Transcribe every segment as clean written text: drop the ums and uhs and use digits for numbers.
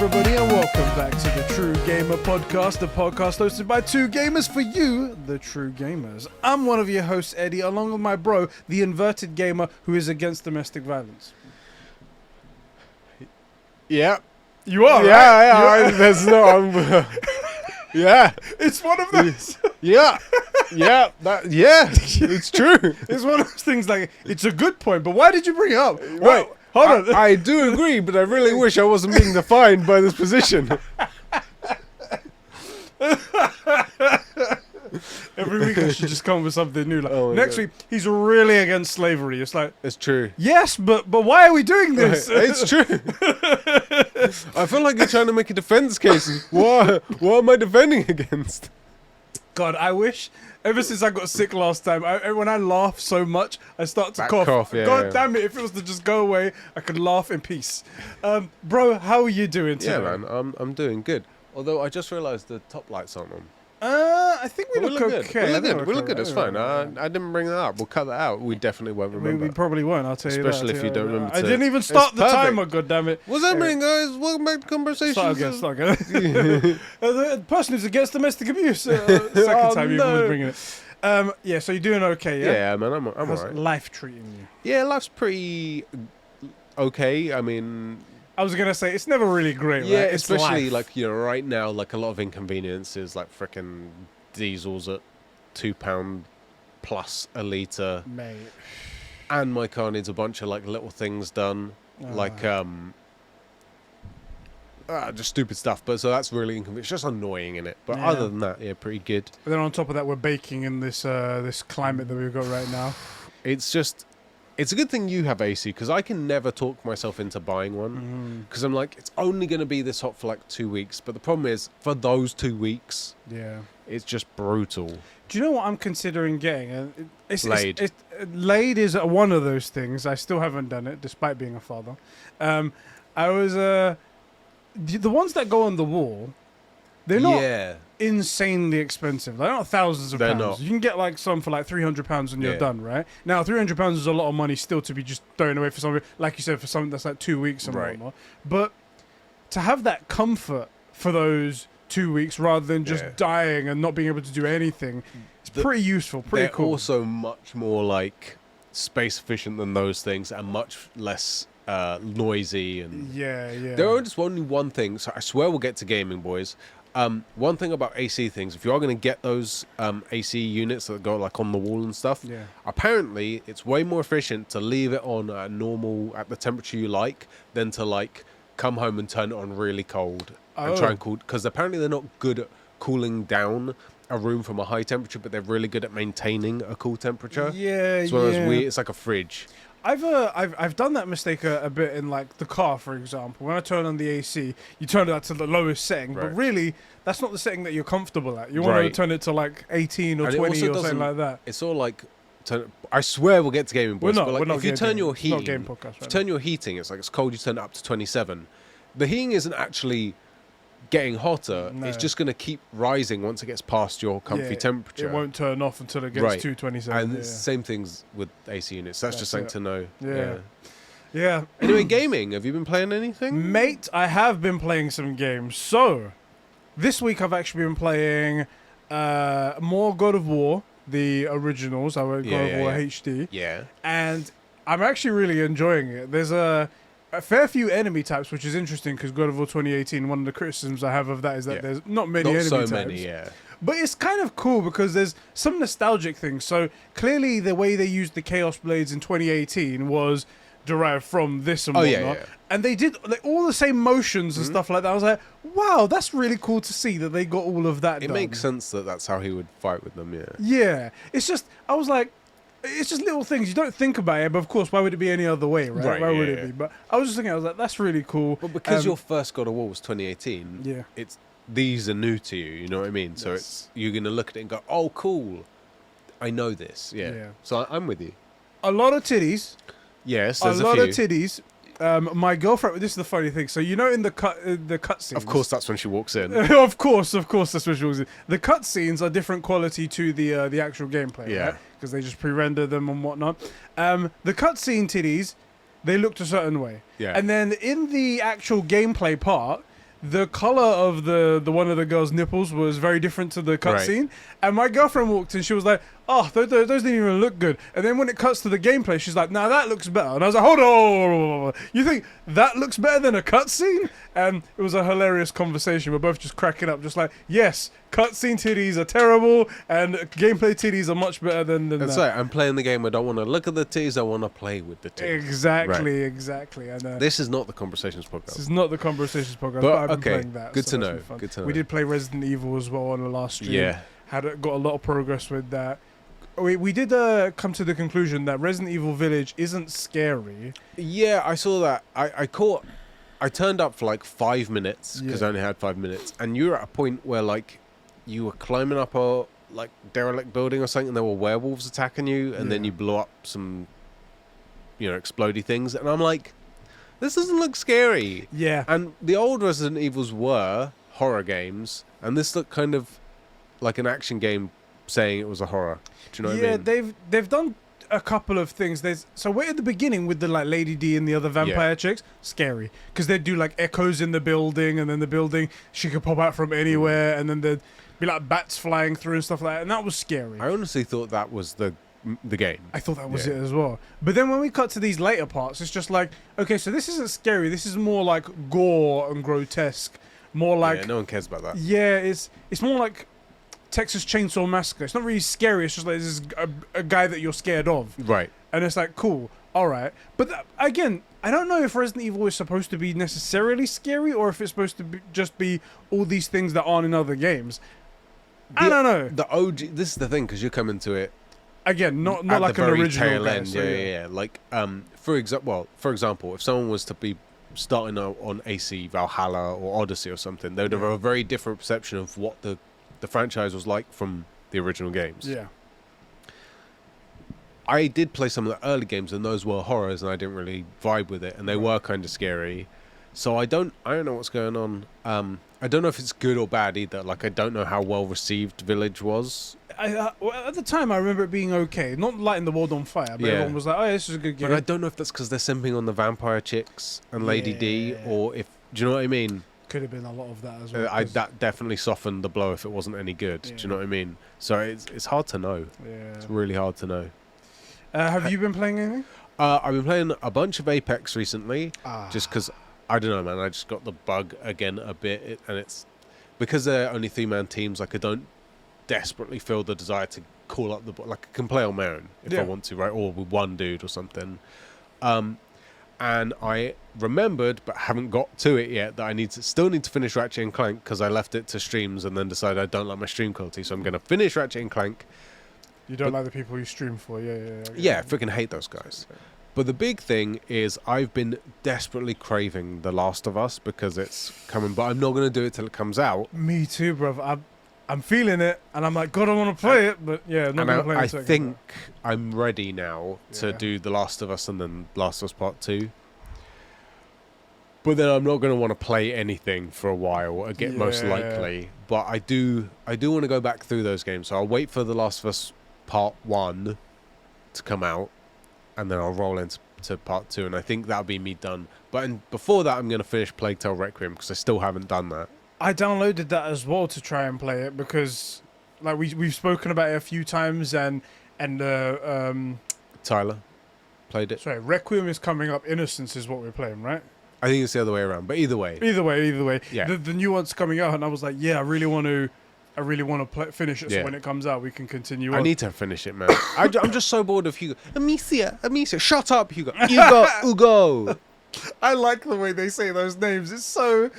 everybody, and welcome back to the True Gamer Podcast, the podcast hosted by two gamers for you, the true gamers. I'm one of your hosts, Eddie, along with my bro, the inverted gamer who is against domestic violence. Yeah. You are, yeah, right? Yeah, there's no... yeah. It's one of those. Yeah. It's true. It's one of those things like, it's a good point, but why did you bring it up? Wait, Well, hold on. I do agree, but I really wish I wasn't being defined by this position. Every week I should just come up with something new. Like, Oh my next God. week, he's really against slavery. It's like, It's true. yes, but why are we doing this? It's true. I feel like you're trying to make a defense case. What am I defending against? God, I wish. Ever since I got sick last time, when I laugh so much, I start to cough. yeah, God yeah. damn it! If it was to just go away, I could laugh in peace. Bro, how are you doing today? Yeah, man, I'm doing good. Although I just realised the top lights aren't on. I think we But look good. okay. We look good. It's fine. I didn't bring that up. We'll cut that out. We definitely won't remember. We probably won't. I'll tell you that. Especially if you don't remember I to- didn't even start It's the perfect. timer. God damn it! What's happening, guys? Welcome back to Conbrosations. Start again. The person who's against domestic abuse. Second time you've been bringing it. Yeah. So you're doing okay, yeah? Yeah, man, I'm How's alright. life treating you? Yeah, life's pretty okay. I mean, I was gonna say it's never really great, yeah, right? It's especially life. like right now, like a lot of inconveniences, like frickin' diesels at £2 plus a litre, Mate. and my car needs a bunch of like little things done, like just stupid stuff. But so that's really inconvenient. It's just annoying in it. But Yeah. other than that, yeah, pretty good. But then on top of that, we're baking in this this climate that we've got right now. It's a good thing you have AC, because I can never talk myself into buying one, because I'm like, it's only going to be this hot for like 2 weeks. But the problem is, for those 2 weeks, Yeah. it's just brutal. Do you know what I'm considering getting? Laid. Laid is one of those things. I still haven't done it, despite being a father. I was the ones that go on the wall. They're not Yeah. insanely expensive. They're not thousands of They're pounds. not. You can get like some for like £300 and you're Yeah. done, right? Now £300 is a lot of money still to be just thrown away for something, like you said, for something that's like 2 weeks and Right. whatnot. But to have that comfort for those 2 weeks rather than just Yeah. dying and not being able to do anything, it's pretty useful, pretty They're cool. also much more like space efficient than those things, and much less noisy. And Yeah. there is only one thing. So I swear we'll get to gaming, boys. One thing about AC things, if you are going to get those AC units that go like on the wall and stuff, Yeah. apparently it's way more efficient to leave it on at the temperature you like, than to like come home and turn it on really cold and try and cool. Because apparently they're not good at cooling down a room from a high temperature, but they're really good at maintaining a cool temperature. Yeah, It's one of those weird. It's like a fridge. I've done that mistake a bit in like the car, for example. When I turn on the AC, you turn that to the lowest setting, but Right. really that's not the setting that you're comfortable at. You want to Right. turn it to like 18 or And it 20 also or something doesn't- like that. It's all like. I swear we'll get to gaming, boys. But like, We're not if you game- turn your it's not heating, game podcast if you right turn your heating, it's like it's cold. You turn it up to 27. The heating isn't actually getting hotter. No. It's just going to keep rising once it gets past your comfy Yeah, temperature. It won't turn off until it gets Right. 227. And yeah. it's the same things with AC units. That's just something That's to know. Yeah. Yeah. Anyway, gaming. Have you been playing anything? Mate, I have been playing some games. So, this week I've actually been playing more God of War, the originals. I went God of War HD. Yeah. And I'm actually really enjoying it. There's a fair few enemy types, which is interesting because God of War 2018, one of the criticisms I have of that is that Yeah. there's not many Not enemy so types. many, yeah. But it's kind of cool because there's some nostalgic things. So clearly the way they used the Chaos Blades in 2018 was derived from this and Oh, whatnot. yeah, yeah. And they did like, all the same motions and stuff like that. I was like, wow, that's really cool to see that they got all of that It done. makes sense that that's how he would fight with them, yeah. Yeah. It's just, I was like, it's just little things. You don't think about it, but of course, why would it be any other way, right? Right, Why would yeah, it yeah. be? But I was just thinking, I was like, that's really cool. But because Um, your first God of War was 2018, Yeah. these are new to you, you know what I mean? So Yes. you're going to look at it and go, oh, cool. I know this, yeah. Yeah. So I'm with you. A lot of titties. Yes, A there's a lot few. of titties. My girlfriend. This is the funny thing. So you know, in the cut scenes. Of course, that's when she walks in. of course, that's what she was. The cut scenes are different quality to the actual gameplay, Yeah. right? Because they just pre-render them and whatnot. The cutscene titties, they looked a certain way, Yeah. and then in the actual gameplay part, the color of the one of the girl's nipples was very different to the cutscene. And my girlfriend walked in, she was like, "Oh, those didn't even look good." And then when it cuts to the gameplay, she's like, "Nah, that looks better." And I was like, "Hold on, you think that looks better than a cutscene?" And it was a hilarious conversation. We're both just cracking up, just like, "Yes, cutscene titties are terrible, and gameplay titties are much better than That's that." right. I'm playing the game. I don't want to look at the titties. I want to play with the titties. Exactly. And this is not the Conversations podcast. this is not the Conversations podcast, But, I've been okay, playing that. good so to that's know, been fun. good to know. We did play Resident Evil as well on the last stream. Yeah. Got a lot of progress with that. We did come to the conclusion that Resident Evil Village isn't scary. Yeah, I saw that. I turned up for like 5 minutes because I only had 5 minutes, and you were at a point where like you were climbing up a like derelict building or something, and there were werewolves attacking you, and then you blew up some, explodey things, and I'm like, this doesn't look scary. Yeah. And the old Resident Evils were horror games, and this looked kind of like an action game saying it was a horror. Do you know what I mean? Yeah, they've done a couple of things. So we're at the beginning with the like Lady D and the other vampire chicks. Scary, because they'd do like echoes in the building, and then the building she could pop out from anywhere, and then there'd be like bats flying through and stuff like that, and that was scary. I honestly thought that was the game. I thought that was it as well. But then when we cut to these later parts, it's just like, okay, so this isn't scary. This is more like gore and grotesque. More like no one cares about that. Yeah, it's more like Texas Chainsaw Massacre. It's not really scary. It's just like this is a guy that you're scared of. Right. And it's like, cool, all right. But again, I don't know if Resident Evil is supposed to be necessarily scary, or if it's supposed to just be all these things that aren't in other games. I don't know. The OG. This is the thing, because you're coming to it again, not at like the an very original tail guy, end. so Yeah. Like, for example, if someone was to be starting out on AC, Valhalla, or Odyssey or something, they would have a very different perception of what the franchise was like from the original games. Yeah. I did play some of the early games, and those were horrors, and I didn't really vibe with it, and they were kind of scary. So I don't know what's going on. I don't know if it's good or bad either. Like, I don't know how well received Village was. Well, at the time, I remember it being okay. Not lighting the world on fire, but everyone was like, "Oh, this is a good game." But I don't know if that's because they're simping on the vampire chicks and Lady D, or if, do you know what I mean? Could have been a lot of that as well. That definitely softened the blow if it wasn't any good. Do you know what I mean? So it's hard to know. Yeah. It's really hard to know. Have you been playing anything? I've been playing a bunch of Apex recently, just because, I don't know, man. I just got the bug again a bit, and it's because they're only 3-man teams. Like, I don't desperately feel the desire to call up like, I can play on my own if I want to, right? Or with one dude or something. And I remembered, but haven't got to it yet, that I still need to finish Ratchet and Clank, because I left it to streams and then decided I don't like my stream quality. So I'm going to finish Ratchet and Clank. You don't like the people you stream for, yeah. Yeah, I freaking hate those guys. But the big thing is I've been desperately craving The Last of Us, because it's coming, but I'm not going to do it till it comes out. Me too, bruv. I'm feeling it, and I'm like, God, I want to play it, but yeah, not going to play it. I think I'm ready now to do The Last of Us and then Last of Us Part 2. But then I'm not going to want to play anything for a while, again, most likely. But I do want to go back through those games. So I'll wait for The Last of Us Part 1 to come out, and then I'll roll into Part 2, and I think that'll be me done. But before that, I'm going to finish Plague Tale Requiem, because I still haven't done that. I downloaded that as well to try and play it, because like we've spoken about it a few times, and Tyler played it. Sorry, Requiem is coming up. Innocence is what we're playing, right? I think it's the other way around, but either way. Yeah. The new one's coming out, and I was like, yeah, I really want to finish it, so when it comes out, we can continue on. I need to finish it, man. I'm just so bored of Hugo. Amicia, shut up, Hugo. Ugo. I like the way they say those names. It's so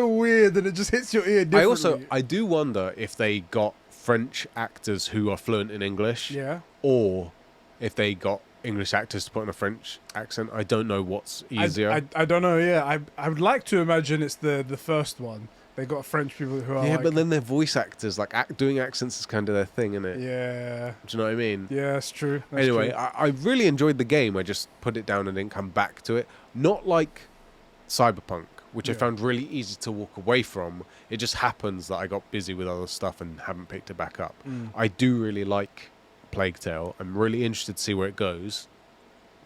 weird, and it just hits your ear differently. I do wonder if they got French actors who are fluent in English, or if they got English actors to put on a French accent. I don't know what's easier. I don't know. Yeah, I would like to imagine it's the first one. They got French people who are but then they're voice actors. Like, doing accents is kind of their thing, isn't it? Yeah. Do you know what I mean? Yeah, it's true. Anyway, I really enjoyed the game. I just put it down and didn't come back to it. Not like Cyberpunk, which I found really easy to walk away from. It just happens that I got busy with other stuff and haven't picked it back up. I do really like Plague Tale. I'm really interested to see where it goes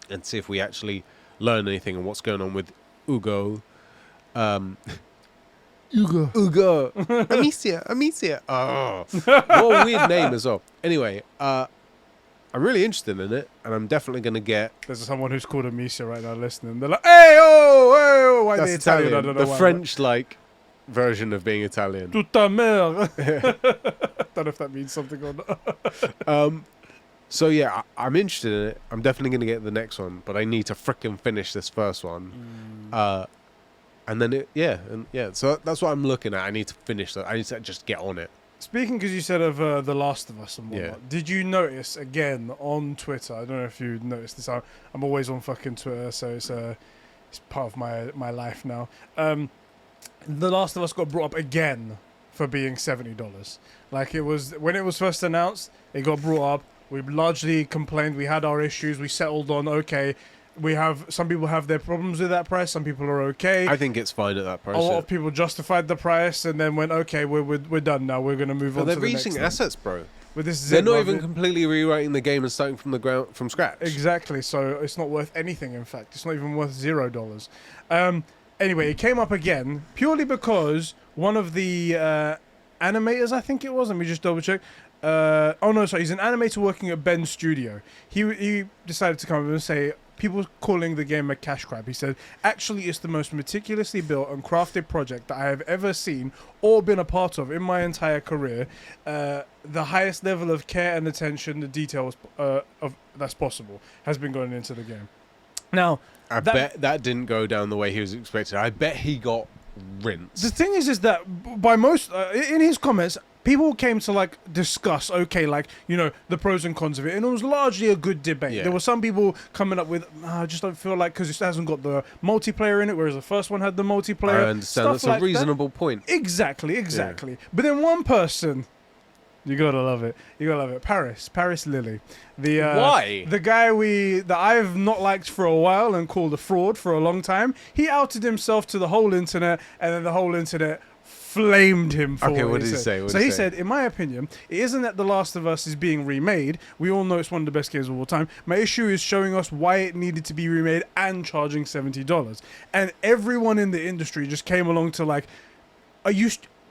and see if we actually learn anything and what's going on with Ugo. Ugo. Amicia. Oh, what a weird name as well. Anyway, I'm really interested in it, and I'm definitely going to get... There's someone who's called Amicia right now listening. They're like, hey, oh, why That's they Italian? I Italian. don't know The why. French, like, version of being Italian. Tutta mer. Don't know if that means something or not. So, yeah, I'm interested in it. I'm definitely going to get the next one, but I need to frickin' finish this first one. And then, so that's what I'm looking at. I need to finish that. I need to just get on it. Speaking, because you said of The Last of Us and whatnot, Yeah. did you notice, again, on Twitter, I don't know if you noticed this, I'm always on fucking Twitter, so it's part of my life now. The Last of Us got brought up again for being $70. Like, it was, when it was first announced, it got brought up. We largely complained. We had our issues. We settled on, okay, some people have their problems with that price. Some people are okay. I think it's fine at that price. A lot of people justified the price and then went, okay, we're done now. We're going to move on to the next they're reusing thing. assets, bro. But this is They're it, not bruv. even completely rewriting the game and starting from scratch. Exactly. So it's not worth anything, in fact. It's not even worth $0. Anyway, it came up again purely because one of the animators, I think it was, let me just double check. He's an animator working at Ben's studio. He decided to come up and say, people calling the game a cash grab. He said, actually, it's the most meticulously built and crafted project that I have ever seen or been a part of in my entire career. The highest level of care and attention, the details that's possible, has been going into the game. Now, I bet that didn't go down the way he was expecting. I bet he got rinsed. the thing is that by most, in his comments, people came to like discuss, okay, like, you know, the pros and cons of it, and it was largely a good debate. Yeah. There were some people coming up with, I just don't feel like, because it hasn't got the multiplayer in it, whereas the first one had the multiplayer. I understand. That's like a reasonable point. Exactly. Yeah. But then one person, you gotta love it. Paris Lily. Why? The guy that I've not liked for a while and called a fraud for a long time. He outed himself to the whole internet, and then the whole internet flamed him for what did he say? He said, in my opinion, it isn't that The Last of Us is being remade. We all know it's one of the best games of all time. My issue is showing us why it needed to be remade and charging $70. And everyone in the industry just came along to like,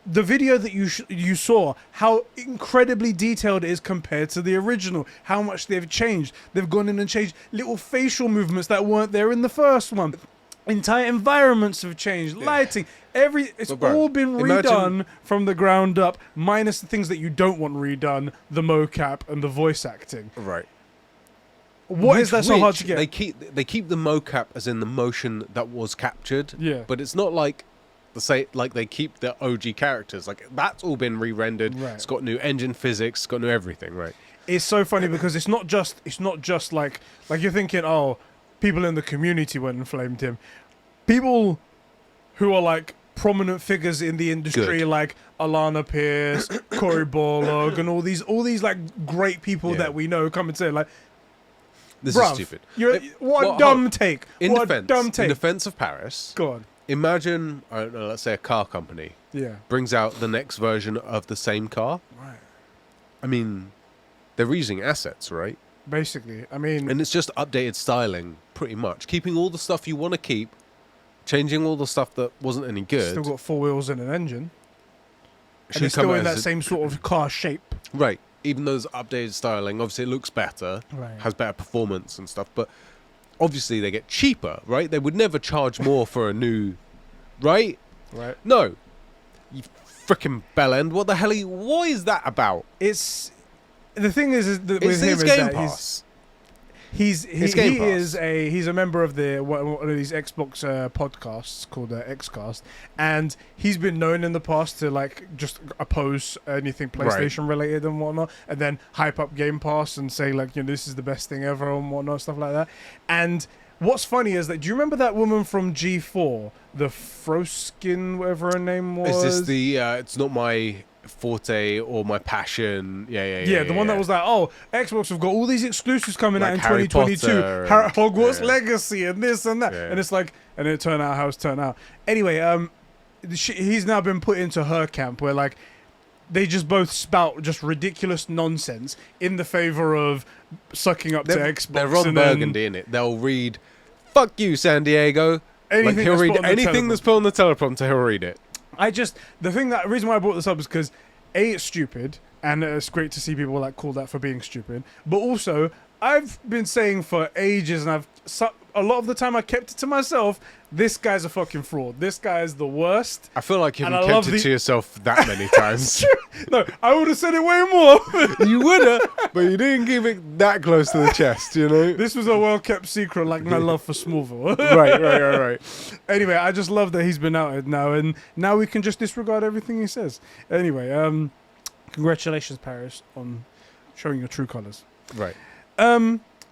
the video that you saw, how incredibly detailed it is compared to the original, how much they've changed. They've gone in and changed little facial movements that weren't there in the first one. Entire environments have changed, lighting, it's all been redone from the ground up, minus the things that you don't want redone, the mocap and the voice acting. Right. What is that so hard to get? They keep the mocap as in the motion that was captured. Yeah. But it's not like they keep the OG characters. Like, that's all been re-rendered. Right. It's got new engine physics, it's got new everything, right? It's so funny because it's not just like you're thinking, oh, people in the community went and flamed him. People who are like prominent figures in the industry, like Alana Pierce, Cory Borlog, and all these like great people that we know come and say like, this is stupid. What a dumb take. In defense of Paris, go on. Imagine, I don't know, let's say a car company brings out the next version of the same car. Right. I mean, they're reusing assets, right? Basically, I mean, and it's just updated styling, pretty much. Keeping all the stuff you want to keep, changing all the stuff that wasn't any good. Still got four wheels and an engine. And it's still in that same sort of car shape. Right. Even though it's updated styling, obviously it looks better, has better performance and stuff, but obviously they get cheaper, right? They would never charge more for a new, right? Right. No. You freaking bellend. What the hell what is that about? The thing is that with him is Game that Pass. he's a member of one of these Xbox podcasts called Xcast, and he's been known in the past to like just oppose anything PlayStation related and whatnot, and then hype up Game Pass and say like, you know, this is the best thing ever and whatnot, stuff like that. And what's funny is that, do you remember that woman from G4, the Froskin, whatever her name was? Is this the it's not my forte or my passion? Yeah, the one that was like, oh, Xbox have got all these exclusives coming out in Harry 2022, Hogwarts yeah. Legacy and this and that, and it's like, and it turned out how it's turned out. Anyway, he's now been put into her camp where like they just both spout just ridiculous nonsense in the favor of sucking up to Xbox. They're Ron Burgundy in it. They'll read, "Fuck you, San Diego." Anything he'll read anything that's put on the teleprompter. He'll read it. The reason why I brought this up is because A, it's stupid, and it's great to see people like called out for being stupid. But also, I've been saying for ages, and a lot of the time I kept it to myself. This guy's a fucking fraud. This guy is the worst. I feel like you haven't kept it to yourself that many times. No, I would have said it way more. You would have, but you didn't give it that close to the chest, you know? This was a well-kept secret, like my love for Smallville. Right. Anyway, I just love that he's been outed now, and now we can just disregard everything he says. Anyway, congratulations, Paris, on showing your true colours. Right.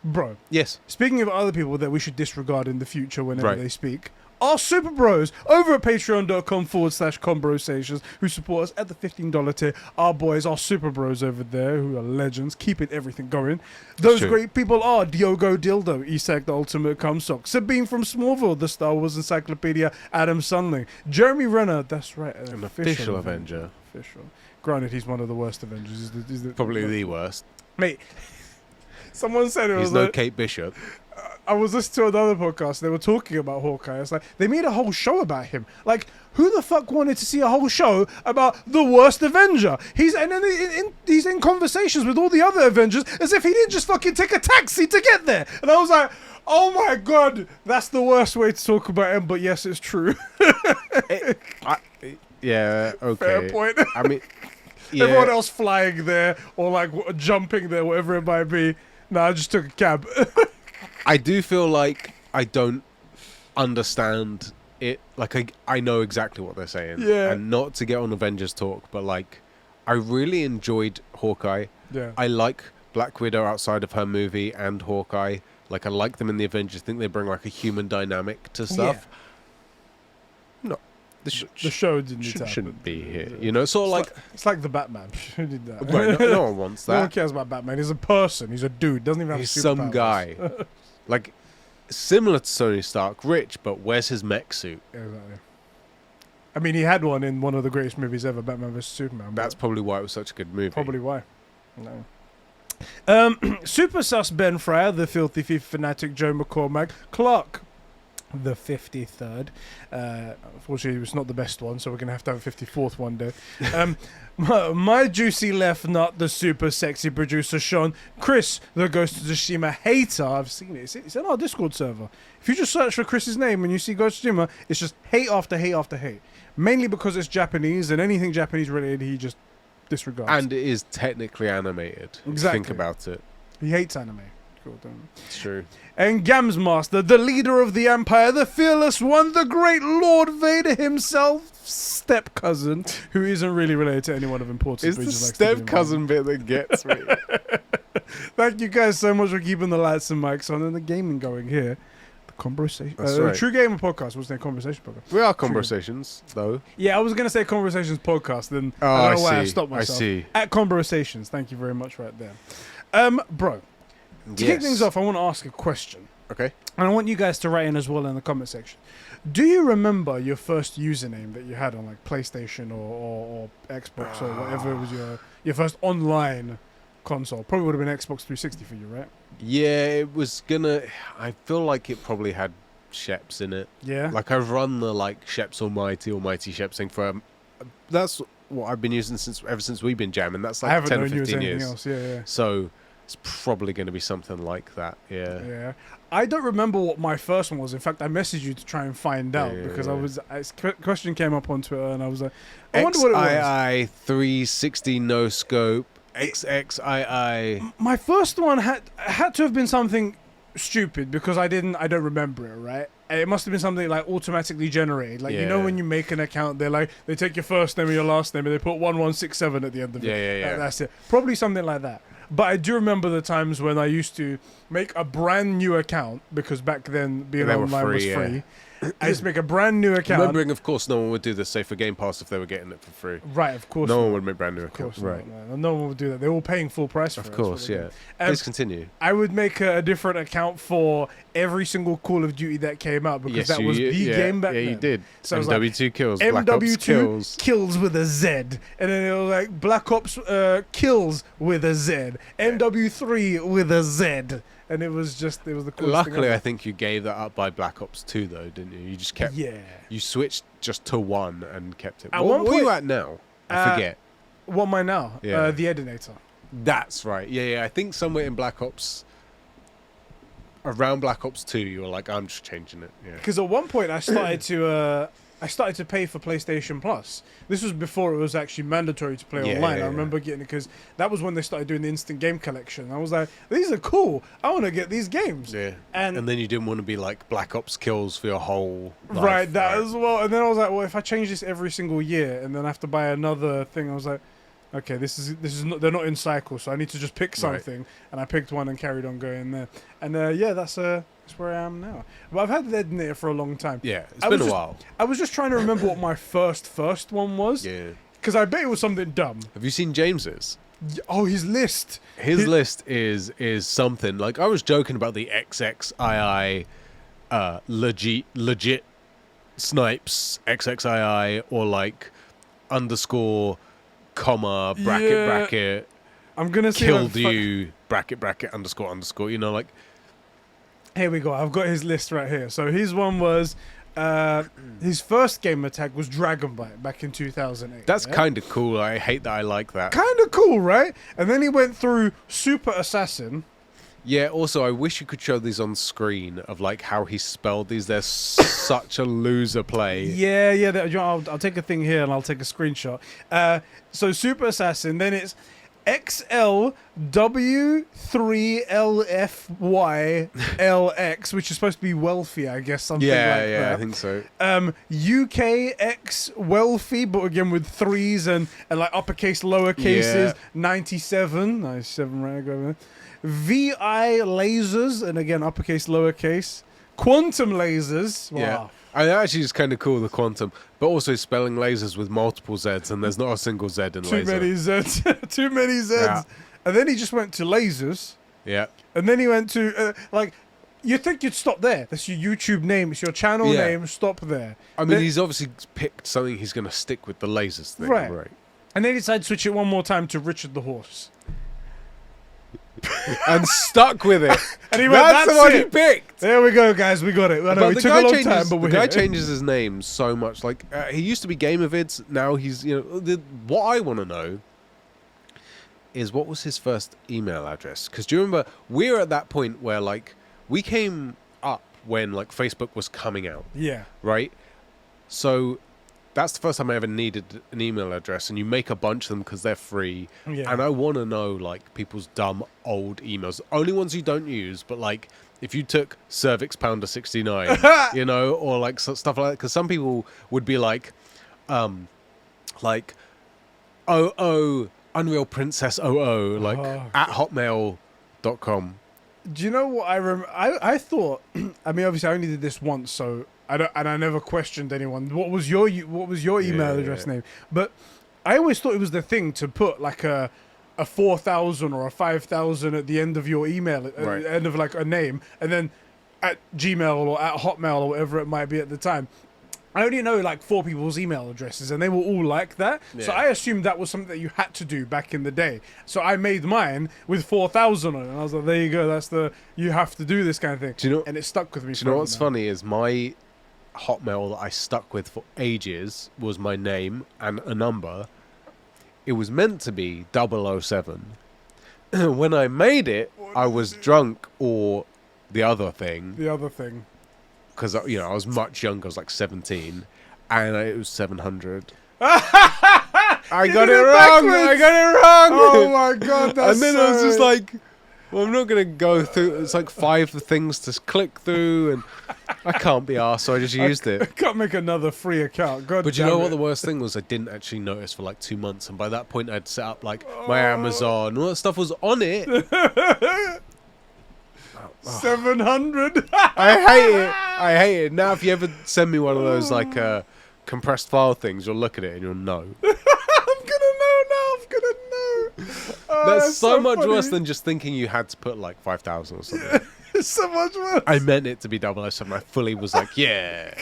Bro. Yes. Speaking of other people that we should disregard in the future whenever they speak, our super bros over at patreon.com/Conbrosations who support us at the $15 tier. Our boys, our super bros over there who are legends, keeping everything going. Those great people are Diogo Dildo, Isak the Ultimate Cumsock, Sabine from Smallville, the Star Wars Encyclopedia, Adam Sunling, Jeremy Renner, that's right, an official Avenger. Official. Granted, he's one of the worst Avengers. Probably the worst. Mate, someone said it was He's no Kate Bishop. I was listening to another podcast. They were talking about Hawkeye. It's like they made a whole show about him. Like, who the fuck wanted to see a whole show about the worst Avenger? He's in conversations with all the other Avengers as if he didn't just fucking take a taxi to get there. And I was like, oh my god, that's the worst way to talk about him. But yes, it's true. Yeah. Okay. Fair point. I mean, yeah. Everyone else flying there or like jumping there, whatever it might be. No, I just took a cab. I do feel like I don't understand it. Like, I know exactly what they're saying. Yeah. And not to get on Avengers talk, but like, I really enjoyed Hawkeye. Yeah. I like Black Widow outside of her movie and Hawkeye. Like, I like them in the Avengers. I think they bring like a human dynamic to stuff. Yeah. No. The show didn't need to shouldn't be here. You know, sort of it's like the Batman. Who did that? Right, no one wants that. No one cares about Batman. He's a person. He's a dude. Doesn't even have He's superpowers. some guy. Like, similar to Tony Stark, rich, but where's his mech suit? Exactly. I mean, he had one in one of the greatest movies ever, Batman vs Superman. That's probably why it was such a good movie. Probably why. No. Super Sus Ben Fryer, the Filthy Thief Fanatic Joe McCormack, Clark, the 53rd. Unfortunately, it's not the best one, so we're going to have a 54th one day. My juicy left nut, the super sexy producer Sean, Chris, the Ghost of Tsushima hater. I've seen it. It's in our Discord server. If you just search for Chris's name and you see Ghost of Tsushima, it's just hate after hate after hate. Mainly because it's Japanese, and anything Japanese related, he just disregards. And it is technically animated. Exactly. Think about it. He hates anime. It's true. And Gams Master, the leader of the Empire, the fearless one, the great Lord Vader himself, step cousin, who isn't really related to anyone of importance. It's the step cousin bit that gets me. Thank you guys so much for keeping the lights and mics on and the gaming going here. The Conversation, right. True Gamer Podcast. What's their Conversation Podcast? We are Conversations, though. Yeah, I was going to say Conversations Podcast, then I don't know why I stopped myself. I see. At Conversations. Thank you very much right there. Bro. To kick things off, I want to ask a question. Okay. And I want you guys to write in as well in the comment section. Do you remember your first username that you had on like PlayStation or Xbox or whatever it was your first online console? Probably would have been Xbox 360 for you, right? Yeah, it was gonna... I feel like it probably had Sheps in it. Yeah? Like, I've run the like Sheps Almighty Sheps thing for... that's what I've been using ever since we've been jamming. That's like 10 or 15 years. Else. Yeah. So... it's probably going to be something like that, yeah. I don't remember what my first one was. In fact, I messaged you to try and find out because question came up on Twitter and I was like, I wonder what it was. XII 360 no scope XXII. My first one had to have been something stupid because I don't remember it, right? It must have been something like automatically generated. Like, you know, when you make an account, they take your first name and your last name and they put 1167 at the end of it. Yeah. That's it. Probably something like that. But I do remember the times when I used to make a brand new account because back then being online was free. I used to make a brand new account. Remembering, of course, no one would do this, say, for Game Pass if they were getting it for free. Right, of course. No one would make brand new accounts. Right. No one would do that. They're all paying full price for it. Of course, yeah. Please continue. I would make a different account for every single Call of Duty that came out because that was the game back then. Yeah, you did. So MW2 kills, Black Ops kills with a Z. And then it was like Black Ops kills with a Z. MW3 with a Z. And it was the coolest Luckily, thing I think you gave that up by Black Ops 2, though, didn't didn't you? You just kept. Yeah. You switched just to one and kept it. At What one are you point- at now? I forget. What am I now? Yeah. The Edinator. That's right. Yeah. I think somewhere in Black Ops, around Black Ops 2, you were like, I'm just changing it. Yeah. Because at one point I started to pay for PlayStation Plus. This was before it was actually mandatory to play Yeah, online. yeah, I remember getting it because that was when they started doing the instant game collection. I was like, these are cool. I want to get these games. Yeah. And then you didn't want to be like Black Ops kills for your whole life. right, that as well. And then I was like, well, if I change this every single year and then I have to buy another thing, I was like, okay, this is not, they're not in cycles, so I need to just pick something. Right. And I picked one and carried on going there. And yeah, that's where I am now. But I've had the Edinator for a long time. Yeah, it's been a while. I was just trying to remember what my first one was. Yeah. Because I bet it was something dumb. Have you seen James's? Oh, his list. His list is something. Like, I was joking about the XXII legit snipes XXII or like underscore comma bracket I'm gonna see killed you bracket underscore, you know, like. Here we go. I've got his list right here. So his one was his first game tag was Dragonbite back in 2008. That's kind of cool. I hate that I like that. Kind of cool, right? And then he went through Super Assassin. Yeah, also, I wish you could show these on screen of like how he spelled these. They're such a loser play. Yeah. I'll take a thing here and I'll take a screenshot. So Super Assassin, then it's XLW3LFYLX, which is supposed to be wealthy, I guess, something like that. Yeah, I think so. UKX wealthy, but again with threes and like uppercase, lower cases. 97 right, go there. VI lasers, and again uppercase, lowercase. Quantum lasers. Wow. Yeah. I actually is kind of cool, the quantum, but also spelling lasers with multiple Zs, and there's not a single Z in laser. Too many Zs. Too many Zs. Yeah. And then he just went to lasers. Yeah. And then he went to, you'd think you'd stop there. That's your YouTube name. It's your channel name. Stop there. I mean, he's obviously picked something he's going to stick with the lasers thing. Right. And then he decided to switch it one more time to Richard the Horse. And stuck with it. And he went, that's the one he picked. There we go, guys. We got it. I know, it took a long time, but the guy changes his name so much. Like, he used to be Gamervids. Now he's, what I want to know is what was his first email address? Because do you remember, we're at that point where, like, we came up when, like, Facebook was coming out. Yeah. Right? So that's the first time I ever needed an email address, and you make a bunch of them because they're free. Yeah. And I want to know, like, people's dumb old emails. Only ones you don't use, but, like, if you took cervix pounder 69, or, like, stuff like that. Because some people would be like, Unreal Princess 00, like, at hotmail.com. Do you know what I remember? I thought, I mean, obviously I only did this once, so I never questioned anyone. What was your email address name? But I always thought it was the thing to put like a 4,000 or a 5,000 at the end of your email, at the end of like a name, and then at Gmail or at Hotmail or whatever it might be at the time. I only know like 4 people's email addresses, and they were all like that. Yeah. So I assumed that was something that you had to do back in the day. So I made mine with 4,000 on it, and I was like, there you go. That's you have to do this kind of thing. Do you know, and it stuck with me. Do you know what's funny is my Hotmail that I stuck with for ages was my name and a number. It was meant to be 007. When I made it, I was drunk or the other thing. Because, I was much younger. I was like 17. And it was 700. I got it wrong. Oh, my God. That's and then I was just like, well, I'm not going to go through. It's like 5 things to click through. And I can't be arsed, so I just used it. I can't make another free account. God but you know what the worst thing was? I didn't actually notice for like 2 months. And by that point, I'd set up like my Amazon. All that stuff was on it. 700. I hate it. Now, if you ever send me one of those like compressed file things, you'll look at it and you'll know. I'm gonna know now. That's so much worse than just thinking you had to put like 5,000 or something. Yeah, it's so much worse. I meant it to be 007. I fully was like, yeah,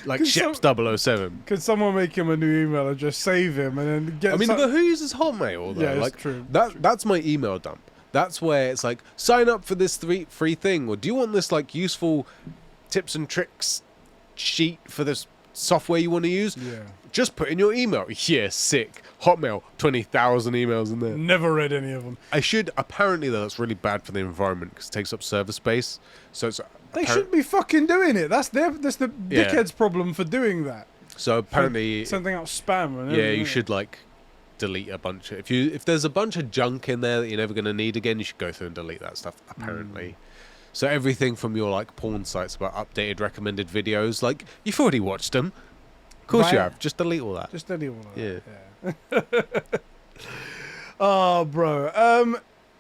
like Ships 007. Could someone make him a new email address, save him, and then get? I mean, but who uses Hotmail though? Yeah, like, it's true. That's my email dump. That's where it's like, sign up for this free thing, or do you want this like useful tips and tricks sheet for this software you want to use. Yeah. Just put in your email. Yeah, sick. Hotmail, 20,000 emails in there. Never read any of them. Apparently though, that's really bad for the environment because it takes up server space. So it's They should be fucking doing it. That's the dickhead's problem for doing that. So apparently, sending out spam. And yeah, you should like delete a bunch. If there's a bunch of junk in there that you're never going to need again, you should go through and delete that stuff. Apparently. So everything from your like porn sites about updated recommended videos, like you've already watched them. Of course you have. Just delete all that. Just delete all that. Yeah. Oh, bro.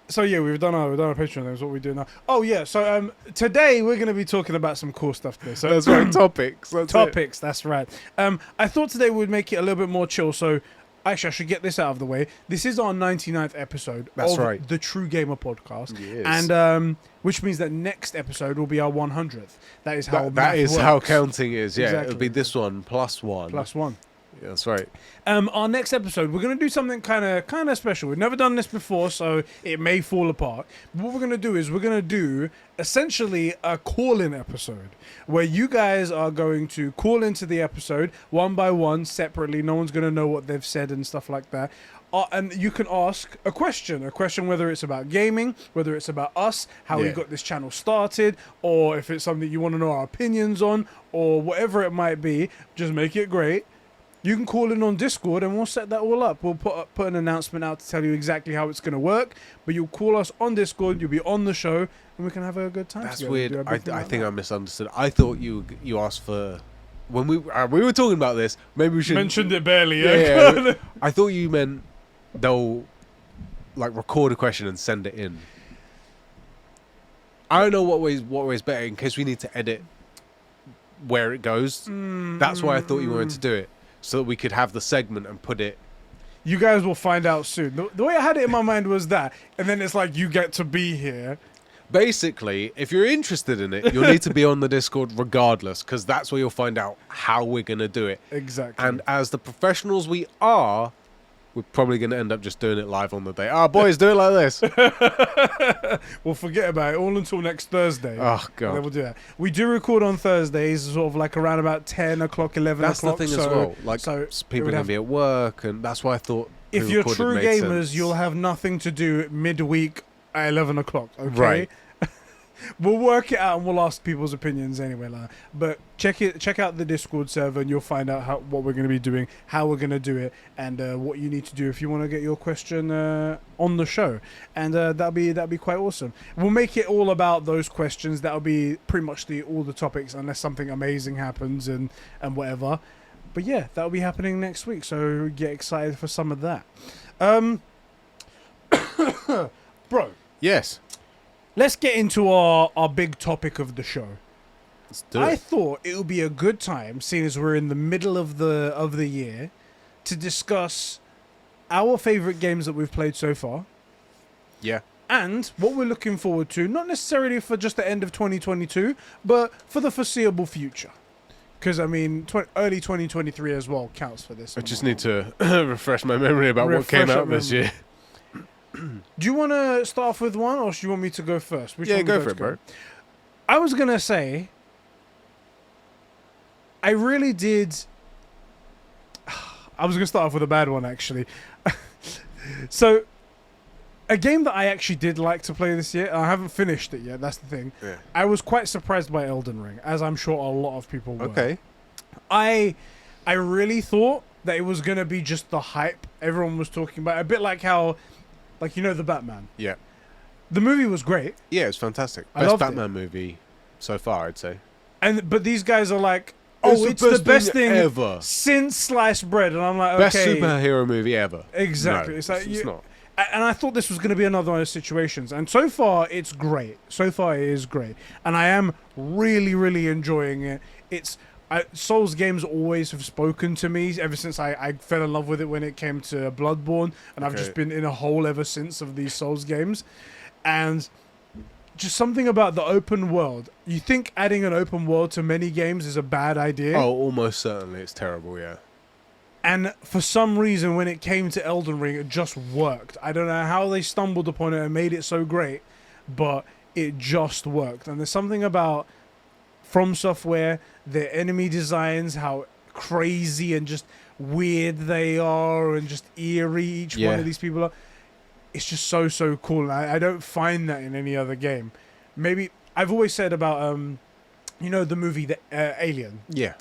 So yeah, we've done our Patreon. That's what we do now. Oh yeah. So today we're going to be talking about some cool stuff today. So that's right. Topics. Topics. That's right. I thought today we'd make it a little bit more chill. So actually, I should get this out of the way. This is our 99th episode of the True Gamer podcast. Yes. And which means that next episode will be our 100th. That is how that is works. how counting is. Yeah, Exactly. it'll be this one plus one. Plus one. Yeah, that's right. Our next episode, we're going to do something kind of special. We've never done this before, so it may fall apart. But what we're going to do is we're going to do essentially a call-in episode where you guys are going to call into the episode one by one separately. No one's going to know what they've said and stuff like that. And you can ask a question whether it's about gaming, whether it's about us, how we got this channel started, or if it's something you want to know our opinions on, or whatever it might be. Just make it great. You can call in on Discord and we'll set that all up. We'll put an announcement out to tell you exactly how it's going to work. But you'll call us on Discord, you'll be on the show, and we can have a good time That's together. weird. I think I misunderstood. I thought you asked for... When we were talking about this, maybe we should... Mentioned it barely, yeah. I thought you meant they'll like record a question and send it in. I don't know what way's better in case we need to edit where it goes. That's why I thought you wanted to do it. So that we could have the segment and put it... You guys will find out soon. The way I had it in my mind was that. And then it's like, you get to be here. Basically, if you're interested in it, you'll need to be on the Discord regardless, because that's where you'll find out how we're going to do it. Exactly. And as the professionals we are, we're probably going to end up just doing it live on the day. Boys, do it like this. We'll forget about it all until next Thursday. Oh, God. And then we'll do that. We do record on Thursdays, sort of like around about 10 o'clock, 11 That's o'clock. That's the thing as well. Like, people are going to be at work, and that's why I thought... If you're true gamers, you'll have nothing to do midweek at 11 o'clock, okay? Right. We'll work it out and we'll ask people's opinions anyway. But check out the Discord server and you'll find out what we're going to be doing, how we're going to do it, and what you need to do if you want to get your question on the show. And that'll be quite awesome. We'll make it all about those questions. That'll be pretty much all the topics, unless something amazing happens and whatever. But yeah, that'll be happening next week. So get excited for some of that. Bro. Yes. Let's get into our big topic of the show. Let's do it. I thought it would be a good time, seeing as we're in the middle of the year, to discuss our favourite games that we've played so far. Yeah. And what we're looking forward to, not necessarily for just the end of 2022, but for the foreseeable future. Because, I mean, early 2023 as well counts for this. I just need to refresh my memory about what came out this year. Do you want to start off with one, or do you want me to go first? Yeah, go for it, bro. I was going to say, I really did... I was going to start off with a bad one, actually. So, a game that I actually did like to play this year, and I haven't finished it yet, that's the thing. Yeah. I was quite surprised by Elden Ring, as I'm sure a lot of people were. Okay. I really thought that it was going to be just the hype everyone was talking about. A bit like how... Like, you know, the Batman. Yeah. The movie was great. Yeah, it's fantastic. I Best loved Batman movie so far, I'd say. But these guys are like, it's the best thing ever since sliced bread. And I'm like, best okay. Best superhero movie ever. Exactly. No, it's like it's not. And I thought this was going to be another one of those situations. And so far, it's great. So far, it is great. And I am really, really enjoying it. Souls games always have spoken to me ever since I fell in love with it when it came to Bloodborne, and I've just been in a hole ever since of these Souls games. And just something about the open world. You think adding an open world to many games is a bad idea? Oh, almost certainly. It's terrible, yeah. And for some reason, when it came to Elden Ring, it just worked. I don't know how they stumbled upon it and made it so great, but it just worked. And there's something about From Software, their enemy designs, how crazy and just weird they are, and just eerie each one of these people are. It's just so cool. And I don't find that in any other game. Maybe I've always said about the movie Alien. Yeah.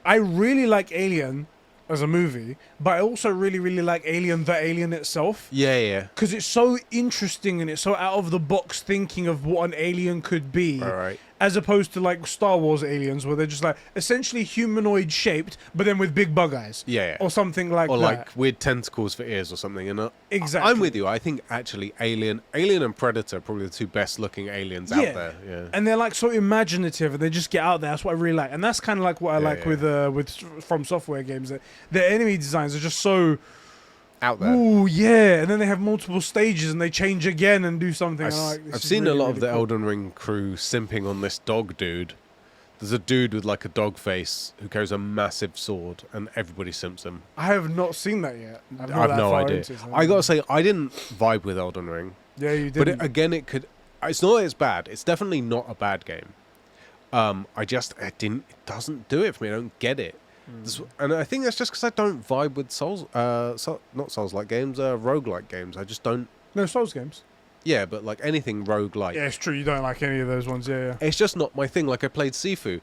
I really like Alien as a movie, but I also really like Alien, the Alien itself. Yeah. Because it's so interesting and it's so out of the box thinking of what an alien could be. Right. As opposed to like Star Wars aliens, where they're just like essentially humanoid shaped, but then with big bug eyes. Yeah. Or something like that. Or like weird tentacles for ears or something. And exactly. I'm with you. I think actually Alien and Predator are probably the two best looking aliens out there. Yeah. And they're like so imaginative and they just get out there. That's what I really like. And that's kind of like what I like with From Software games. That their enemy designs are just so out there. Ooh, yeah. And then they have multiple stages and they change again and do something. I've seen a lot of the Elden Ring crew simping on this dog dude. There's a dude with like a dog face who carries a massive sword and everybody simps him. I have not seen that yet. I have no idea. I gotta say, I didn't vibe with Elden Ring. Yeah, you did. But it could... It's not that it's bad. It's definitely not a bad game. It doesn't do it for me. I don't get it. And I think that's just because I don't vibe with not Souls-like games, roguelike games. I just don't... No, Souls games. Yeah, but like anything roguelike. Yeah, it's true. You don't like any of those ones, yeah. It's just not my thing. Like I played Sifu.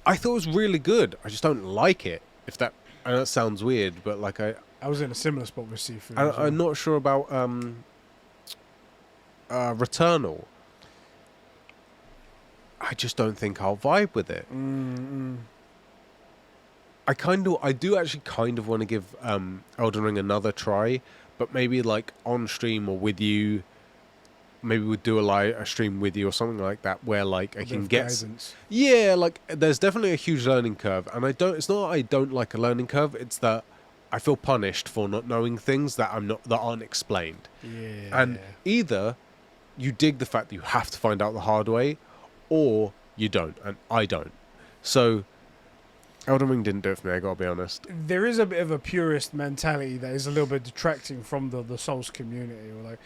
I thought it was really good. I just don't like it. I know that sounds weird, but like I was in a similar spot with Sifu. I'm not sure about Returnal. I just don't think I'll vibe with it. I do actually kind of want to give Elden Ring another try, but maybe like on stream or with you. Maybe we'd do a stream with you or something like that, where like I can get guidance. Yeah, like there's definitely a huge learning curve, and it's not that I don't like a learning curve. It's that I feel punished for not knowing things that aren't explained. Yeah. And either you dig the fact that you have to find out the hard way, or you don't, and I don't. So Elden Ring didn't do it for me, I gotta be honest. There is a bit of a purist mentality that is a little bit detracting from the Souls community. Or like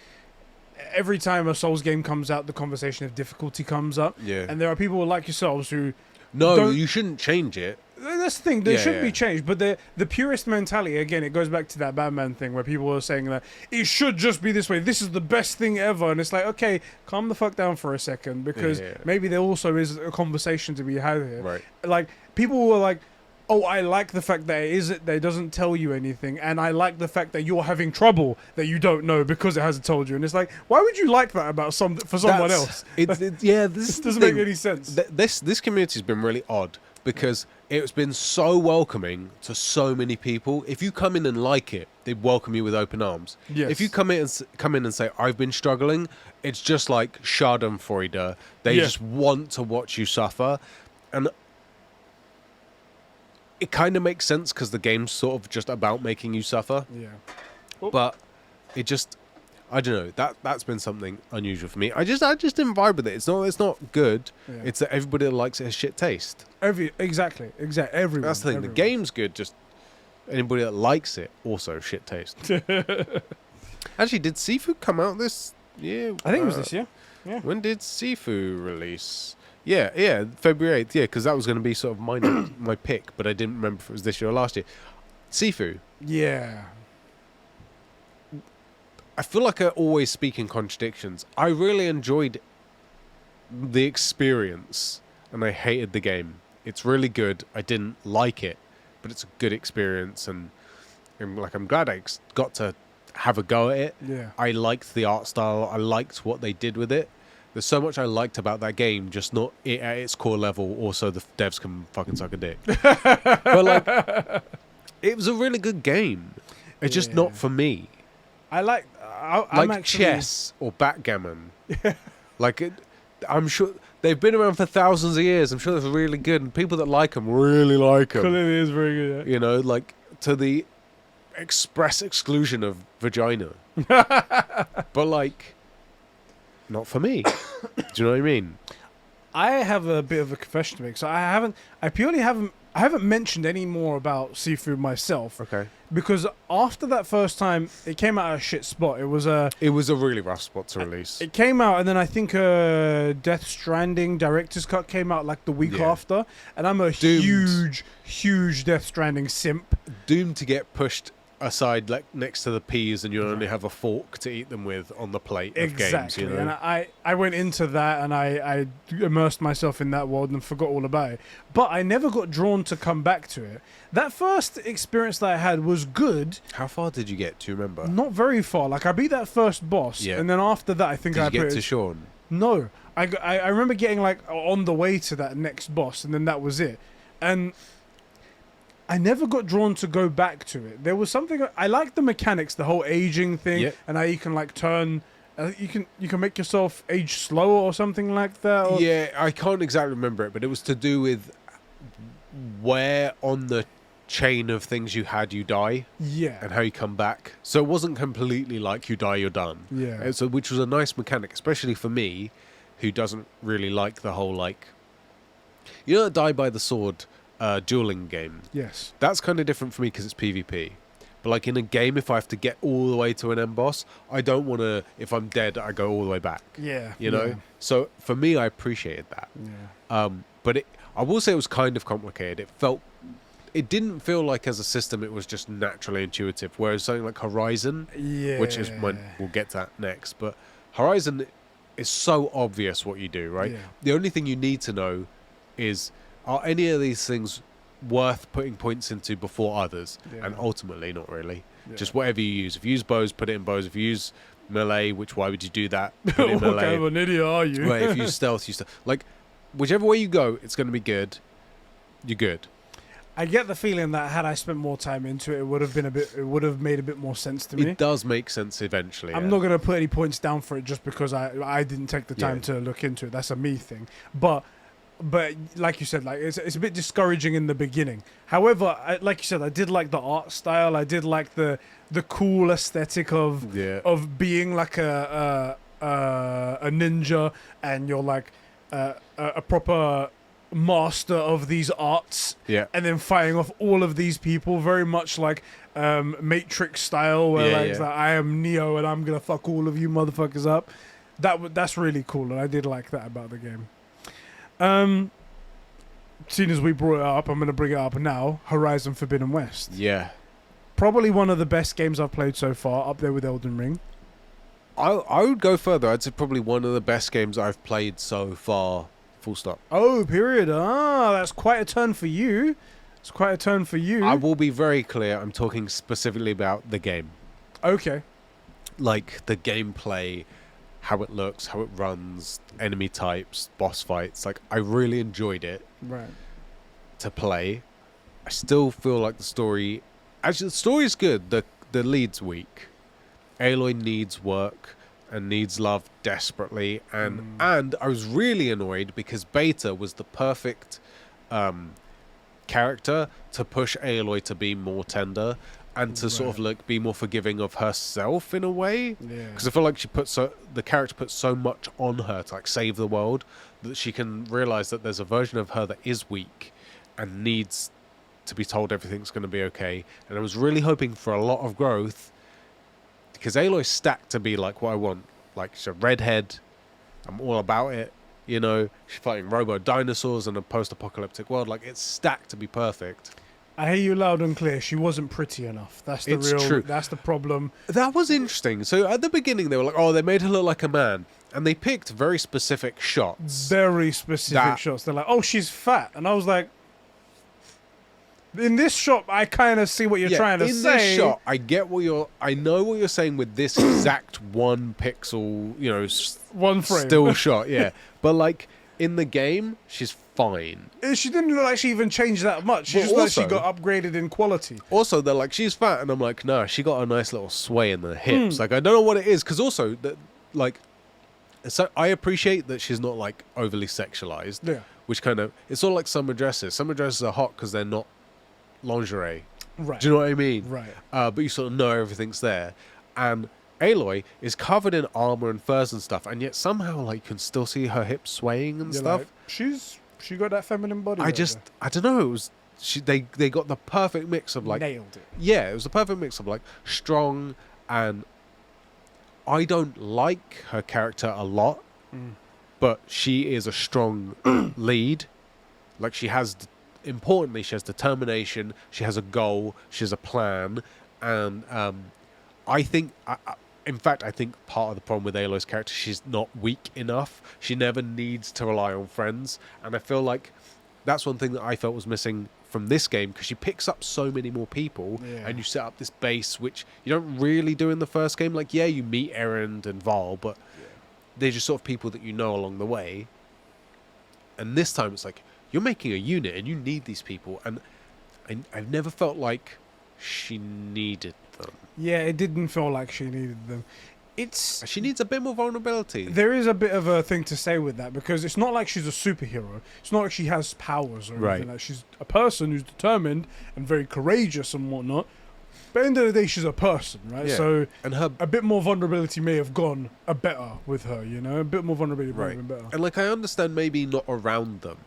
every time a Souls game comes out, the conversation of difficulty comes up. Yeah. And there are people like yourselves who you shouldn't change it. That's the thing. There should be change, but the purist mentality, again, it goes back to that Batman thing where people are saying that it should just be this way. This is the best thing ever, and it's like, okay, calm the fuck down for a second, because maybe there also is a conversation to be had here. Right. Like people were like, oh, I like the fact that it doesn't tell you anything, and I like the fact that you're having trouble that you don't know because it hasn't told you. And it's like, why would you like that about someone else? This doesn't make any sense. This community's been really odd because it's been so welcoming to so many people. If you come in and like it, they welcome you with open arms. Yes. If you come in and say I've been struggling, it's just like Schadenfreude. They just want to watch you suffer, and it kind of makes sense because the game's sort of just about making you suffer. Yeah. But it just, I don't know. That's been something unusual for me. I just didn't vibe with it. It's not good. Yeah. It's that everybody that likes it has shit taste. Exactly. Everyone. That's the thing. The game's good. Just anybody that likes it also shit taste. Actually, did Sifu come out this year? I think it was this year. Yeah. When did Sifu release? Yeah, February 8th, because that was going to be sort of my pick, but I didn't remember if it was this year or last year. Sifu. Yeah. I feel like I always speak in contradictions. I really enjoyed the experience, and I hated the game. It's really good. I didn't like it, but it's a good experience, and I'm glad I got to have a go at it. Yeah. I liked the art style. I liked what they did with it. There's so much I liked about that game, just not it at its core level. Also, the devs can fucking suck a dick. But like, it was a really good game. It's just not for me. I'm actually... chess or backgammon. I'm sure they've been around for thousands of years. I'm sure they're really good, and people that like them really like them. Clearly, is very good. Yeah. You know, like to the express exclusion of vagina. But like, not for me. Do you know what I mean? I have a bit of a confession to make. So I I haven't mentioned any more about seafood myself. Okay. Because after that first time, it came out of a shit spot. It was a really rough spot to release. It came out, and then I think Death Stranding director's cut came out like the week after, and I'm a huge Death Stranding simp. Doomed to get pushed aside, like next to the peas, and you only have a fork to eat them with on the plate of games. You know? And I went into that, and I immersed myself in that world and forgot all about it. But I never got drawn to come back to it. That first experience that I had was good. How far did you get? Do you remember? Not very far. Like I beat that first boss, and then after that, I think did you get to Sean? No, I remember getting like on the way to that next boss, and then that was it. And I never got drawn to go back to it. There was something I liked the mechanics, the whole aging thing, and how you can like turn. You can make yourself age slower or something like that. Or... Yeah, I can't exactly remember it, but it was to do with where on the chain of things you die. Yeah, and how you come back. So it wasn't completely like you die, you're done. Yeah. So which was a nice mechanic, especially for me, who doesn't really like the whole like, you know, die by the sword. Dueling game. Yes. That's kind of different for me because it's PvP. But like in a game, if I have to get all the way to an end boss, I don't want to, if I'm dead, I go all the way back. Yeah. You know? Yeah. So for me, I appreciated that. Yeah. But I will say it was kind of complicated. It didn't feel like as a system, it was just naturally intuitive. Whereas something like Horizon, which is when we'll get to that next, but Horizon is so obvious what you do, right? Yeah. The only thing you need to know is, are any of these things worth putting points into before others? Yeah. And ultimately, not really. Yeah. Just whatever you use. If you use bows, put it in bows. If you use melee, why would you do that? Put it in What melee. kind of an idiot are you? Right, if you use stealth, use stealth. Like, whichever way you go, it's going to be good. You're good. I get the feeling that had I spent more time into it, it would have made a bit more sense to me. It does make sense eventually. I'm not going to put any points down for it just because I didn't take the time to look into it. That's a me thing. But like you said, like it's a bit discouraging in the beginning. However, like you said, I did like the art style. I did like the cool aesthetic of being like a ninja, and you're like a proper master of these arts. Yeah. And then fighting off all of these people, very much like Matrix style, where it's like I am Neo and I'm gonna fuck all of you motherfuckers up. That's really cool, and I did like that about the game. Seeing as we brought it up, I'm going to bring it up now. Horizon Forbidden West. Yeah. Probably one of the best games I've played so far, up there with Elden Ring. I would go further. I'd say probably one of the best games I've played so far. Full stop. Oh, period. That's quite a turn for you. It's quite a turn for you. I will be very clear. I'm talking specifically about the game. Okay. Like the gameplay, how it looks, how it runs, enemy types, boss fights. Like, I really enjoyed it to play. I still feel like the story... Actually, the story is good. The lead's weak. Aloy needs work and needs love desperately. And I was really annoyed because Beta was the perfect character to push Aloy to be more tender and to sort of like be more forgiving of herself in a way. Yeah. Because I feel like the character puts so much on her to like save the world that she can realize that there's a version of her that is weak and needs to be told everything's going to be okay. And I was really hoping for a lot of growth because Aloy's stacked to be like what I want. Like, she's a redhead. I'm all about it. You know, she's fighting robo dinosaurs in a post-apocalyptic world. Like, it's stacked to be perfect. I hear you loud and clear. She wasn't pretty enough. That's true. That's the problem. That was interesting. So at the beginning, they were like, "Oh, they made her look like a man," and they picked very specific shots. Very specific shots. They're like, "Oh, she's fat," and I was like, "In this shot, I kind of see what you're trying to say." In this shot, I know what you're saying with this exact 1 pixel, you know, one frame still shot. Yeah, but like in the game, she's fine. She didn't look like she even changed that much. She just looked like she got upgraded in quality. Also, they're like, she's fat, and I'm like, no, she got a nice little sway in the hips. Like, I don't know what it is, because also, like, so I appreciate that she's not like overly sexualized. Yeah. Which kind of, it's all like summer dresses. Summer dresses are hot because they're not lingerie. Right. Do you know what I mean? Right. But you sort of know everything's there, and Aloy is covered in armor and furs and stuff, and yet somehow like you can still see her hips swaying and stuff. Like, she got that feminine body. I don't know. they got the perfect mix of like nailed it. Yeah, it was the perfect mix of like strong and I don't like her character a lot, but she is a strong lead. Like importantly, she has determination. She has a goal. She has a plan, and I think, in fact, I think part of the problem with Aloy's character, she's not weak enough. She never needs to rely on friends, and I feel like that's one thing that I felt was missing from this game, because she picks up so many more people, and you set up this base, which you don't really do in the first game. Like, yeah, you meet Erend and Val, but they're just sort of people that you know along the way. And this time it's like, you're making a unit, and you need these people, and I've never felt like she needed them. Yeah, it didn't feel like she needed them. She needs a bit more vulnerability. There is a bit of a thing to say with that, because it's not like she's a superhero. It's not like she has powers or anything. Like, she's a person who's determined and very courageous and whatnot. But at the end of the day, she's a person, right? Yeah. So and a bit more vulnerability may have gone better with her, you know? A bit more vulnerability may have been better. And like, I understand maybe not around them.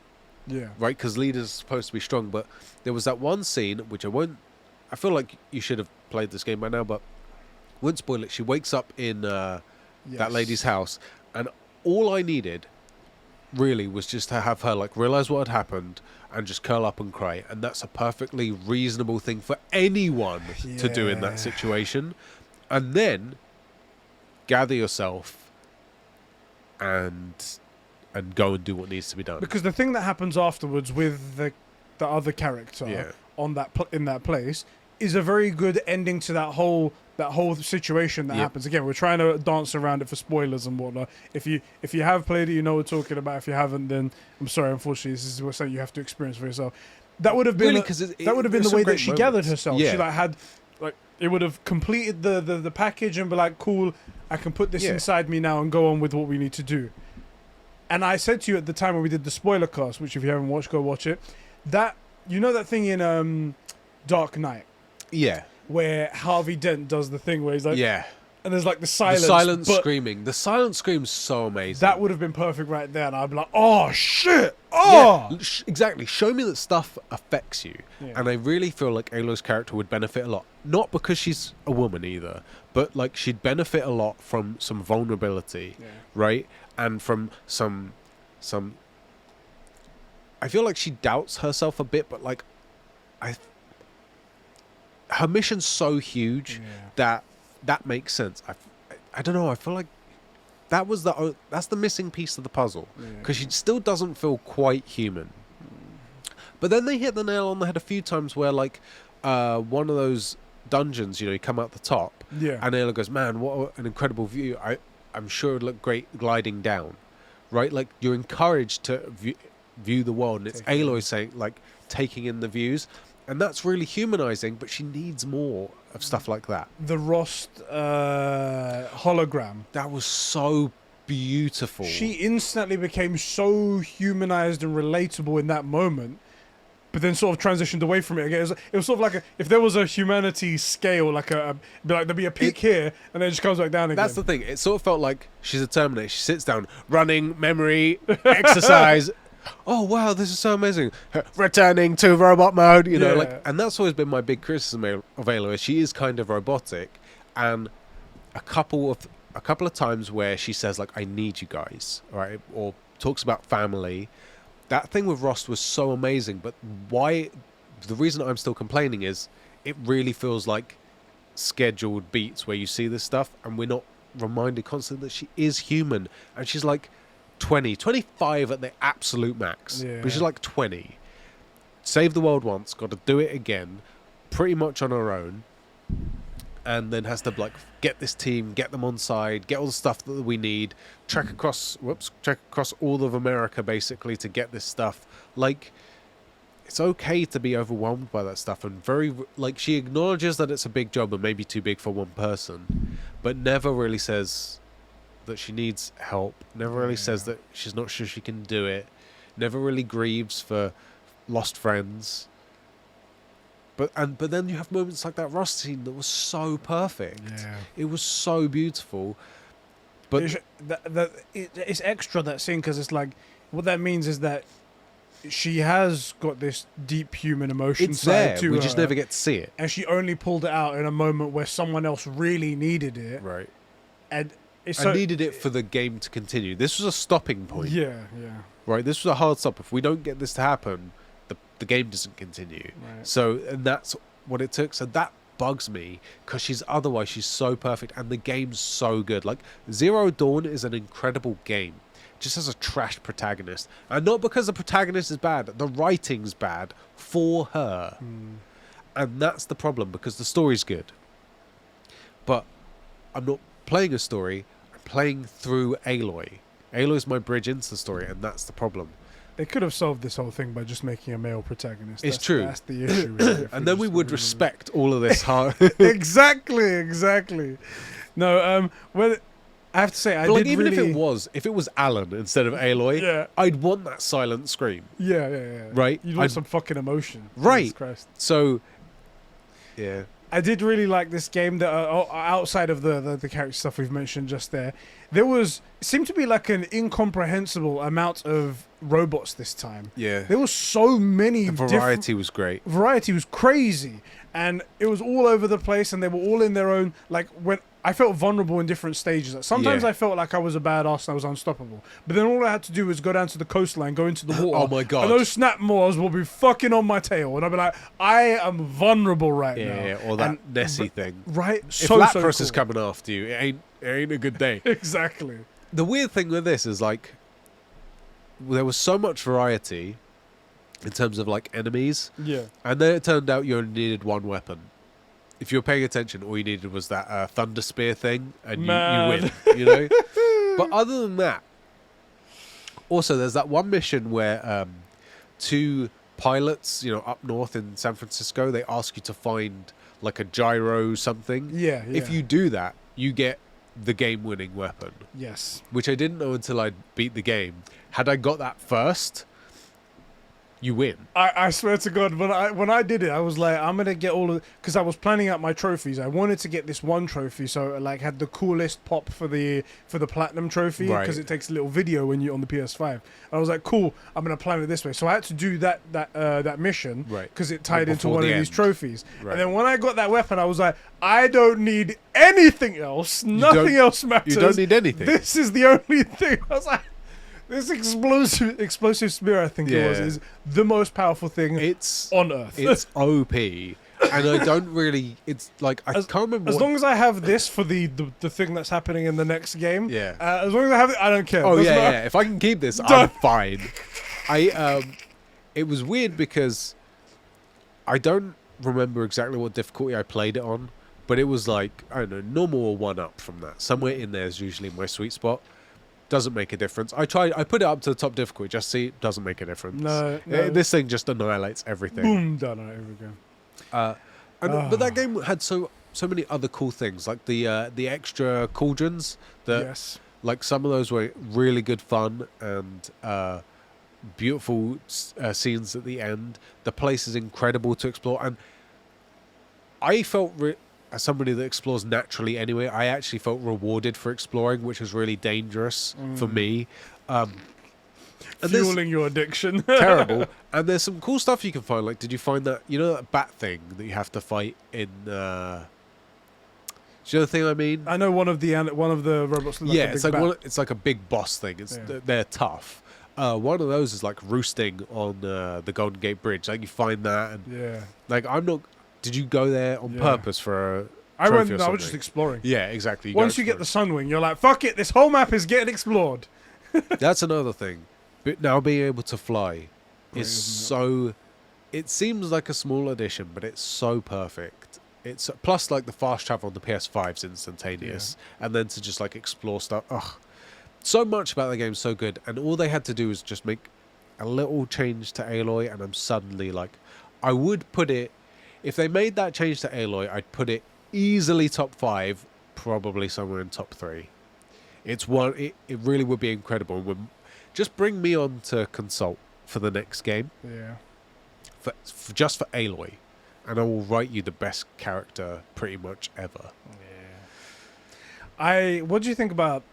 Yeah. Right? Because leaders are supposed to be strong. But there was that one scene, which I feel like you should have played this game by now, but wouldn't spoil it. She wakes up in that lady's house, and all I needed really was just to have her like realize what had happened and just curl up and cry, and that's a perfectly reasonable thing for anyone to do in that situation. And then gather yourself and go and do what needs to be done. Because the thing that happens afterwards with the other character on in that place is a very good ending to that whole situation that happens. Again, we're trying to dance around it for spoilers and whatnot. If you have played it, you know what we're talking about. If you haven't, then I'm sorry. Unfortunately, this is something you have to experience for yourself. That would have been that would have been the way that she gathered herself. Yeah. She had it would have completed the package and be like, cool, I can put this inside me now and go on with what we need to do. And I said to you at the time when we did the spoiler cast, which if you haven't watched, go watch it. That that thing in Dark Knight. Yeah. Where Harvey Dent does the thing where he's like, and there's like the silence. The silent screaming. The silent scream's so amazing. That would have been perfect right there, and I'd be like, oh shit, oh, yeah, exactly. Show me that stuff affects you, and I really feel like Aloy's character would benefit a lot. Not because she's a woman either, but like she'd benefit a lot from some vulnerability, right, and from some. I feel like she doubts herself a bit, but like, her mission's so huge that makes sense. I don't know. I feel like that's the missing piece of the puzzle, because she still doesn't feel quite human. But then they hit the nail on the head a few times where like one of those dungeons, you come out the top, and Aloy goes, "Man, what an incredible view! I'm sure it'd look great gliding down." Right? Like, you're encouraged to view the world, and it's Aloy saying, like, taking in the views. And that's really humanizing, but she needs more of stuff like that. The Rost hologram. That was so beautiful. She instantly became so humanized and relatable in that moment, but then sort of transitioned away from it again. It was sort of like if there was a humanity scale, there'd be a peak here, and then it just comes back down again. That's the thing. It sort of felt like she's a Terminator. She sits down, running, memory, exercise. Oh wow, this is so amazing! Returning to robot mode, and that's always been my big criticism of Aloy. She is kind of robotic, and a couple of times where she says like, "I need you guys," right, or talks about family. That thing with Rost was so amazing, but why? The reason I'm still complaining is it really feels like scheduled beats where you see this stuff, and we're not reminded constantly that she is human, and she's like 25 at the absolute max, but she's like 20. Saved the world once, got to do it again, pretty much on her own, and then has to like get this team, get them on side, get all the stuff that we need, trek across all of America basically to get this stuff. Like, it's okay to be overwhelmed by that stuff, and she acknowledges that it's a big job and maybe too big for one person, but never really says that she needs help, never really says that she's not sure she can do it, never really grieves for lost friends. But then you have moments like that Rost scene that was so perfect. It was so beautiful. But it's extra, that scene, because it's like, what that means is that she has got this deep human emotion It's side there. to We her, just never get to see it. and she only pulled it out in a moment where someone else really needed it, Right. and it's I needed it for the game to continue. This was a stopping point. Yeah. Right. This was a hard stop. If we don't get this to happen, the game doesn't continue. Right. So, and that's what it took. So that bugs me because she's so perfect, and the game's so good. Like Zero Dawn is an incredible game. Just as a trash protagonist, and not because the protagonist is bad, the writing's bad for her, and that's the problem because the story's good. But I'm not playing a story; I'm playing through Aloy. Aloy's my bridge into the story, and that's the problem. They could have solved this whole thing by just making a male protagonist. It's true. That's the issue. Really, And then we would respect all of this hard. exactly. No, well, I have to say, I But like, did even really... if it was Alan instead of Aloy, Yeah. I'd want that silent scream. Yeah. Right? You'd want some fucking emotion. Right. Jesus Christ. So, yeah. I did really like this game. That outside of the character stuff we've mentioned just there, it seemed to be like an incomprehensible amount of robots this time. Yeah. There was so many. The variety was great. Variety was crazy, and it was all over the place, and they were all in their own. Like when I felt vulnerable in different stages. Sometimes Yeah. I felt like I was a badass and I was unstoppable. But then all I had to do was go down to the coastline, go into the water. Oh my God. And those snap maws will be fucking on my tail. And I'll be like, I am vulnerable right now. Yeah, or that And- Nessie thing. Right? If So Lapras is cool. coming after you, it ain't a good day. Exactly. The weird thing with this is like, there was so much variety in terms of like enemies, Yeah. and then it turned out you only needed one weapon. If you were paying attention, all you needed was that thunder spear thing, and you Man. win. You know. But other than that, also there's that one mission where two pilots, up north in San Francisco, they ask you to find like a gyro something. Yeah. If you do that, you get the game-winning weapon, Yes. which I didn't know until I beat the game. Had I got that first, you win. I swear to God, when I did it, I was like, I'm gonna get all of, because I was planning out my trophies. I wanted to get this one trophy, so like had the coolest pop for the platinum trophy, because Right. it takes a little video when you on the PS5. I was like, cool, I'm gonna plan it this way. So I had to do that mission, Right. because it tied into Before one of the these end. trophies. Right. And then when I got that weapon, I was like, I don't need anything else. Nothing else matters. You don't need anything. This is the only thing. I was like. This explosive spear, I think it was, Yeah. is the most powerful thing It's on Earth. it's OP, and I don't really. It's like I can't remember. As what- long as I have this for the thing that's happening in the next game, Yeah. As long as I have it, I don't care. Oh Doesn't yeah, matter. yeah. If I can keep this, I'm Done. fine. It was weird because I don't remember exactly what difficulty I played it on, but it was like, I don't know, normal or one up from that. Somewhere in there is usually my sweet spot. Doesn't make a difference. I put it up to the top difficulty, just see, doesn't make a difference. No. This thing just annihilates everything. Boom, done. All right, here we go. But that game had so many other cool things, like the extra cauldrons. Yes. Like some of those were really good fun and beautiful scenes at the end. The place is incredible to explore, and I felt as somebody that explores naturally anyway, I actually felt rewarded for exploring, which was really dangerous for me. And there's- Fueling your addiction. terrible. And there's some cool stuff you can find. Like, did you find that that bat thing that you have to fight in? Do you know the thing I mean? I know one of the robots. Look like a big It's like bat. it's like a big boss thing. Yeah. They're tough. One of those is like roosting on the Golden Gate Bridge. Like you find that, and Yeah. like I'm not. Did you go there on Yeah. purpose for a? I trophy or was just something? exploring. Yeah, exactly. Once you get the Sunwing, you're like, fuck it, this whole map is getting explored. That's another thing. But now being able to fly Great, is isn't so. It seems like a small addition, but it's so perfect. It's plus like the fast travel on the PS5 is instantaneous, and then to just like explore stuff. Ugh, so much about the game so good, and all they had to do was just make a little change to Aloy, and I'm suddenly like, I would put it. If they made that change to Aloy, I'd put it easily top 5, probably somewhere in top 3. It's one. It really would be incredible. Just bring me on to consult for the next game, Yeah. just for Aloy, and I will write you the best character pretty much ever. What do you think about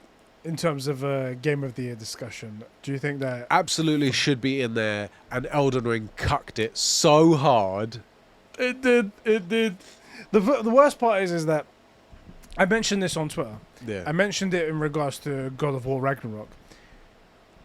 in terms of a Game of the Year discussion? Do you think that... Absolutely should be in there, and Elden Ring cucked it so hard. It did. The worst part is that I mentioned this on Twitter. Yeah. I mentioned it in regards to God of War Ragnarok.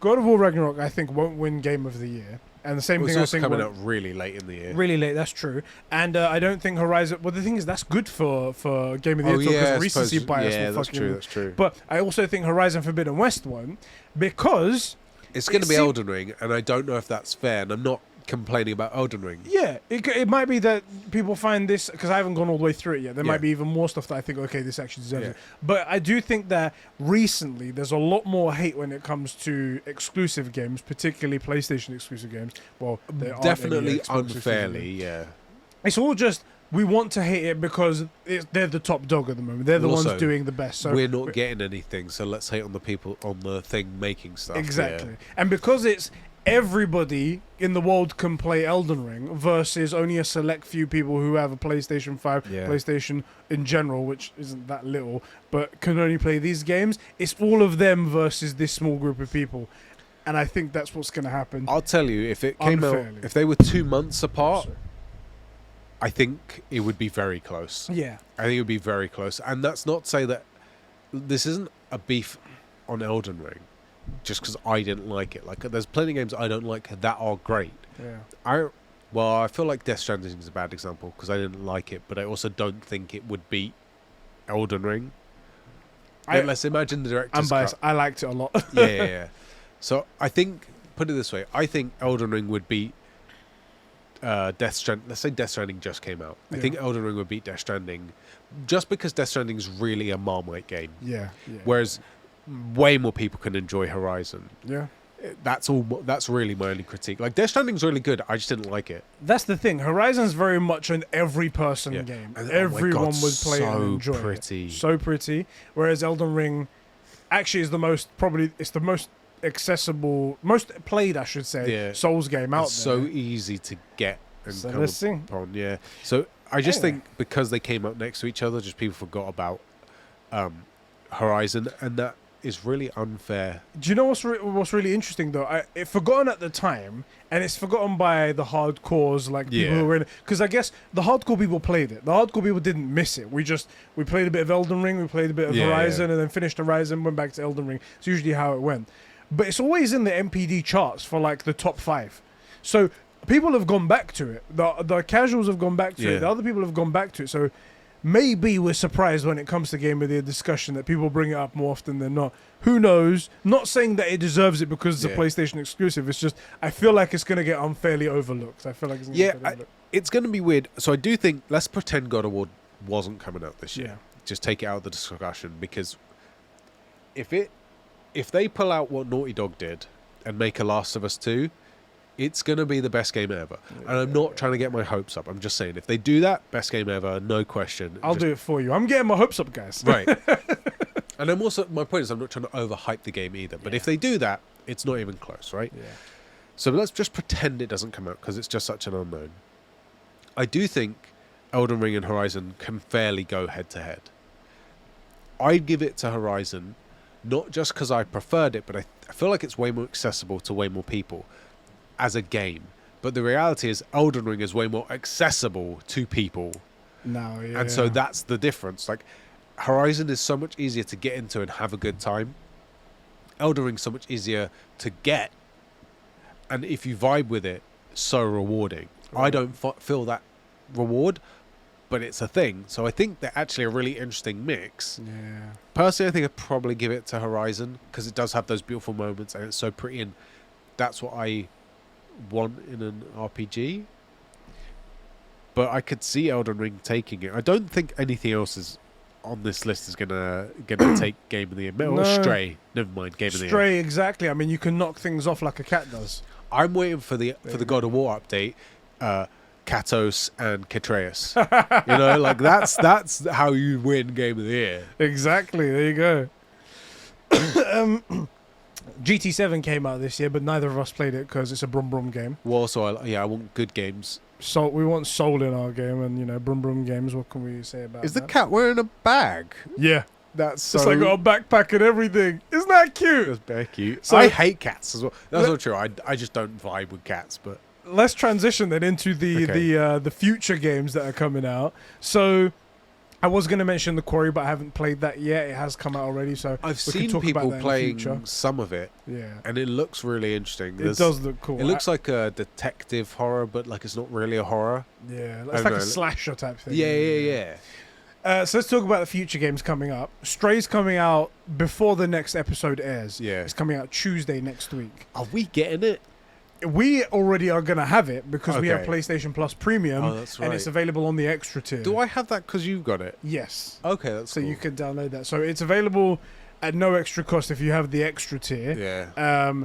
God of War Ragnarok, I think, won't win Game of the Year. And the same It's thing I also think coming out really late in the year. really late. That's true. And I don't think Horizon. Well, the thing is, that's good for Game of the Year because recency bias. Yeah, will that's fucking, true. That's true. But I also think Horizon Forbidden West won because It's going to be Elden Ring, and I don't know if that's fair. And I'm not complaining about Elden Ring. yeah, it might be that people find this because I haven't gone all the way through it yet. There Yeah. might be even more stuff that I think, okay, this actually deserves Yeah. it. But I do think that recently there's a lot more hate when it comes to exclusive games, particularly PlayStation exclusive games. Well, there aren't any Definitely Xbox exclusive unfairly, games. yeah. It's all just we want to hate it because they're the top dog at the moment. They're the Also, ones doing the best. So we're not getting anything, so let's hate on the people on the thing making stuff. exactly, Yeah. and because it's everybody in the world can play Elden Ring versus only a select few people who have a PlayStation 5, Yeah. PlayStation in general, which isn't that little, but can only play these games. It's all of them versus this small group of people. And I think that's what's going to happen. I'll tell you, if it came out, Unfairly. if they were 2 months apart, Sorry. I think it would be very close. Yeah. I think it would be very close. And that's not to say that this isn't a beef on Elden Ring, just because I didn't like it. Like, there's plenty of games I don't like that are great. Yeah. I feel like Death Stranding is a bad example because I didn't like it, but I also don't think it would beat Elden Ring. Let's imagine the director's I'm biased. cut. I liked it a lot. Yeah. So I think, put it this way, I think Elden Ring would beat Death Stranding. Let's say Death Stranding just came out. I Yeah. think Elden Ring would beat Death Stranding just because Death Stranding is really a Marmite game. Yeah. Whereas way more people can enjoy Horizon. Yeah. That's all. That's really my only critique. Like, Death Stranding's really good. I just didn't like it. That's the thing. Horizon's very much an every person Yeah. game. And, oh my Everyone God, would play it and so enjoy pretty. it. So pretty. Whereas Elden Ring actually is the most accessible, most played, I should say, Yeah. Souls game out It's there. so easy to get and So come let's see. upon. Yeah. So I just Anyway. think because they came out next to each other, just people forgot about Horizon, and that is really unfair. Do you know what's really interesting though? It's forgotten at the time, and it's forgotten by the hardcores, like people Yeah. who were in it. Because I guess the hardcore people played it. The hardcore people didn't miss it. We played a bit of Elden Ring, we played a bit of Yeah, Horizon, yeah. and then finished Horizon, went back to Elden Ring. It's usually how it went. But it's always in the MPD charts for like the top 5. So people have gone back to it. The casuals have gone back to Yeah. it. The other people have gone back to it. So maybe we're surprised when it comes to Game of the Year discussion that people bring it up more often than not. Who knows? Not saying that it deserves it because it's a PlayStation exclusive. It's just I feel like it's going to get unfairly overlooked. I feel like it's going to get overlooked. It's going to be weird. So I do think, let's pretend God of War wasn't coming out this year. Yeah. Just take it out of the discussion, because if they pull out what Naughty Dog did and make a Last of Us 2, it's going to be the best game ever. And I'm not trying to get my hopes up. I'm just saying, if they do that, best game ever, no question. I'll do it for you. I'm getting my hopes up, guys. Right. And I'm also, my point is, I'm not trying to overhype the game either. But if they do that, it's not even close, right? Yeah. So let's just pretend it doesn't come out because it's just such an unknown. I do think Elden Ring and Horizon can fairly go head to head. I'd give it to Horizon, not just because I preferred it, but I feel like it's way more accessible to way more people as a game. But the reality is Elden Ring is way more accessible to people. No, yeah. And so that's the difference. Like, Horizon is so much easier to get into and have a good time. Elden Ring's so much easier to get. And if you vibe with it, so rewarding. I don't feel that reward, but it's a thing. So I think they're actually a really interesting mix. Yeah. Personally, I think I'd probably give it to Horizon because it does have those beautiful moments and it's so pretty, and that's what I want in an RPG. But I could see Elden Ring taking it. I don't think anything else is on this list is gonna take Game of the Year. Or Stray. Never mind, Game of the Year. Stray, exactly. I mean, you can knock things off like a cat does. I'm waiting for the God of War update. Katos and Katreus. You know, like that's how you win Game of the Year. Exactly. There you go. GT7 came out this year, but neither of us played it because it's a Brum Brum game. Well, also, I want good games. So we want soul in our game, and Brum Brum games. What can we say about Is that? the cat wearing a bag? Yeah. That's so. It's like got a backpack and everything. Isn't that cute? That's very cute. So- I hate cats as well. That's not true. I just don't vibe with cats. But Let's transition then into Okay. the future games that are coming out. So I was going to mention The Quarry, but I haven't played that yet. It has come out already, so I've we can seen talk about people that in the playing future. some of it, Yeah, and it looks really interesting. it does look cool. It looks like a detective horror, but like it's not really a horror. Yeah, I it's don't like know. a slasher type thing. Yeah. So let's talk about the future games coming up. Stray's coming out before the next episode airs. Yeah. It's coming out Tuesday next week. Are we getting it? We already are going to have it because we have Okay. PlayStation Plus Premium, Oh, that's and it's right. available on the extra tier. Do I have that because you've got it? Yes. Okay, that's So cool. you can download that. So it's available at no extra cost if you have the extra tier. Yeah.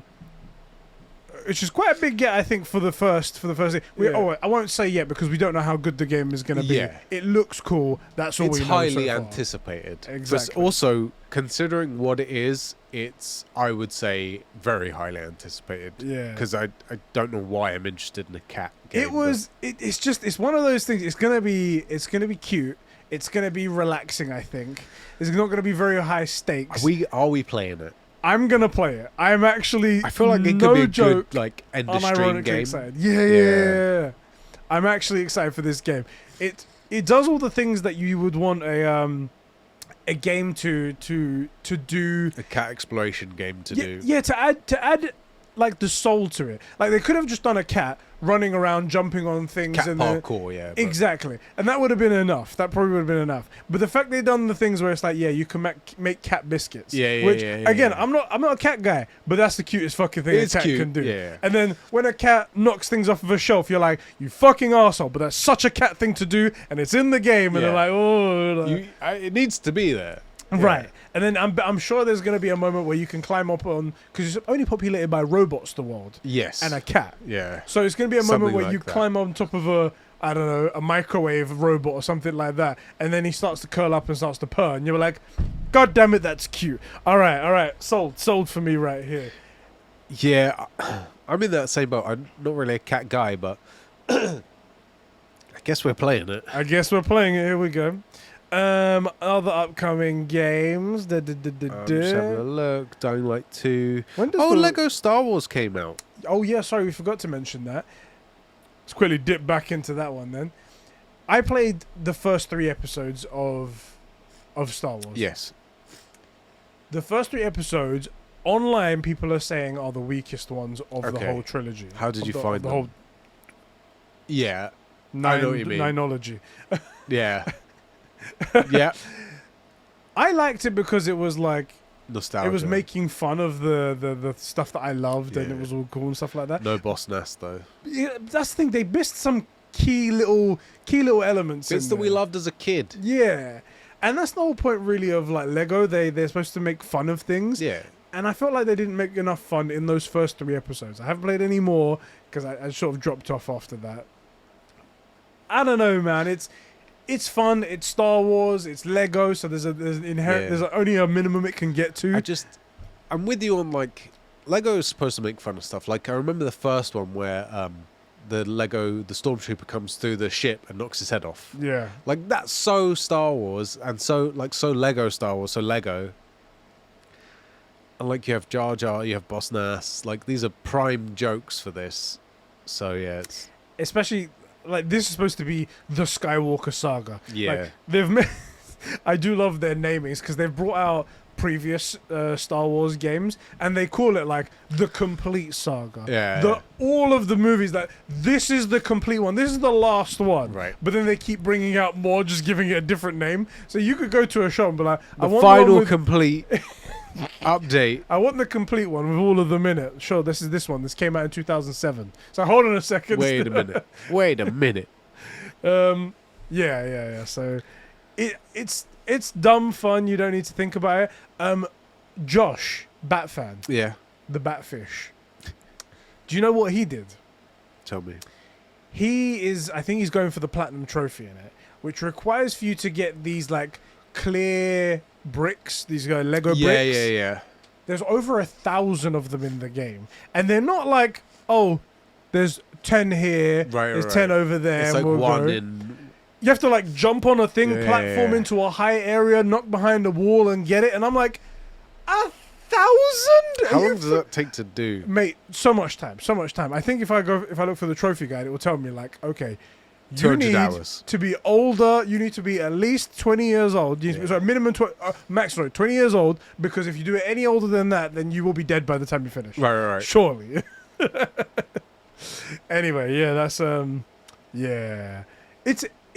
Which is quite a big get, I think, for the first thing. Yeah. I won't say yet because we don't know how good the game is going to be. Yeah. It looks cool. That's all It's we know highly so far. anticipated. Exactly. But also, considering what it is, it's, I would say, very highly anticipated. Yeah. Because I don't know why I'm interested in a cat game. It's one of those things. It's gonna be cute. It's gonna be relaxing. I think it's not gonna be very high stakes. Are we playing it? I'm gonna play it. I'm actually. I feel like it no could be a joke, good like end of stream unironically game. excited. Yeah. I'm actually excited for this game. It does all the things that you would want a game to do. A cat exploration game to do. Yeah, to add like the soul to it. Like they could have just done a cat running around, jumping on things, Cat and then, parkour, yeah. but- exactly, and that would have been enough. That probably would have been enough. But the fact they've done the things where it's like, yeah, you can make cat biscuits. Yeah, Which yeah, again, yeah. I'm not a cat guy, but that's the cutest fucking thing It's a cat cute, can do. yeah. And then when a cat knocks things off of a shelf, you're like, you fucking arsehole. But that's such a cat thing to do, and it's in the game, and Yeah. they're like, oh, like, It needs to be there. right. And then I'm sure there's going to be a moment where you can climb up on, because it's only populated by robots, the world, Yes. and a cat. Yeah. So it's going to be a moment Something where like you that. climb on top of a microwave robot or something like that, and then he starts to curl up and starts to purr, and you're like, God damn it, that's cute. All right, sold for me right here. Yeah. I'm in that same boat. I'm not really a cat guy, but I guess we're playing it. I guess we're playing it. Here we go. Other upcoming games. Just having a look. Dying Light 2. When does Oh, the- Lego Star Wars came out. Oh yeah, sorry, we forgot to mention that. Let's quickly dip back into that one then. I played the first 3 episodes of Star Wars. Yes. The first 3 episodes online, people are saying are the weakest ones of the Okay. whole trilogy. How did Of you the- find of the them? whole Yeah. nine, know what you mean. nineology? Yeah. Yeah. I liked it because it was like Nostalgia. it was making fun of the stuff that I loved, and it Yeah. was all cool and stuff like that. No boss nest though. Yeah, that's the thing. They missed some key little elements. Bits in that we there. loved as a kid. Yeah, and that's the whole point really of like Lego. They're supposed to make fun of things. Yeah. And I felt like they didn't make enough fun in those first 3 episodes. I haven't played any more because I sort of dropped off after that. I don't know, man. It's fun. It's Star Wars. It's Lego. So there's an inherent. Yeah. There's only a minimum it can get to. I'm with you on like Lego is supposed to make fun of stuff. Like I remember the first one where the stormtrooper comes through the ship and knocks his head off. Yeah. Like that's so Star Wars and so Lego Star Wars, so Lego. And like you have Jar Jar, you have Boss Nass. Like these are prime jokes for this. So yeah, it's Especially like this is supposed to be the Skywalker saga. yeah. Like, they've made, I do love their namings because they've brought out previous Star Wars games and they call it like the complete saga. Yeah. All of the movies that this is the complete one. This is the last one. Right. But then they keep bringing out more, just giving it a different name. So you could go to a shop and be like, The I want final one with, complete update. I want the complete one with all of them in it. Sure, this is this one. This came out in 2007. So hold on a second. Wait a minute. Yeah. So it's dumb fun. You don't need to think about it. Josh, Bat fan, Yeah. the Batfish. Do you know what he did? Tell me. I think he's going for the platinum trophy in it, which requires for you to get these like clear bricks, these Lego bricks. Yeah. There's over 1,000 of them in the game, and they're not like, oh, there's 10 here, Right, there's right. 10 over there. It's and like we'll one go. in You have to like jump on a thing, Yeah, platform yeah. into a high area, knock behind a wall, and get it. And I'm like, 1,000? How long does that take to do? Mate, so much time, so much time. I think if I look for the trophy guide, it will tell me like, okay, you 200 need hours. to be older. You need to be at least 20 years old. Sorry, minimum max 20 years old. Because if you do it any older than that, then you will be dead by the time you finish. Right. Surely. Anyway, yeah, that's yeah.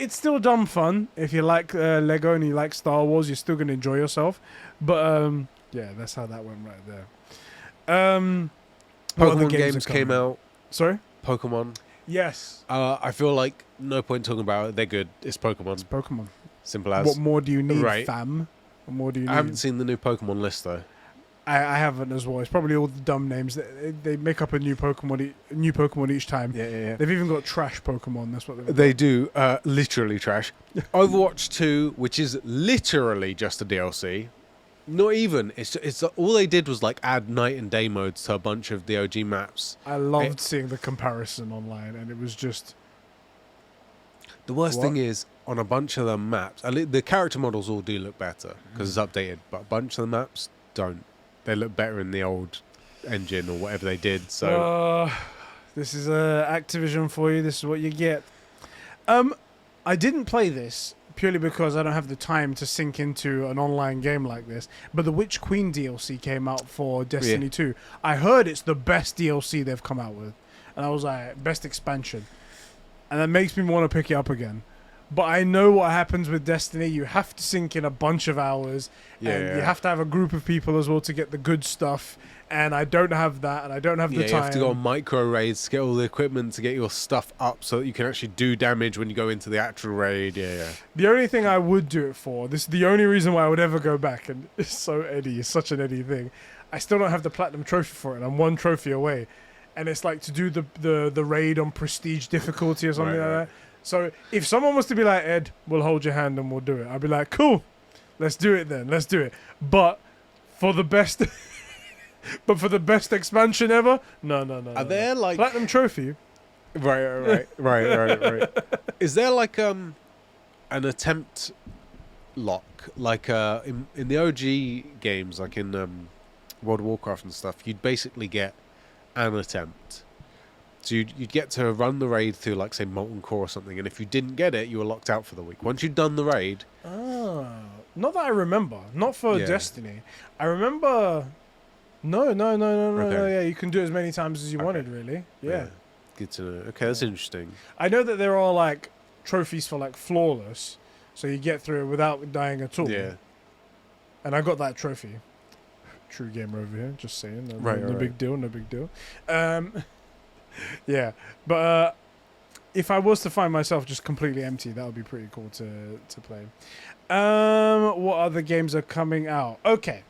It's still dumb fun if you like Lego and you like Star Wars. You're still gonna enjoy yourself. But yeah, that's how that went right there. What other Pokemon games are came coming? out. Sorry. Pokemon. Yes. I feel like no point talking about it. They're good. It's Pokemon. It's Pokemon. Simple as. What more do you need, Right. fam? What more do you need? I haven't seen the new Pokemon list though. I haven't as well. It's probably all the dumb names. They make up a new Pokemon each time. Yeah. They've even got trash Pokemon. That's what They do. Literally trash. Overwatch 2, which is literally just a DLC. Not even. It's all they did was like add night and day modes to a bunch of the OG maps. I loved seeing the comparison online, and it was just The worst What? thing is, on a bunch of the maps, the character models all do look better because it's updated, but a bunch of the maps don't. They look better in the old engine or whatever they did. So this is Activision for you. This is what you get. I didn't play this purely because I don't have the time to sink into an online game like this. But the Witch Queen DLC came out for Destiny 2. I heard it's the best DLC they've come out with, and I was like, best expansion, and that makes me want to pick it up again. But I know what happens with Destiny. You have to sink in a bunch of hours, and you have to have a group of people as well to get the good stuff. And I don't have that, and I don't have the time. you have to go on micro raids to get all the equipment to get your stuff up so that you can actually do damage when you go into the actual raid. Yeah. The only thing I would do it for, this is the only reason why I would ever go back, and it's so Eddie, it's such an Eddie thing. I still don't have the platinum trophy for it. I'm one trophy away, and it's like to do the raid on prestige difficulty or something like that. So if someone was to be like, Ed, we'll hold your hand and we'll do it, I'd be like, cool, let's do it then, let's do it. But for the best, but for the best expansion ever, no. Are there like platinum trophy? Right. Is there like an attempt lock, like in the OG games, like in World of Warcraft and stuff? You'd basically get an attempt. So you'd get to run the raid through, like, say, Molten Core or something, and if you didn't get it, you were locked out for the week. Once you'd done the raid... Oh, not that I remember. Not for Destiny. I remember... No, yeah, you can do it as many times as you wanted, really. Yeah. Good to know. Okay, that's interesting. I know that there are, like, trophies for, like, flawless, so you get through it without dying at all. Yeah. And I got that trophy. True gamer over here, just saying. No big deal. Yeah, but if I was to find myself just completely empty, that would be pretty cool to play. What other games are coming out? Okay,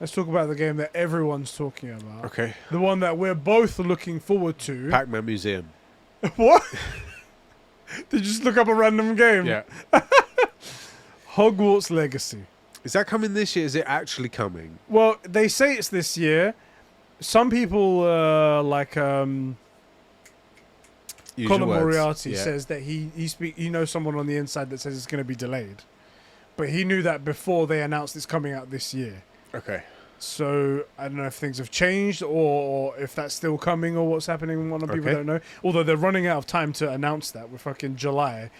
let's talk about the game that everyone's talking about. Okay. The one that we're both looking forward to. Pac-Man Museum. What? Did you just look up a random game? Yeah. Hogwarts Legacy. Is that coming this year? Is it actually coming? Well, they say it's this year. Some people, like Colin Moriarty, says that he knows someone on the inside that says it's going to be delayed. But he knew that before they announced it's coming out this year. Okay. So I don't know if things have changed or if that's still coming or what's happening. A lot of people don't know. Although they're running out of time to announce that. We're fucking July.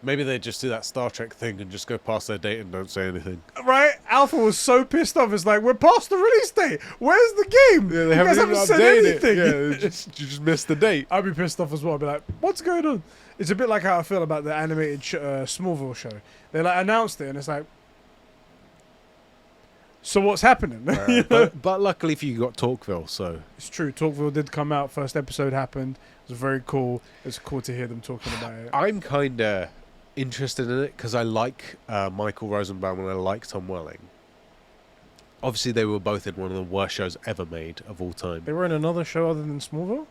Maybe they just do that Star Trek thing and just go past their date and don't say anything. Right? Alpha was so pissed off. It's like, we're past the release date. Where's the game? Yeah, you guys haven't said anything. Yeah, you just missed the date. I'd be pissed off as well. I'd be like, what's going on? It's a bit like how I feel about the animated Smallville show. They like announced it and it's like, so what's happening? Right. You know? But luckily for you, you got Talkville, so... It's true. Talkville did come out. First episode happened. It was very cool. It's cool to hear them talking about it. I'm kind of interested in it because I like Michael Rosenbaum and I like Tom Welling. Obviously, they were both in one of the worst shows ever made of all time. They were in another show other than Smallville?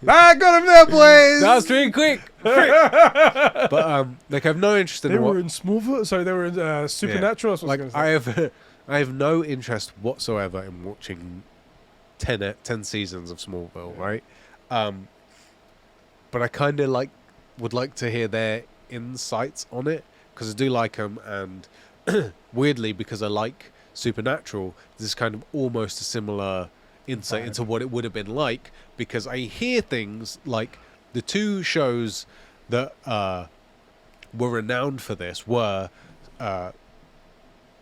I got him there, boys! That was pretty quick! But like, I have no interest in They were in Smallville? Sorry, they were in Supernatural? Yeah. Like, I have no interest whatsoever in watching 10 seasons of Smallville, right? But I kind of would like to hear their insights on it because I do like them, and weirdly, because I like Supernatural, this is kind of almost a similar insight into what it would have been like, because I hear things like the two shows that were renowned for this were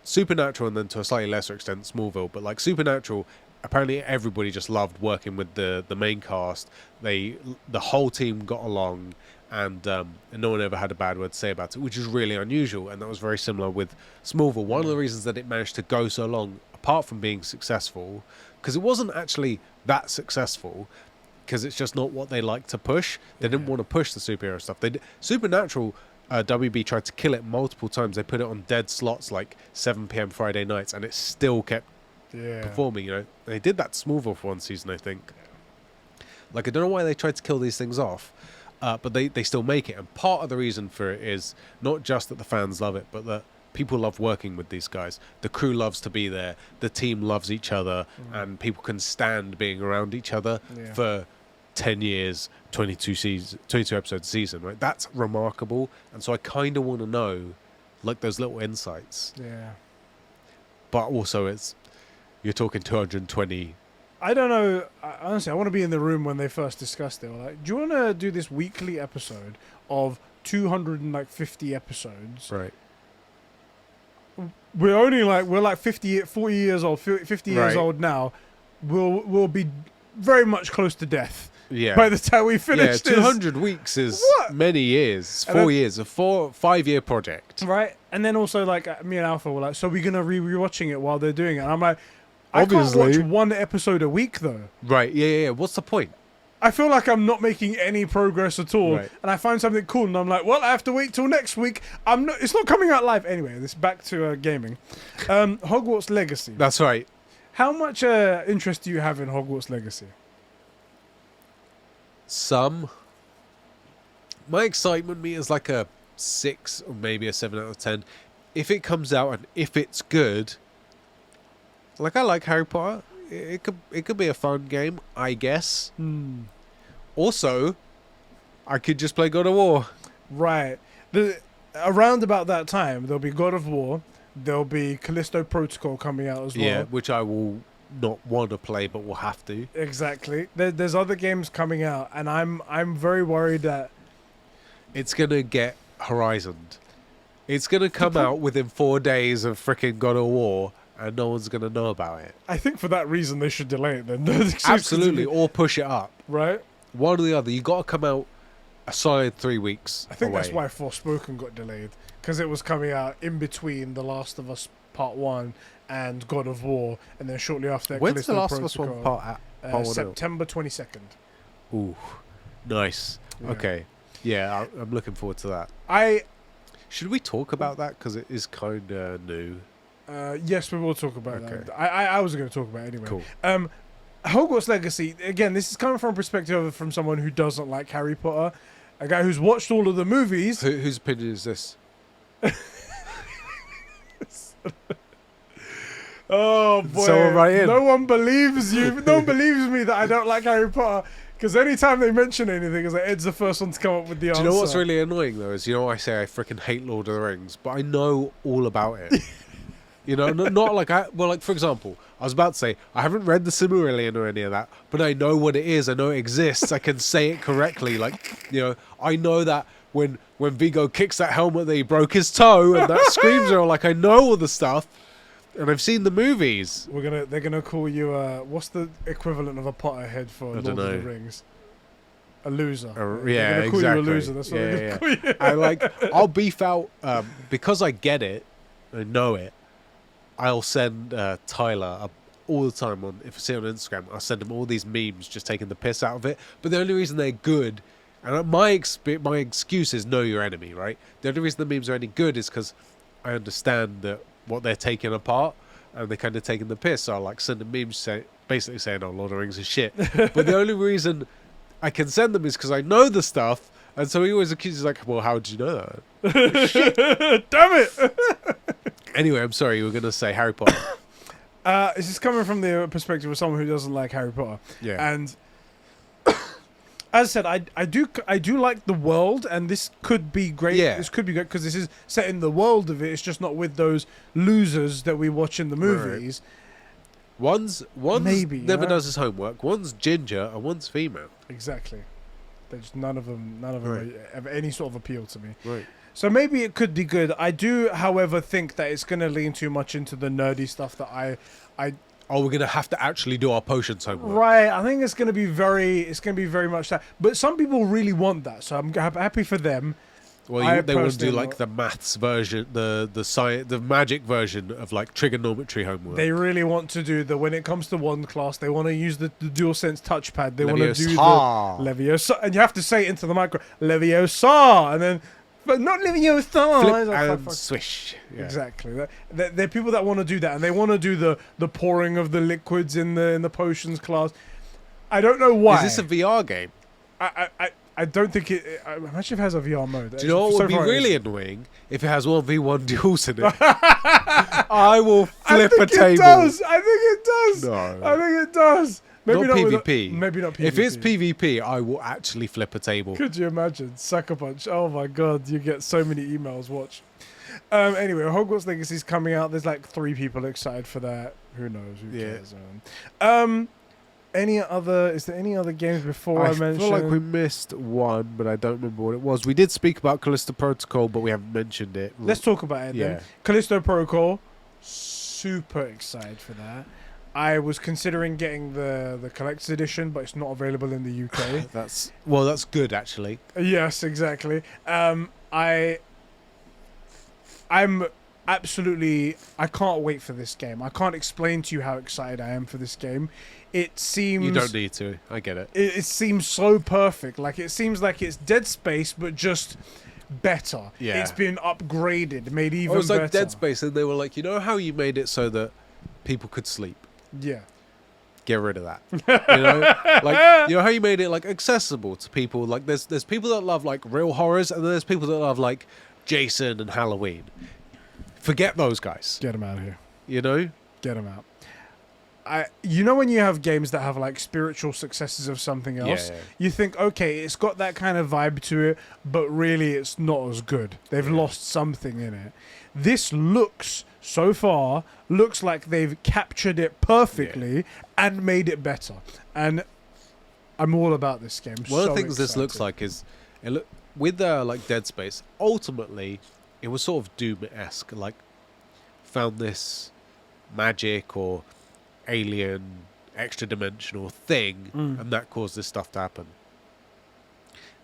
Supernatural, and then to a slightly lesser extent Smallville. But like Supernatural, apparently everybody just loved working with the main cast. The whole team got along, and no one ever had a bad word to say about it, which is really unusual. And that was very similar with Smallville. One of the reasons that it managed to go so long, apart from being successful, because it wasn't actually that successful, because it's just not what they like to push. They didn't want to push the superhero stuff. Supernatural, WB tried to kill it multiple times. They put it on dead slots like 7 p.m. Friday nights, and it still kept performing. You know, they did that to Smallville for one season, I think. Like, I don't know why they tried to kill these things off, but they still make it. And part of the reason for it is not just that the fans love it, but that people love working with these guys. The crew loves to be there. The team loves each other, and people can stand being around each other for 10 years, 22 episodes a season, right? That's remarkable. And so I kind of want to know, like, those little insights. Yeah. But also, you're talking 220. I don't know. Honestly, I want to be in the room when they first discussed it. They were like, do you want to do this weekly episode of 250 episodes? Right. We're like 40 years old, 50 years old now. We'll be very much close to death. Yeah. By the time we finish this. 200 weeks is many years. 4 years, a 5-year project. Right. And then also, like, me and Alpha were like, so we're going to re-watching it while they're doing it. And I'm like, Obviously. I can't watch one episode a week, though. Right. Yeah. What's the point? I feel like I'm not making any progress at all. Right. And I find something cool, and I'm like, well, I have to wait till next week. It's not coming out live. Anyway, this back to gaming. Hogwarts Legacy. That's right. How much interest do you have in Hogwarts Legacy? Some. My excitement meter is like a 6 or maybe a 7 out of 10. If it comes out and if it's good, like, I like Harry Potter. It could be a fun game, I guess. Also, I could just play God of War. Right. Around about that time, there'll be God of War. There'll be Callisto Protocol coming out as well. Yeah, which I will not want to play, but will have to. Exactly. There's other games coming out, and I'm very worried that it's gonna get Horizoned. It's gonna come out within 4 days of freaking God of War, and no one's gonna know about it. I think for that reason they should delay it then. Absolutely, or push it up. Right. One or the other. You got to come out a solid 3 weeks. I think away. that's why Forspoken got delayed, because it was coming out in between The Last of Us Part 1 and God of War, and then shortly after that, When's Callisto The Last Protocol, of Us 1 part September 22nd. Ooh, nice. Yeah. Okay. Yeah, I'm looking forward to that. Should we talk about that? Because it is kind of new. Yes, we will talk about that. I was going to talk about it anyway. Cool. Hogwarts Legacy, again, this is coming from a perspective from someone who doesn't like Harry Potter, a guy who's watched all of the movies. Whose opinion is this? Oh boy! Someone write in. No one believes you. No one believes me that I don't like Harry Potter, because anytime they mention anything, it's like Ed's the first one to come up with the answer. Do you know what's really annoying though? Is, you know, I say I freaking hate Lord of the Rings, but I know all about it. You know, not like like, for example, I was about to say I haven't read the Silmarillion or any of that, but I know what it is. I know it exists. I can say it correctly. Like, you know, I know that when Vigo kicks that helmet, that he broke his toe, and that screams are like, I know all the stuff. And I've seen the movies. They're gonna call you what's the equivalent of a Potterhead for Lord of the Rings? A loser. Yeah, exactly. You a loser. That's what they're gonna call you. I'll beef out because I get it, I know it. I'll send Tyler all the time if I see it on Instagram. I'll send him all these memes just taking the piss out of it. But the only reason they're good, and my excuse is know your enemy, right? The only reason the memes are any good is because I understand that what they're taking apart, and they're kind of taking the piss. So I like sending memes basically saying, "Oh, Lord of the Rings is shit." But the only reason I can send them is because I know the stuff, and so he always accuses like, "Well, how did you know that?" Shit. Damn it! Anyway, I'm sorry. You were gonna say Harry Potter. This is coming from the perspective of someone who doesn't like Harry Potter. Yeah. And As I said, I do like the world, and this could be great. Yeah. This could be good because this is set in the world of it. It's just not with those losers that we watch in the movies. One's Maybe, never yeah. does his homework. One's ginger and one's female. Exactly. There's none of them Right. have any sort of appeal to me. Right. So maybe it could be good. I do, however, think that it's going to lean too much into the nerdy stuff that I Oh, we're gonna have to actually do our potions homework. right. I think it's going to be very much that. But some people really want that, so I'm happy for them. Well, they want to do like the maths version, the science, the magic version of like trigonometry homework. They really want to do when it comes to one class, they want to use the DualSense touchpad. They want to do Leviosa. the Leviosa, and you have to say it into the micro, Leviosa, and then, but not Leviosa. Flip It's like, and fuck. swish. Yeah. Exactly. There are people that want to do that, and they want to do the pouring of the liquids in the potions class. I don't know why. Is this a VR game? I don't think it. Imagine if it has a VR mode. Do you know what would be really annoying if it has 1v1 duels in it? I will flip a table. It does. I think it does. No. I think it does. Maybe not with PvP. maybe not PvP. If it's PvP, I will actually flip a table. Could you imagine? Sucker punch. Oh my god, you get so many emails. Watch. Anyway, Hogwarts Legacy is coming out. There's like 3 people excited for that. Who knows? Who cares? Is there any other games before I mentioned? I feel like we missed one, but I don't remember what it was. We did speak about Callisto Protocol, but we haven't mentioned it. Let's talk about it then. Yeah. Callisto Protocol. Super excited for that. I was considering getting the collector's edition, but it's not available in the UK. That's good actually. Yes, exactly. I'm absolutely. I can't wait for this game. I can't explain to you how excited I am for this game. It seems You don't need to. I get it. It seems so perfect. Like it seems like it's Dead Space, but just better. Yeah. It's been upgraded, made even It was like better. Dead Space, and they were like, you know how you made it so that people could sleep? Yeah. Get rid of that. You know, like you know how you made it like accessible to people. Like there's people that love like real horrors, and then there's people that love like Jason and Halloween. Forget those guys. Get them out of here. You know. Get them out. You know when you have games that have like spiritual successors of something else, Yeah. you think, okay, it's got that kind of vibe to it, but really it's not as good. They've lost something in it. This so far looks like they've captured it perfectly and made it better. And I'm all about this game. One of the things this looks like is, with like Dead Space, ultimately, it was sort of Doom-esque. Like, found this magic or alien, extra-dimensional thing, and that caused this stuff to happen.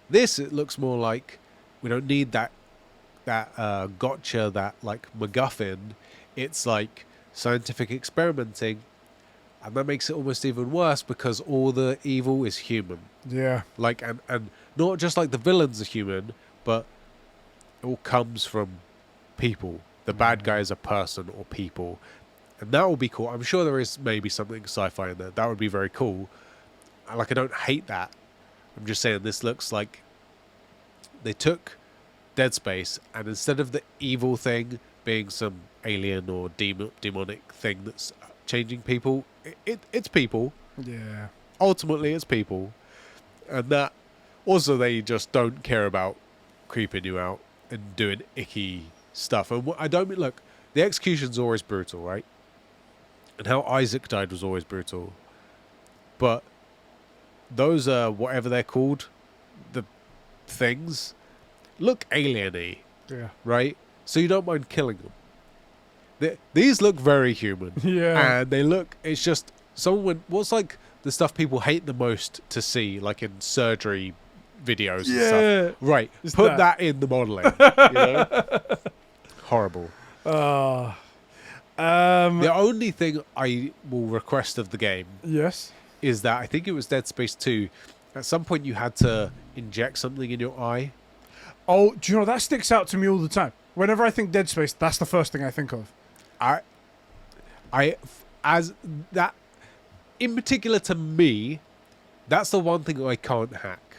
This, it looks more like we don't need that gotcha, that like MacGuffin. It's like scientific experimenting, and that makes it almost even worse because all the evil is human. Yeah. Like, and not just like the villains are human, but it all comes from people. The bad guy is a person or people. And that will be cool. I'm sure there is maybe something sci-fi in there. That would be very cool. Like, I don't hate that. I'm just saying this looks like they took Dead Space, and instead of the evil thing being some alien or demonic thing that's changing people, it's people. Yeah. Ultimately, it's people. And that also, they just don't care about creeping you out and doing icky stuff. And I don't mean, look, the execution's always brutal, right? And how Isaac died was always brutal. But those whatever they're called, the things, look alien-y, Yeah. right? So you don't mind killing them. These look very human. Yeah. And they look, it's just, what's like the stuff people hate the most to see, like in surgery videos and stuff. Right. Put that in the modeling. You know? Horrible. The only thing I will request of the game is that I think it was Dead Space 2. At some point you had to inject something in your eye. Oh, do you know, that sticks out to me all the time. Whenever I think Dead Space, that's the first thing I think of. In particular to me, that's the one thing I can't hack.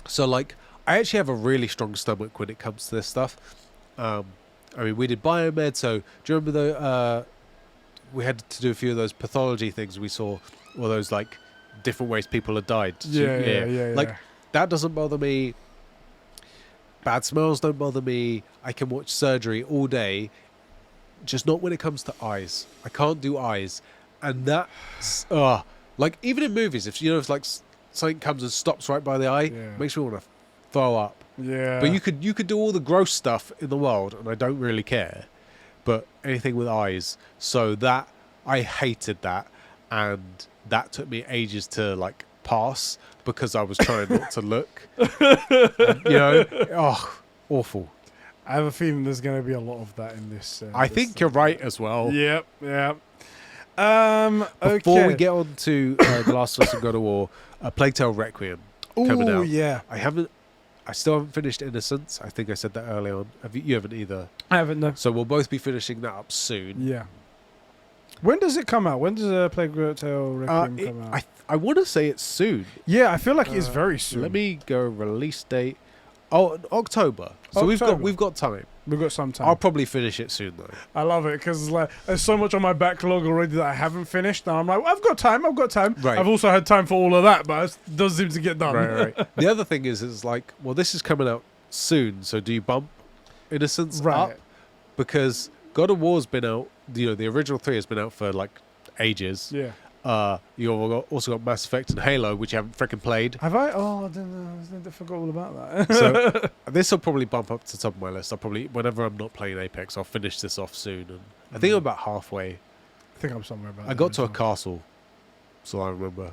So, like, I actually have a really strong stomach when it comes to this stuff. I mean, we did biomed, so do you remember we had to do a few of those pathology things we saw, or those, like, different ways people have died. Yeah. Like that doesn't bother me. Bad smells don't bother me. I can watch surgery all day, just not when it comes to eyes. I can't do eyes, and that's like even in movies, if you know, if like something comes and stops right by the eye, makes me want to throw up. Yeah. But you could do all the gross stuff in the world, and I don't really care. But anything with eyes, so that I hated that, and that took me ages to like pass because I was trying not to look. And, you know, awful. I have a feeling there's going to be a lot of that in this. I think you're right as well. Yep. Before we get on to The Last of Us and God of War, Plague Tale Requiem coming out. Yeah. I still haven't finished Innocence. I think I said that early on. You haven't either. I haven't, no. So we'll both be finishing that up soon. Yeah. When does it come out? When does Plague Tale Requiem come out? I want to say it's soon. Yeah, I feel like it's very soon. Let me go release date. Oh, October. So we've got time. We've got some time. I'll probably finish it soon though. I love it because like there's so much on my backlog already that I haven't finished, and I'm like, well, I've got time. Right. I've also had time for all of that, but it does seem to get done. Right. The other thing is like, well, this is coming out soon, so do you bump Innocence up? Because God of War's been out. You know, the original 3 has been out for like ages. Yeah. You also got Mass Effect and Halo, which you haven't freaking played. Have I? Oh, I don't know. I forgot all about that. So this will probably bump up to the top of my list. I'll probably, whenever I'm not playing Apex, I'll finish this off soon. And I think I'm about halfway. I think I'm somewhere about. I got to a castle, so I remember.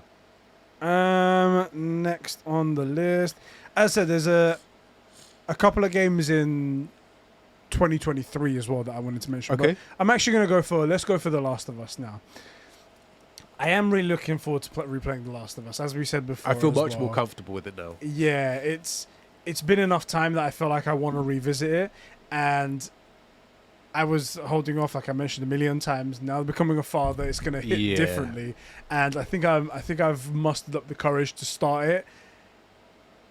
Next on the list, as I said, there's a couple of games in 2023 as well that I wanted to mention. Okay. But I'm actually going to let's go for The Last of Us now. I am really looking forward to replaying The Last of Us. As we said before, I feel much more comfortable with it now. Yeah, it's been enough time that I feel like I want to revisit it, and I was holding off, like I mentioned a million times. Now becoming a father, it's going to hit differently, and I think I've mustered up the courage to start it.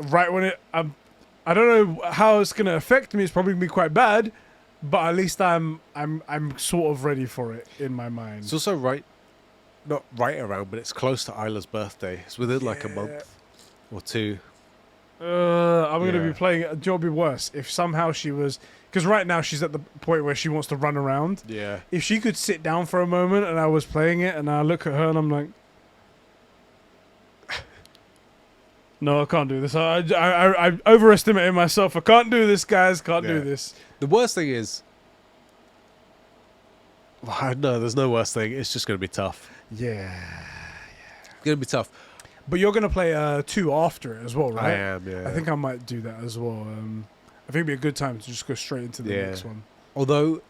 Right when I don't know how it's going to affect me. It's probably going to be quite bad, but at least I'm sort of ready for it in my mind. It's also not right around, but it's close to Isla's birthday. It's within like a month or two. I'm going to be playing it. Do you know what would be worse? If somehow she was... Because right now she's at the point where she wants to run around. Yeah. If she could sit down for a moment and I was playing it and I look at her and I'm like... No, I can't do this. I overestimated myself. I can't do this, guys. Can't do this. The worst thing is... No, there's no worst thing. It's just going to be tough. Yeah. It's going to be tough. But you're going to play 2 after it as well, right? I am, yeah. I think I might do that as well. I think it'd be a good time to just go straight into the next one. Although,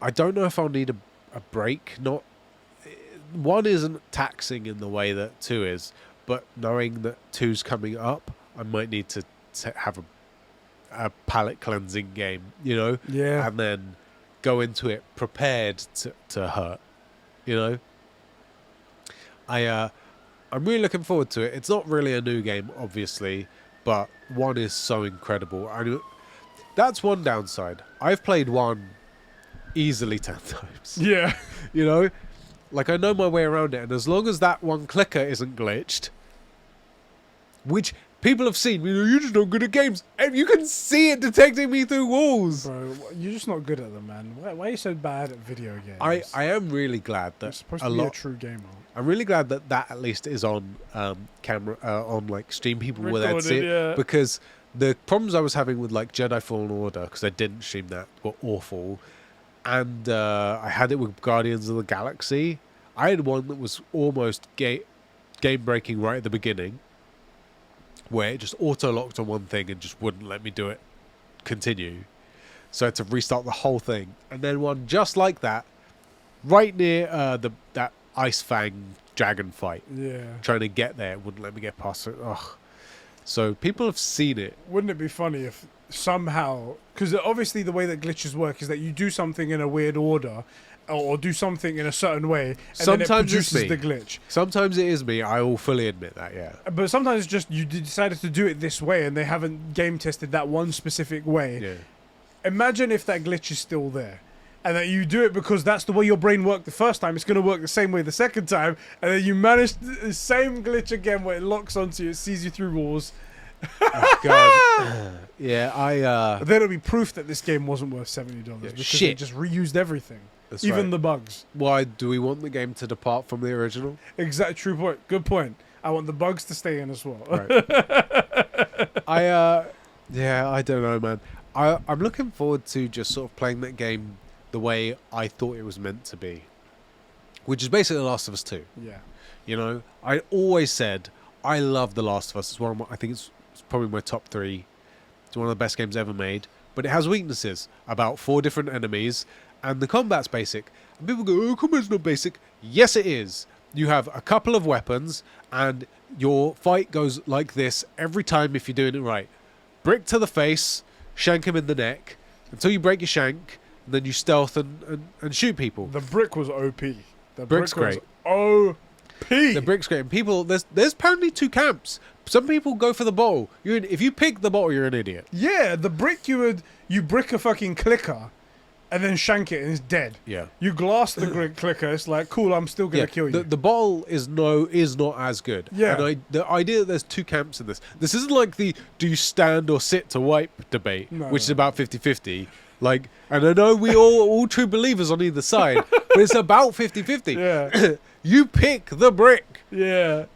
I don't know if I'll need a break. 1 isn't taxing in the way that 2 is, but knowing that 2's coming up, I might need to have a palate cleansing game, you know? Yeah. And then go into it prepared to hurt, you know? I'm really looking forward to it. It's not really a new game, obviously, but 1 is so incredible. That's one downside. I've played 1 easily 10 times. Yeah. You know? Like, I know my way around it, and as long as that one clicker isn't glitched, which people have seen, you know, you're just not good at games, and you can see it detecting me through walls. Bro, you're just not good at them, man. Why are you so bad at video games? I am really glad that you're supposed to be a true gamer. I'm really glad that at least is on camera, on like stream people where they'd see it. Yeah. Because the problems I was having with like Jedi Fallen Order, because I didn't stream that, were awful. And I had it with Guardians of the Galaxy. I had one that was almost game breaking right at the beginning, where it just auto-locked on one thing and just wouldn't let me do it continue. So I had to restart the whole thing. And then one just like that, right near that Ice Fang dragon fight. Yeah. Trying to get there, it wouldn't let me get past it. Ugh. So people have seen it. Wouldn't it be funny if somehow... Because obviously the way that glitches work is that you do something in a weird order, or do something in a certain way, and sometimes then it produces the glitch. Sometimes it is me. I will fully admit that, yeah. But sometimes it's just you decided to do it this way, and they haven't game tested that one specific way. Yeah. Imagine if that glitch is still there. and that you do it because that's the way your brain worked the first time, it's going to work the same way the second time, and then you manage the same glitch again where it locks onto you, it sees you through walls. Oh, God. Yeah, Then it'll be proof that this game wasn't worth $70 because they just reused everything. That's even right. the bugs. Why do we want the game to depart from the original? Exact true point. Good point. I want the bugs to stay in as well. Right. I don't know, man. I'm looking forward to just sort of playing that game the way I thought it was meant to be, which is basically The Last of Us 2. Yeah. You know, I always said I love The Last of Us. It's one of my, I think it's probably my top 3. It's one of the best games ever made, but it has weaknesses. About 4 different enemies, and the combat's basic. And people go, "Oh, combat's not basic." Yes, it is. You have a couple of weapons, and your fight goes like this every time if you're doing it right. Brick to the face, shank him in the neck, until you break your shank, and then you stealth and shoot people. The brick was OP. The Brick's brick was great. OP. The brick's great. And people, there's apparently 2 camps. Some people go for the bottle. If you pick the bottle, you're an idiot. Yeah, the brick you brick a fucking clicker and then shank it and it's dead. Yeah. You glass the clicker, it's like, cool, I'm still gonna kill you. The bottle is not as good. Yeah. And the idea that there's 2 camps in this. This isn't like the do you stand or sit to wipe debate, which is about 50-50. Like, and I know we all true believers on either side, but it's about 50-50. Yeah. You pick the brick. Yeah.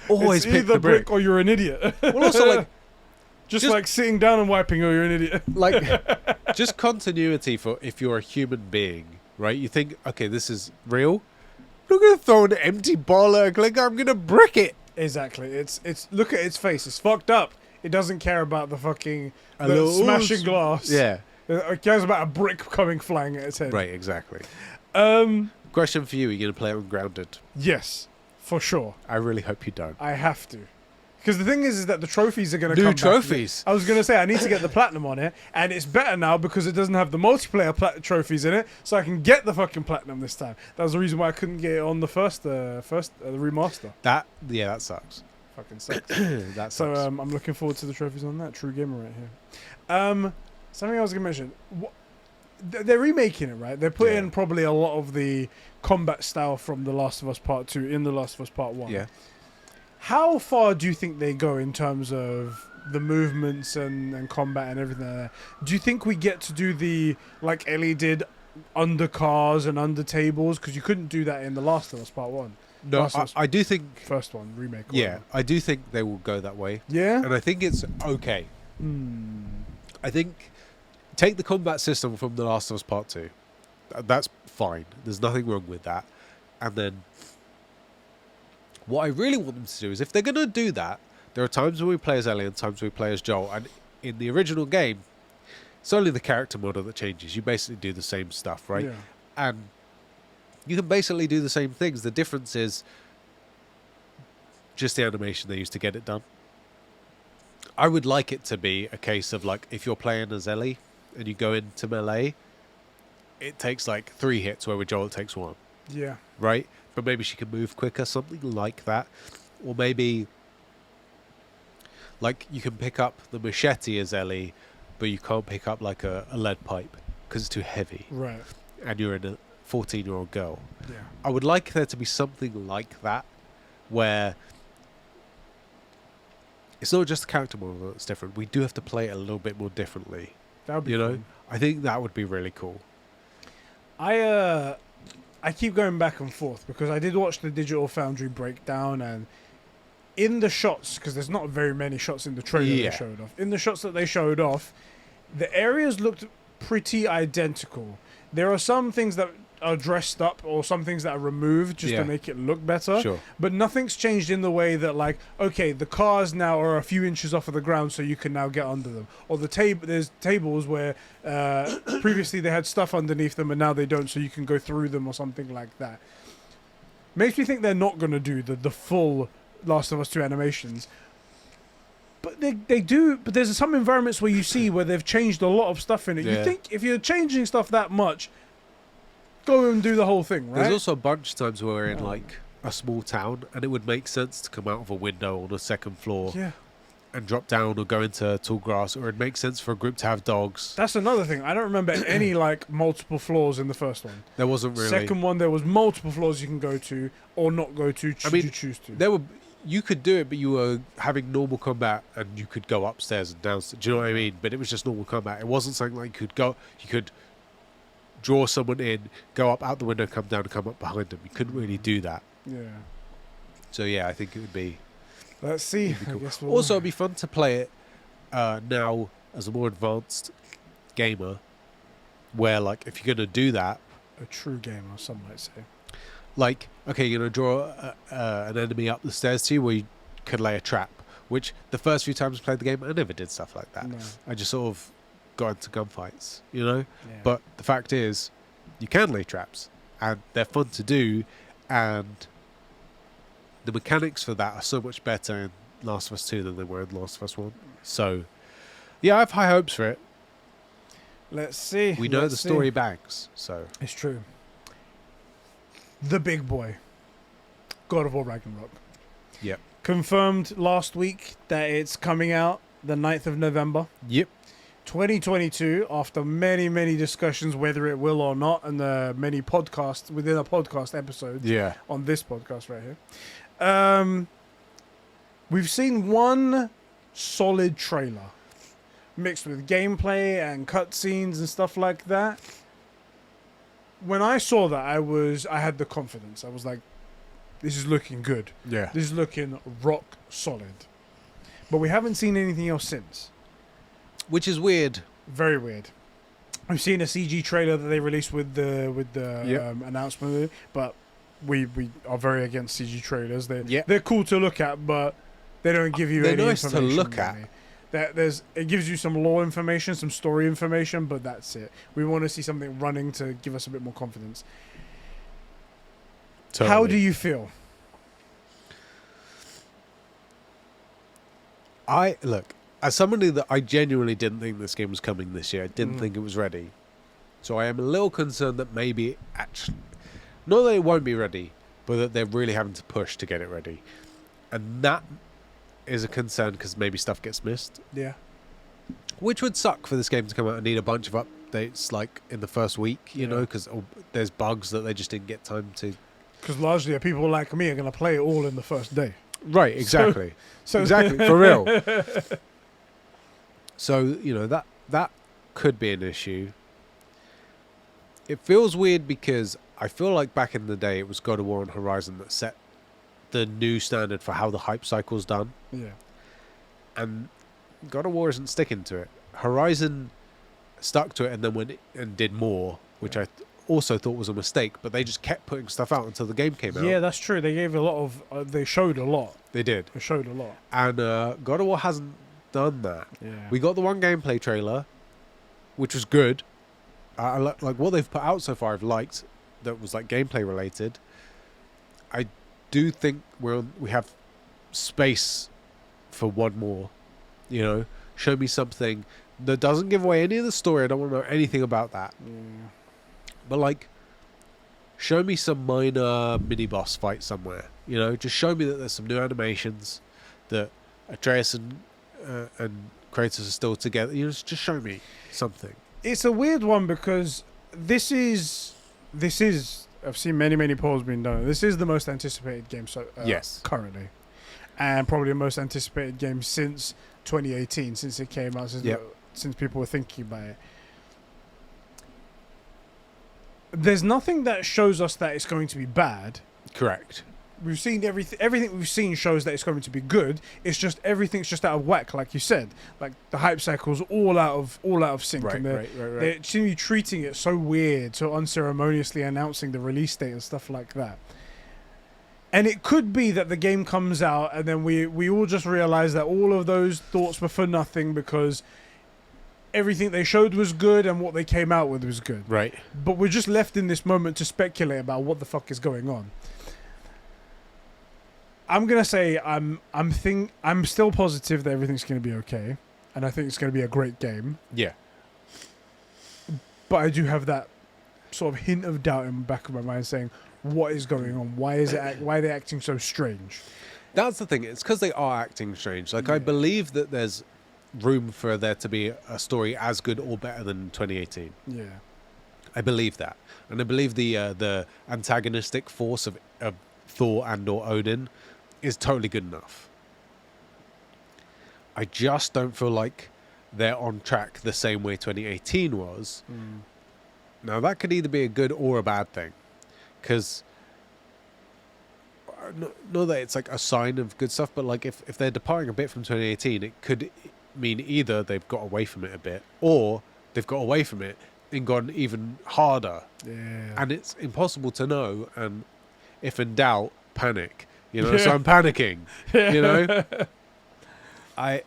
Always it's pick either the brick. or you're an idiot. Well, also, like, just like sitting down and wiping or you're an idiot. like, just continuity for if you're a human being, right? You think, okay, this is real. I'm not going to throw an empty ball at a clicker. I'm going to brick it. Exactly. It's look at its face. It's fucked up. It doesn't care about the fucking smashing glass. Yeah. It cares about a brick coming flying at its head. Right, exactly. Question for you. Are you going to play it on Grounded? Yes, for sure. I really hope you don't. I have to. Because the thing is that the trophies are going to come New back. trophies. I was going to say, I need to get the platinum on it. And it's better now because it doesn't have the multiplayer trophies in it. So I can get the fucking platinum this time. That was the reason why I couldn't get it on the the remaster. That sucks. Fucking sucks. That sucks. So I'm looking forward to the trophies on that. True gamer right here. Something I was going to mention. They're remaking it, right? They're putting in probably a lot of the combat style from The Last of Us Part 2 in The Last of Us Part 1. Yeah. How far do you think they go in terms of the movements and combat and everything like that? Do you think we get to do the, like Ellie did, under cars and under tables? Because you couldn't do that in The Last of Us Part 1. No, I do think... First one, remake. Yeah, I do think they will go that way. Yeah? And I think it's okay. I think... Take the combat system from The Last of Us Part 2. That's fine. There's nothing wrong with that. And then... What I really want them to do is, if they're going to do that, there are times when we play as Ellie and times we play as Joel. And in the original game, it's only the character model that changes. You basically do the same stuff, right? Yeah. And you can basically do the same things. The difference is just the animation they used to get it done. I would like it to be a case of, like, if you're playing as Ellie and you go into melee, it takes like 3 hits, where with Joel it takes 1. Yeah. Right? But maybe she can move quicker, something like that. Or maybe, like, you can pick up the machete as Ellie, but you can't pick up, like, a lead pipe because it's too heavy. Right. And you're in a 14-year-old girl. Yeah. I would like there to be something like that, where it's not just the character model that's different. We do have to play it a little bit more differently. That would be cool. I think that would be really cool. I keep going back and forth because I did watch the Digital Foundry breakdown, and in the shots, because there's not very many shots in the trailer they showed off. In the shots that they showed off, the areas looked pretty identical. There are some things that are dressed up or some things that are removed just to make it look better. Sure. But nothing's changed in the way that, like, okay, the cars now are a few inches off of the ground so you can now get under them. Or there's tables where previously they had stuff underneath them and now they don't, so you can go through them or something like that. Makes me think they're not going to do the full Last of Us 2 animations. But they do. But there's some environments where you see where they've changed a lot of stuff in it. Yeah. You think if you're changing stuff that much, go and do the whole thing, right? There's also a bunch of times where we're in, like, a small town, and it would make sense to come out of a window on a second floor. Yeah. and drop down or go into tall grass, or it makes sense for a group to have dogs. That's another thing. I don't remember any like multiple floors in the first one. There wasn't really. Second one, there was multiple floors you can go to or not go to. You choose to. You could do it, but you were having normal combat, and you could go upstairs and downstairs. Do you know what I mean? But it was just normal combat. It wasn't something like you could draw someone in, go up out the window, come down, and come up behind them. You couldn't really do that. Yeah. So yeah, I think it would be. Let's see. Cool. I guess Also, it'd be fun to play it now as a more advanced gamer, where like if you're gonna do that, a true gamer, some might say. like okay, you're gonna draw an enemy up the stairs to you, where you could lay a trap. Which the first few times I played the game, I never did stuff like that. No. I just sort of got into gunfights, you know. Yeah. But the fact is, you can lay traps, and they're fun to do, and the mechanics for that are so much better in Last of Us 2 than they were in Last of Us 1. So, yeah, I have high hopes for it. Let's see. We know the story bangs, so. It's true. The big boy. God of War Ragnarok. Yep. Confirmed last week that it's coming out the 9th of November. Yep. 2022, after many, many discussions whether it will or not, and many podcasts within a podcast episode Yeah. on this podcast right here. We've seen one solid trailer mixed with gameplay and cutscenes and stuff like that. When I saw that, I had the confidence. I was like, this is looking good. Yeah. This is looking rock solid. But we haven't seen anything else since. Which is weird. Very weird. I've seen a CG trailer that they released with the Yep. announcement, but we are very against CG trailers. Yep. They're cool to look at, but they don't give you They're any nice to information. look at. Really. It gives you some lore information, some story information, but that's it. We want to see something running to give us a bit more confidence. Totally. How do you feel? Look, as somebody that I genuinely didn't think this game was coming this year, I didn't think it was ready. So I am a little concerned that maybe actually, not that it won't be ready, but that they're really having to push to get it ready. And that is a concern because maybe stuff gets missed. Yeah. Which would suck for this game to come out and need a bunch of updates like in the first week, you know, because there's bugs that they just didn't get time to. Because largely people like me are going to play it all in the first day. Right, exactly. So exactly, for real. So, you know, that could be an issue. It feels weird because I feel like back in the day it was God of War and Horizon that set the new standard for how the hype cycle's done. Yeah. And God of War isn't sticking to it. Horizon stuck to it and then went and did more, which I also thought was a mistake, but they just kept putting stuff out until the game came out. Yeah, that's true. They gave a lot of... they showed a lot. They did. They showed a lot. And God of War hasn't done that. Yeah. We got the one gameplay trailer, which was good. Like what they've put out so far, I've liked. That was like gameplay related. I do think we have space for one more. You know, show me something that doesn't give away any of the story. I don't want to know anything about that. Yeah. But like, show me some minor mini boss fight somewhere. You know, just show me that there's some new animations, that Atreus and Kratos are still together. You know, just show me something. It's a weird one because this is I've seen many polls being done. This is the most anticipated game Yes. currently, and probably the most anticipated game since 2018, since it came out, since people were thinking about it. There's nothing that shows us that it's going to be bad. Correct. We've seen everything we've seen shows that it's going to be good. It's just everything's just out of whack, like you said. Like the hype cycle's all out of sync, Right, and right. they seem to be treating it so weird, so unceremoniously announcing the release date and stuff like that. And it could be that the game comes out and then we all just realize that all of those thoughts were for nothing because everything they showed was good and what they came out with was good. Right. But we're just left in this moment to speculate about what the fuck is going on. I'm gonna say I'm still positive that everything's gonna be okay, and I think it's gonna be a great game. Yeah. But I do have that sort of hint of doubt in the back of my mind, saying, "What is going on? Why are they acting so strange?" That's the thing. It's because they are acting strange. Like, I believe that there's room for there to be a story as good or better than 2018. Yeah. I believe that. And I believe the antagonistic force of Thor and or Odin is totally good enough. I just don't feel like they're on track the same way 2018 was. Now, that could either be a good or a bad thing. Because, not that it's like a sign of good stuff, but like if they're departing a bit from 2018, it could mean either they've got away from it a bit, or they've got away from it and gone even harder. Yeah. And it's impossible to know. And if in doubt, panic. You know, so I'm panicking. You know, I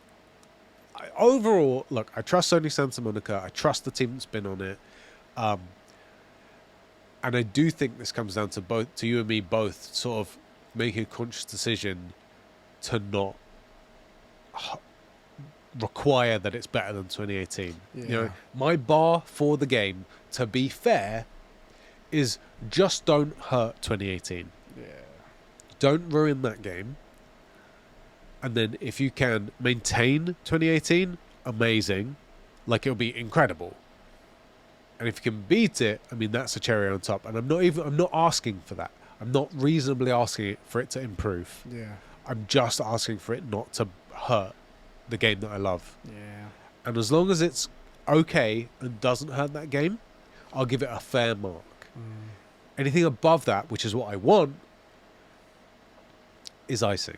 overall look. I trust Sony Santa Monica. I trust the team that's been on it. And I do think this comes down to you and me both sort of making a conscious decision to not require that it's better than 2018. Yeah. You know, my bar for the game, to be fair, is just don't hurt 2018. Yeah. Don't ruin that game. And then if you can maintain 2018, amazing. Like, it'll be incredible. And if you can beat it, I mean, that's a cherry on top. And I'm not asking for that. I'm not reasonably asking for it to improve. Yeah. I'm just asking for it not to hurt the game that I love. Yeah. And as long as it's okay and doesn't hurt that game, I'll give it a fair mark. Anything above that, which is what I want, is icing.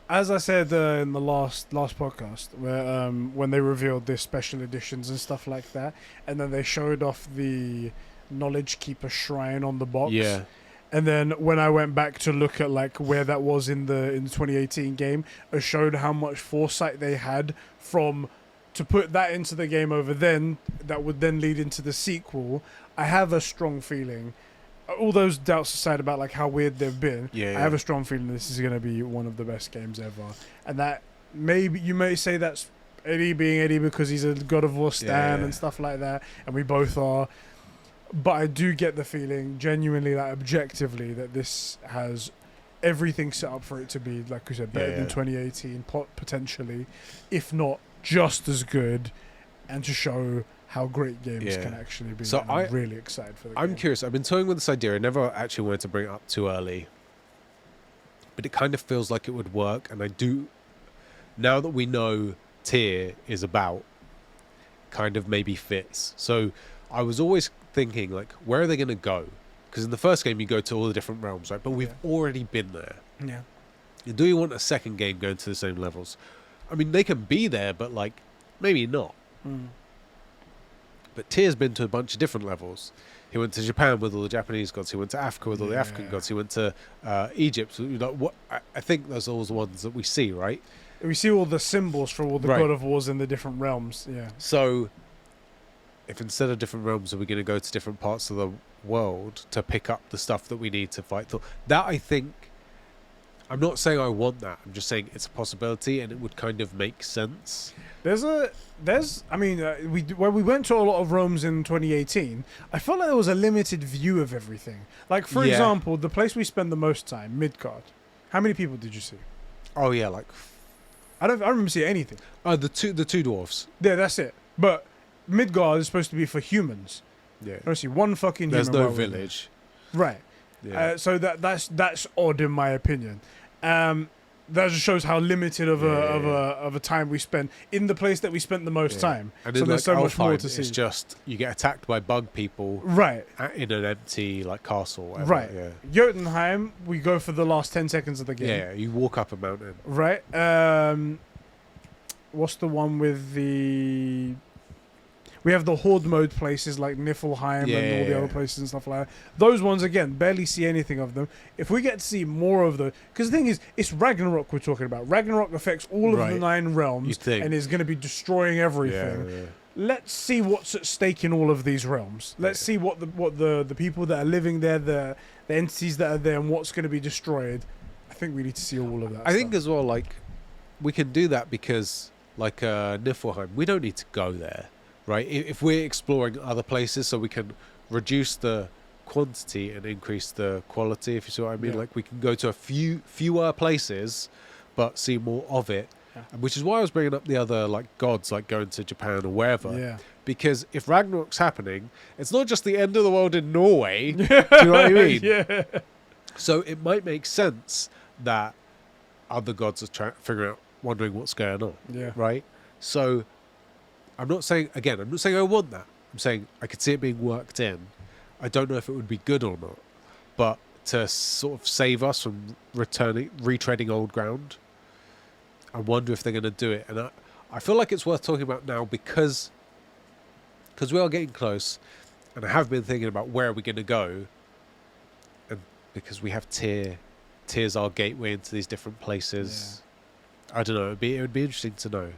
As I said in the last podcast, where when they revealed the special editions and stuff like that, and then they showed off the Knowledge Keeper shrine on the box. Yeah. And then when I went back to look at like where that was in the 2018 game, it showed how much foresight they had to put that into the game over then. That would then lead into the sequel. I have a strong feeling, all those doubts aside about like how weird they've been, I have a strong feeling this is going to be one of the best games ever. And that maybe you may say that's Eddie being Eddie because he's a God of War stan and stuff like that, and we both are. But I do get the feeling, genuinely, like objectively, that this has everything set up for it to be, like we said, better than 2018, potentially, if not just as good, and to show how great games can actually be. So I'm really excited for the game. I'm curious. I've been toying with this idea. I never actually wanted to bring it up too early, but it kind of feels like it would work. And I do, now that we know Tyr is about, kind of maybe fits. So I was always thinking, like, where are they going to go? Because in the first game you go to all the different realms, right? But we've already been there. Yeah. Do you want a second game going to the same levels? I mean, they can be there, but like maybe not. But Tyr's been to a bunch of different levels. He went to Japan with all the Japanese gods. He went to Africa with all the African gods. He went to Egypt. You know, what I think those are all the ones that we see, right? We see all the symbols for all the God of Wars in the different realms. Yeah. So if instead of different realms, are we going to go to different parts of the world to pick up the stuff that we need to fight Thor? That, I think, I'm not saying I want that. I'm just saying it's a possibility, and it would kind of make sense. I mean, when we went to a lot of realms in 2018, I felt like there was a limited view of everything. Like, for example, the place we spend the most time, Midgard. How many people did you see? Oh yeah, like I don't remember seeing anything. Oh, the two dwarfs. Yeah, that's it. But Midgard is supposed to be for humans. Yeah. I don't see one fucking There's human. no village. Right. Yeah. So that's odd in my opinion. That just shows how limited of a time we spend in the place that we spent the most time. And so there's so much more to see. It's just you get attacked by bug people, right, in an empty like castle. Whatever. Right. Yeah. Jotunheim, we go for the last 10 seconds of the game. Yeah, you walk up a mountain. Right. What's the one with the? We have the horde mode places like Niflheim and all the other places and stuff like that. Those ones, again, barely see anything of them. If we get to see more of the... Because the thing is, it's Ragnarok we're talking about. Ragnarok affects all of the 9 realms and is going to be destroying everything. Yeah. Let's see what's at stake in all of these realms. Let's see what the people that are living there, the entities that are there, and what's going to be destroyed. I think we need to see all of that I think as well, like, we can do that because, like, Niflheim, we don't need to go there. Right, if we're exploring other places, so we can reduce the quantity and increase the quality, if you see what I mean. Yeah. Like we can go to a fewer places, but see more of it. Yeah. Which is why I was bringing up the other like gods, like going to Japan or wherever. Yeah. Because if Ragnarok's happening, it's not just the end of the world in Norway. Do you know what I mean? Yeah. So it might make sense that other gods are wondering what's going on. Yeah. Right? So I'm not saying I want that. I'm saying I could see it being worked in. I don't know if it would be good or not. But to sort of save us from retreading old ground, I wonder if they're going to do it. And I feel like it's worth talking about now because we are getting close. And I have been thinking about where are we going to go. And because we have Tyr's our gateway into these different places. Yeah. I don't know. It would be interesting to know.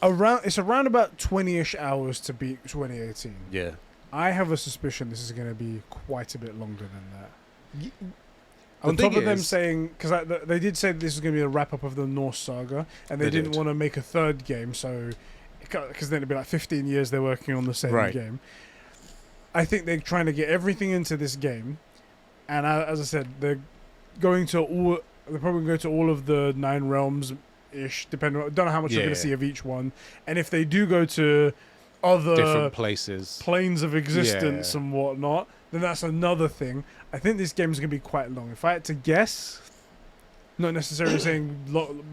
It's around about 20-ish hours to beat 2018. Yeah. I have a suspicion this is going to be quite a bit longer than that. On top of them saying, because they did say this is going to be a wrap up of the Norse saga, and they didn't want to make a third game, so because then it'd be like 15 years they're working on the same game. I think they're trying to get everything into this game, and as I said, they're probably going to go to all of the 9 realms ish, depending on, don't know how much you're going to see of each one, and if they do go to other different planes of existence and whatnot, then that's another thing. I think this game is going to be quite long. If I had to guess, not necessarily saying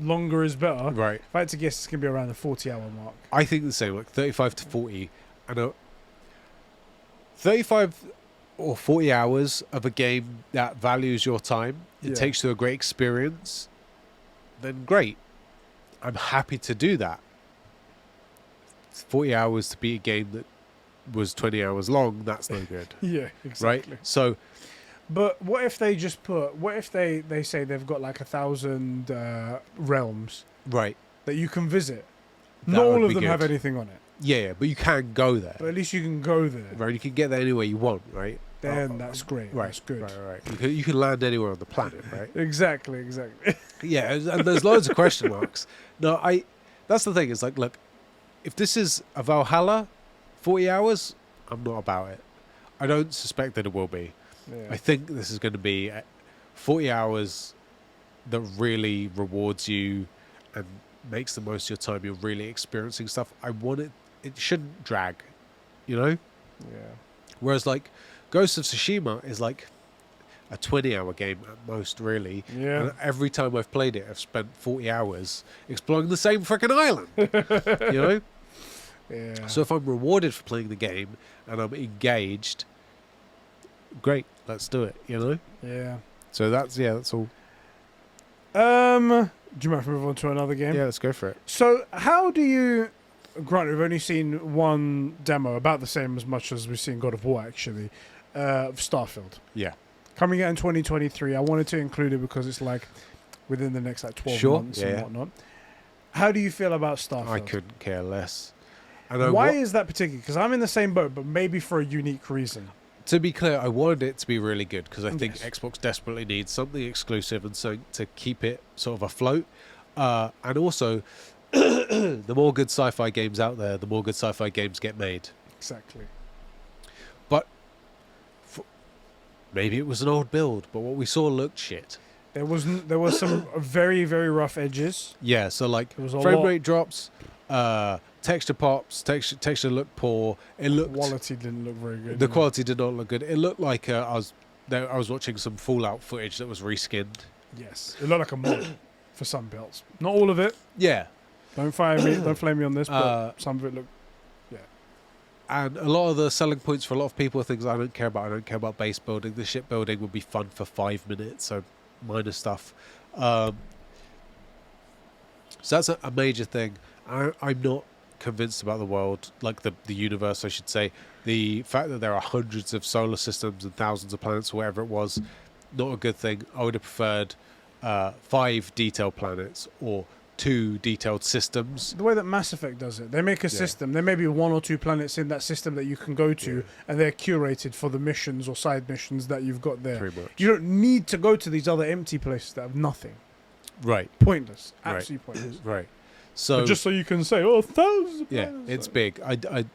longer is better, right? If I had to guess, it's going to be around the 40-hour mark. I think the same, like 35 to 40. I know 35 or 40 hours of a game that values your time, it takes you to a great experience, then great. I'm happy to do that. 40 hours to beat a game that was 20 hours long, that's no good. Yeah, exactly. Right? So, but what if they just what if they say they've got like 1,000 realms, right, that you can visit? Not all of them have anything on it. Yeah, but you can go there. But at least you can go there. Right, you can get there anywhere you want, right? Then that's great. Right, that's good. Right. You can land anywhere on the planet, right? Exactly. Yeah, and there's loads of question marks. No, that's the thing, is like, look, if this is a Valhalla, 40 hours, I'm not about it. I don't suspect that it will be. Yeah. I think this is going to be 40 hours that really rewards you and makes the most of your time. You're really experiencing stuff. I want it. It shouldn't drag, you know? Yeah. Whereas, like, Ghost of Tsushima is like a 20-hour game at most, really. Yeah. And every time I've played it, I've spent 40 hours exploring the same freaking island. You know? Yeah. So if I'm rewarded for playing the game and I'm engaged, great, let's do it, you know? Yeah. So that's all. Do you mind if we move on to another game? Yeah, let's go for it. So how do you... Granted, we've only seen one demo, about the same as much as we've seen God of War, actually, of Starfield. Yeah. Coming out in 2023. I wanted to include it because it's like within the next 12 months and whatnot. How do you feel about Starfield? I couldn't care less. Why is that particular? Because I'm in the same boat, but maybe for a unique reason. To be clear, I wanted it to be really good because I think Xbox desperately needs something exclusive and so to keep it sort of afloat. And also, the more good sci-fi games out there, the more good sci-fi games get made. Exactly. But maybe it was an old build, but what we saw looked shit. There was some very, very rough edges. Yeah, so like frame rate drops, texture pops, texture looked poor. Quality didn't look very good. The quality did not look good. It looked like I was watching some Fallout footage that was reskinned. Yes, it looked like a mod for some builds. Not all of it. Yeah. Don't flame me on this, but some of it looked. Yeah. And a lot of the selling points for a lot of people are things I don't care about. I don't care about base building. The ship building would be fun for 5 minutes, so minor stuff. So that's a major thing. I'm not convinced about the world, like the universe, I should say. The fact that there are hundreds of solar systems and thousands of planets, or whatever it was, not a good thing. I would have preferred 5 detailed planets or 2 detailed systems. The way that Mass Effect does it, they make a system. There may be 1 or 2 planets in that system that you can go to, and they're curated for the missions or side missions that you've got there. Pretty much. You don't need to go to these other empty places that have nothing. Right. Pointless. Absolutely pointless. Right. So but just so you can say, thousands of yeah, planets. it's big. I'd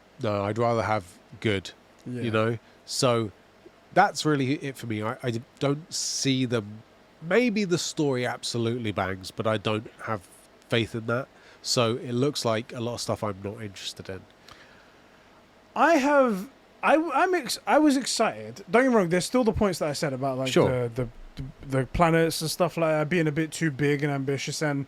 rather have good, you know. So that's really it for me. I don't see them. Maybe the story absolutely bangs, but I don't have faith in that. So it looks like a lot of stuff I'm not interested in. I was excited. Don't get me wrong. There's still the points that I said about like Sure. the planets and stuff like that being a bit too big and ambitious, and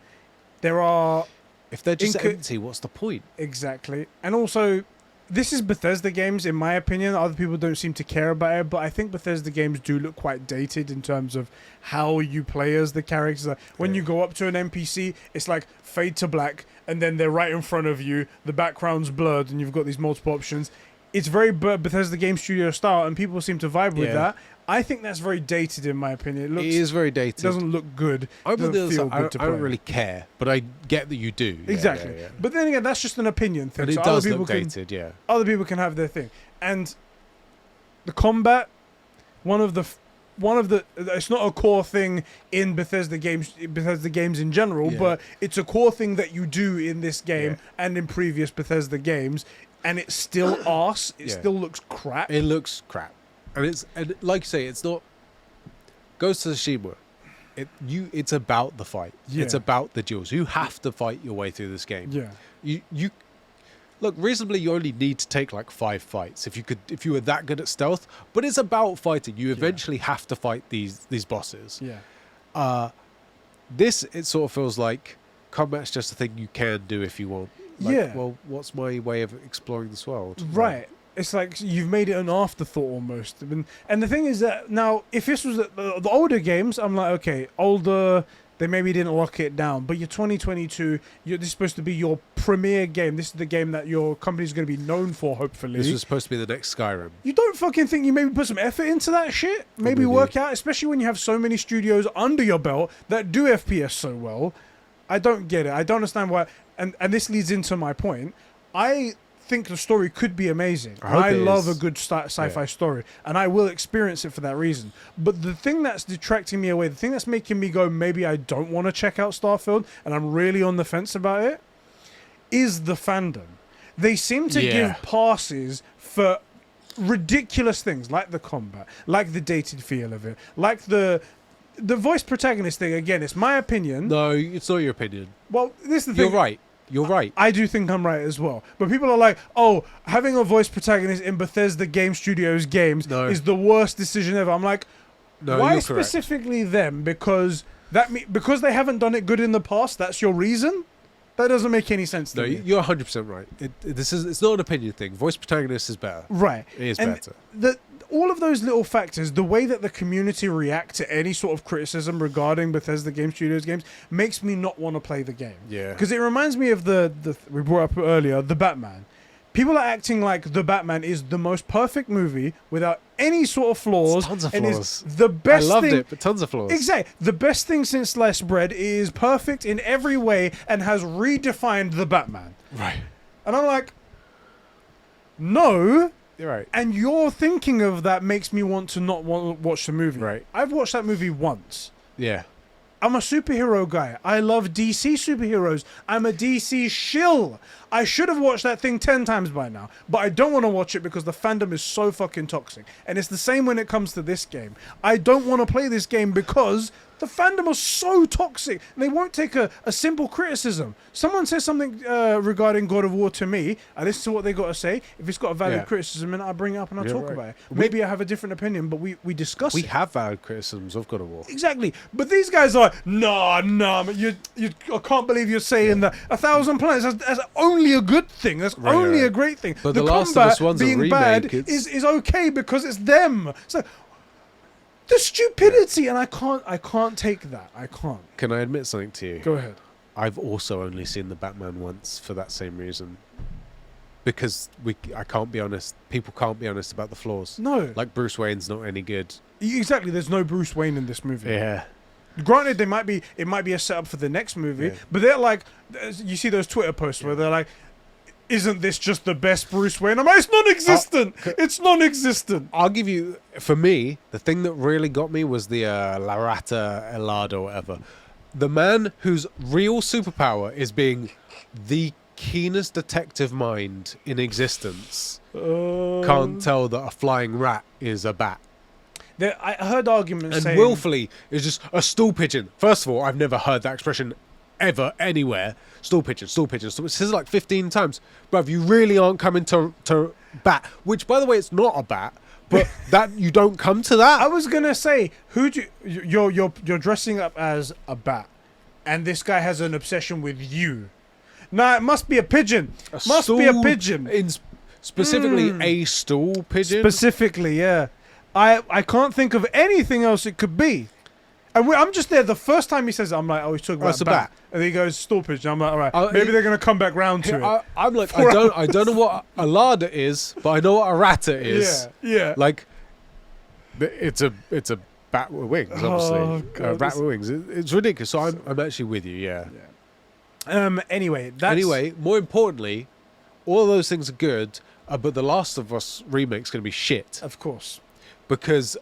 there are If they're just empty, what's the point? exactly. And also, this is Bethesda games, in my opinion. Other people don't seem to care about it, but I think Bethesda games do look quite dated in terms of how you play as the characters. Like, when you go up to an NPC, it's like fade to black, and then they're right in front of you. The background's blurred, and you've got these multiple options. It's very Bethesda Game Studio style, and people seem to vibe with that. I think that's very dated, in my opinion. It is very dated. It doesn't look good. I'm on the other side. Good to I don't play. really care, but I get that you do. Exactly. Yeah. But then again, that's just an opinion thing. But it So does other people look dated, yeah. Other people can have their thing. And the combat, one of the it's not a core thing in Bethesda games in general, but it's a core thing that you do in this game and in previous Bethesda games, and it's still arse. It still looks crap. It looks crap. And like you say, it's not Ghost of Tsushima. It's about the fight. Yeah. It's about the duels. You have to fight your way through this game. Yeah. You look, reasonably you only need to take like 5 fights if you were that good at stealth, but it's about fighting. You eventually have to fight these bosses. Yeah. It sort of feels like combat's just a thing you can do if you want. Like, well, what's my way of exploring this world? Right. It's like you've made it an afterthought almost. And the thing is that now, if this was the older games, I'm like, okay, older, they maybe didn't lock it down. But you're 2022, this is supposed to be your premier game. This is the game that your company's going to be known for, hopefully. This was supposed to be the next Skyrim. You don't fucking think you maybe put some effort into that shit? Maybe work out, especially when you have so many studios under your belt that do FPS so well. I don't get it. I don't understand why. And this leads into my point. I think the story could be amazing. I love a good sci-fi story, and I will experience it for that reason. But the thing that's detracting me away, the thing that's making me go, maybe I don't want to check out Starfield, and I'm really on the fence about it, is the fandom. They seem to give passes for ridiculous things, like the combat, like the dated feel of it, like the voice protagonist thing. Again, it's my opinion. No, it's not your opinion. Well, this is the thing. You're right. You're right. I do think I'm right as well. But people are like, oh, having a voice protagonist in Bethesda Game Studios games is the worst decision ever. I'm like, why specifically them? Because because they haven't done it good in the past, that's your reason? That doesn't make any sense to me. No, you're 100% right. It's not an opinion thing. Voice protagonist is better. Right. It is better. All of those little factors, the way that the community react to any sort of criticism regarding Bethesda Game Studios games makes me not want to play the game. Yeah. Because it reminds me of we brought up earlier, the Batman. People are acting like the Batman is the most perfect movie without any sort of flaws. Tons of and flaws. is the best I loved thing, it, but tons of flaws. Exactly. The best thing since sliced bread. Is perfect in every way and has redefined the Batman. Right. And I'm like, no. You're right. And your thinking of that makes me want to not want to watch the movie. Right. I've watched that movie once. Yeah. I'm a superhero guy. I love DC superheroes. I'm a DC shill. I should have watched that thing 10 times by now, but I don't want to watch it because the fandom is so fucking toxic. And it's the same when it comes to this game. I don't want to play this game because the fandom is so toxic and they won't take a simple criticism. Someone says something regarding God of War to me, I listen to what they got to say. If it's got a valid criticism, then I bring it up and I talk about it. Maybe I have a different opinion, but we discuss it. We have valid criticisms of God of War. Exactly. But these guys are like, nah, I can't believe you're saying that 1,000 planets, that's only a good thing. That's only a great thing. But the Last of Us one's being a remake, bad is okay because it's them. So the stupidity, and I can't take that. I can't. Can I admit something to you? Go ahead. I've also only seen the Batman once for that same reason. Because I can't be honest. People can't be honest about the flaws. No. Like Bruce Wayne's not any good. Exactly. There's no Bruce Wayne in this movie. Yeah. Granted, it might be a setup for the next movie, but they're like, you see those Twitter posts where they're like, isn't this just the best Bruce Wayne? I'm like, it's non-existent. It's non-existent. I'll give you, for me, the thing that really got me was the Larata Elad or whatever. The man whose real superpower is being the keenest detective mind in existence can't tell that a flying rat is a bat. I heard arguments And saying... willfully is just a stool pigeon. First of all, I've never heard that expression ever, anywhere. Stool pigeon, stool pigeon. It says it like 15 times. Bruv, you really aren't coming to bat. Which, by the way, it's not a bat. But that you don't come to that. I was gonna say, you're dressing up as a bat, and this guy has an obsession with you. Nah, it must be a pigeon. Must be a pigeon. Specifically, a stool pigeon. Specifically, yeah. I can't think of anything else it could be. And I'm just there. The first time he says it, I'm like, oh, he's talking about it's a bat. bat. And he goes, stool pigeon. I'm like, all right, maybe they're gonna come back round to it. I'm like, I don't know what a larder is, but I know what a ratter is. Yeah. Like, it's a bat with wings, obviously. Oh, God, rat with wings. It's ridiculous. So I'm actually with you. Yeah. Anyway, More importantly, all of those things are good, but the Last of Us remake's going to be shit. Of course. Because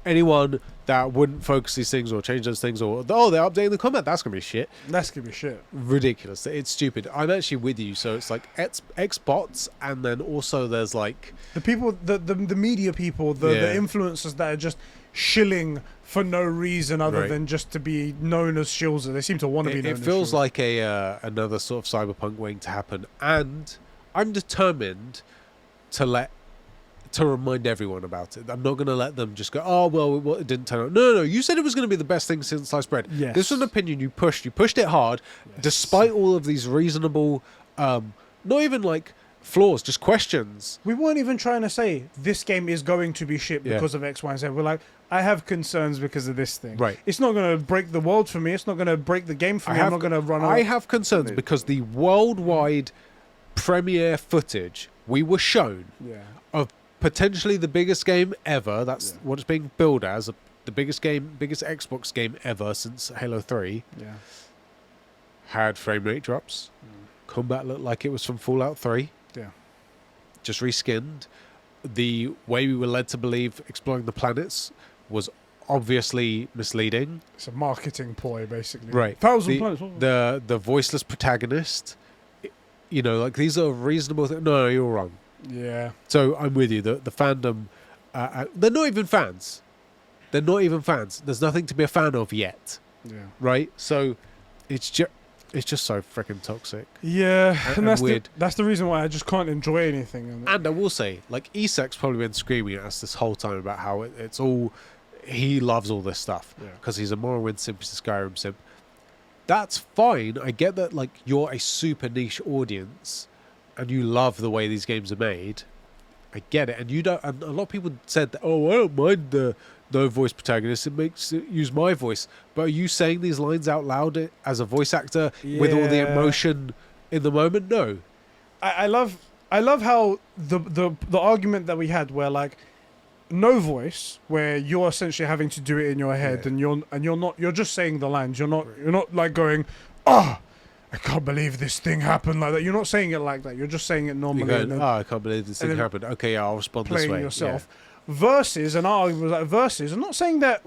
anyone that wouldn't focus these things or change those things or, they're updating the combat, that's going to be shit. That's going to be shit. Ridiculous. It's stupid. I'm actually with you. So it's like Xbots, and then also there's like... The people, the media people, the influencers that are just shilling for no reason other than just to be known as shills. They seem to want to be known as shills. It feels like another sort of cyberpunk waiting to happen. And I'm determined to remind everyone about it. I'm not going to let them just go, oh, well, it didn't turn out. No, you said it was going to be the best thing since sliced bread. Yes. This was an opinion you pushed. You pushed it hard, despite all of these reasonable, not even like flaws, just questions. We weren't even trying to say this game is going to be shit because of X, Y, and Z. We're like, I have concerns because of this thing. Right. It's not going to break the world for me. It's not going to break the game for me. I'm not going to run out. I have concerns because the worldwide premiere footage we were shown of potentially the biggest game ever. That's what it's being billed as. The biggest Xbox game ever since Halo 3. Yeah. Had frame rate drops. Combat looked like it was from Fallout 3. Yeah. Just reskinned. The way we were led to believe exploring the planets was obviously misleading. It's a marketing ploy, basically. Right. Planets. The voiceless protagonist. You know, like these are reasonable things. No, you're wrong. Yeah. So I'm with you. The fandom, they're not even fans. They're not even fans. There's nothing to be a fan of yet. Yeah. Right? So it's just so freaking toxic. Yeah. And that's weird. That's the reason why I just can't enjoy anything. And I will say, like, Isak's probably been screaming at us this whole time about how it's all... He loves all this stuff. Because he's a Morrowind simp, he's a Skyrim simp. That's fine. I get that, like, you're a super niche audience and you love the way these games are made. I get it. And you don't... And a lot of people said that, oh, I don't mind the no voice protagonist. It makes it use my voice. But are you saying these lines out loud as a voice actor with all the emotion in the moment? No. I love how the argument that we had where, like, no voice, where you're essentially having to do it in your head and you're just saying the lines. You're not like going, I can't believe this thing happened like that. You're not saying it like that. You're just saying it normally. You're going, I can't believe this thing happened. Okay, I'll respond this way. Playing yourself. Versus, and our argument was like versus. I'm not saying that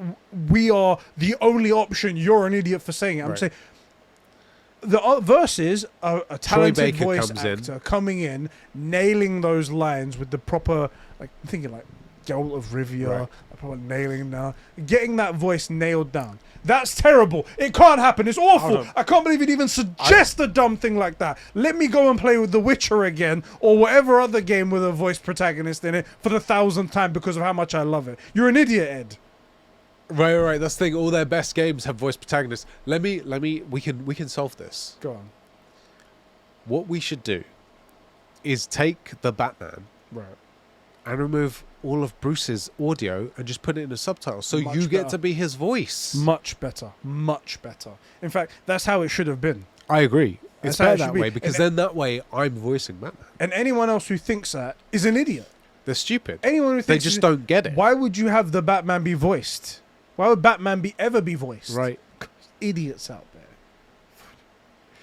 we are the only option. You're an idiot for saying it. I'm saying the versus a talented voice actor coming in, nailing those lines with the proper, like, I'm thinking like Geralt of Rivia, probably nailing him now, getting that voice nailed down. That's terrible. It can't happen. It's awful. I can't believe you'd even suggest a dumb thing like that. Let me go and play with The Witcher again or whatever other game with a voice protagonist in it for the 1,000th time because of how much I love it. You're an idiot, Ed. Right. That's the thing. All their best games have voice protagonists. We can solve this. Go on. What we should do is take the Batman and remove all of Bruce's audio and just put it in a subtitle so you get to be his voice. Much better. In fact, that's how it should have been. I agree. It's better that way because then that way I'm voicing Batman. And anyone else who thinks that is an idiot. They're stupid. Anyone who thinks they just don't get it. Why would you have the Batman be voiced? Why would Batman ever be voiced? Right. Idiots out there.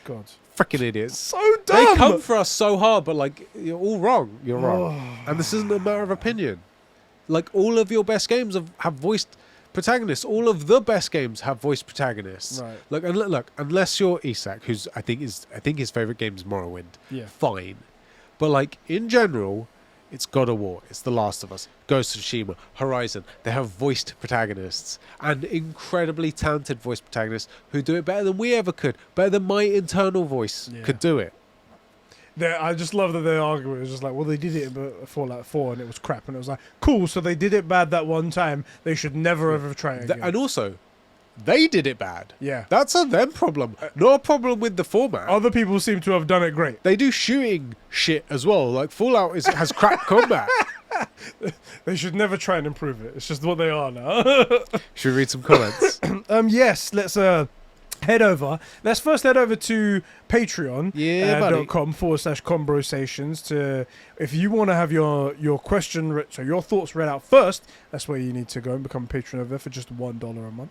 God. Freaking idiots. So dumb. They come for us so hard, but like, you're all wrong. You're wrong. And this isn't a matter of opinion. Like, all of your best games have voiced protagonists. All of the best games have voiced protagonists. Right. Look, unless you're Isak, who's I think his favorite game is Morrowind. Yeah. Fine. But like in general, It's God of War. It's The Last of Us. Ghost of Tsushima. Horizon. They have voiced protagonists and incredibly talented voice protagonists who do it better than we ever could. Better than my internal voice could do it. I just love that their argument is just like, well, they did it in Fallout 4 and it was crap. And it was like, cool, so they did it bad that one time. They should never ever try it again. And also, they did it bad. Yeah. That's a them problem, not a problem with the format. Other people seem to have done it great. They do shooting shit as well. Like, Fallout has crap combat. They should never try and improve it. It's just what they are now. Should we read some comments? Yes, let's head over. Let's first head over to Patreon. .com/Conbrosations to if you want to have your question so your thoughts read out first. That's where you need to go and become a patron over there for just $1 a month.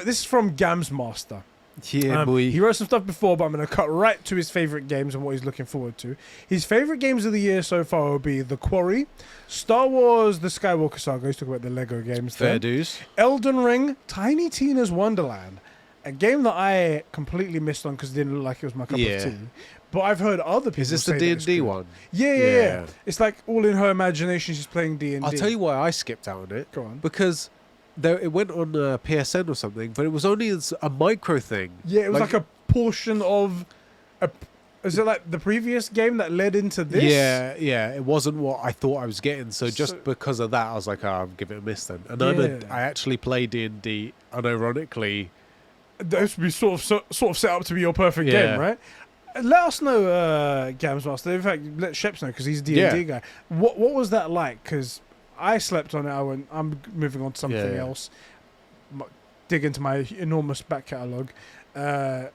This is from Gamsmaster. Yeah, boy. He wrote some stuff before, but I'm going to cut right to his favorite games and what he's looking forward to. His favorite games of the year so far will be The Quarry, Star Wars: The Skywalker Saga. He's talking about the Lego games. Fair dues. Elden Ring, Tiny Tina's Wonderland. A game that I completely missed on because it didn't look like it was my cup of tea. But I've heard other people Is this say the D&D one? Yeah. It's like all in her imagination she's playing D&D. I'll tell you why I skipped out on it. Go on. Because it went on PSN or something, but it was only a micro thing. Yeah, it was like a portion of... Is it like the previous game that led into this? Yeah. It wasn't what I thought I was getting. So just because of that, I was like, I'll give it a miss then. And I actually play D&D unironically. This would be sort of set up to be your perfect game, right? Let us know, Gamsmaster. In fact, let Sheps know because he's a D&D guy. What was that like? Because I slept on it. I'm moving on to something else. Dig into my enormous back catalogue. But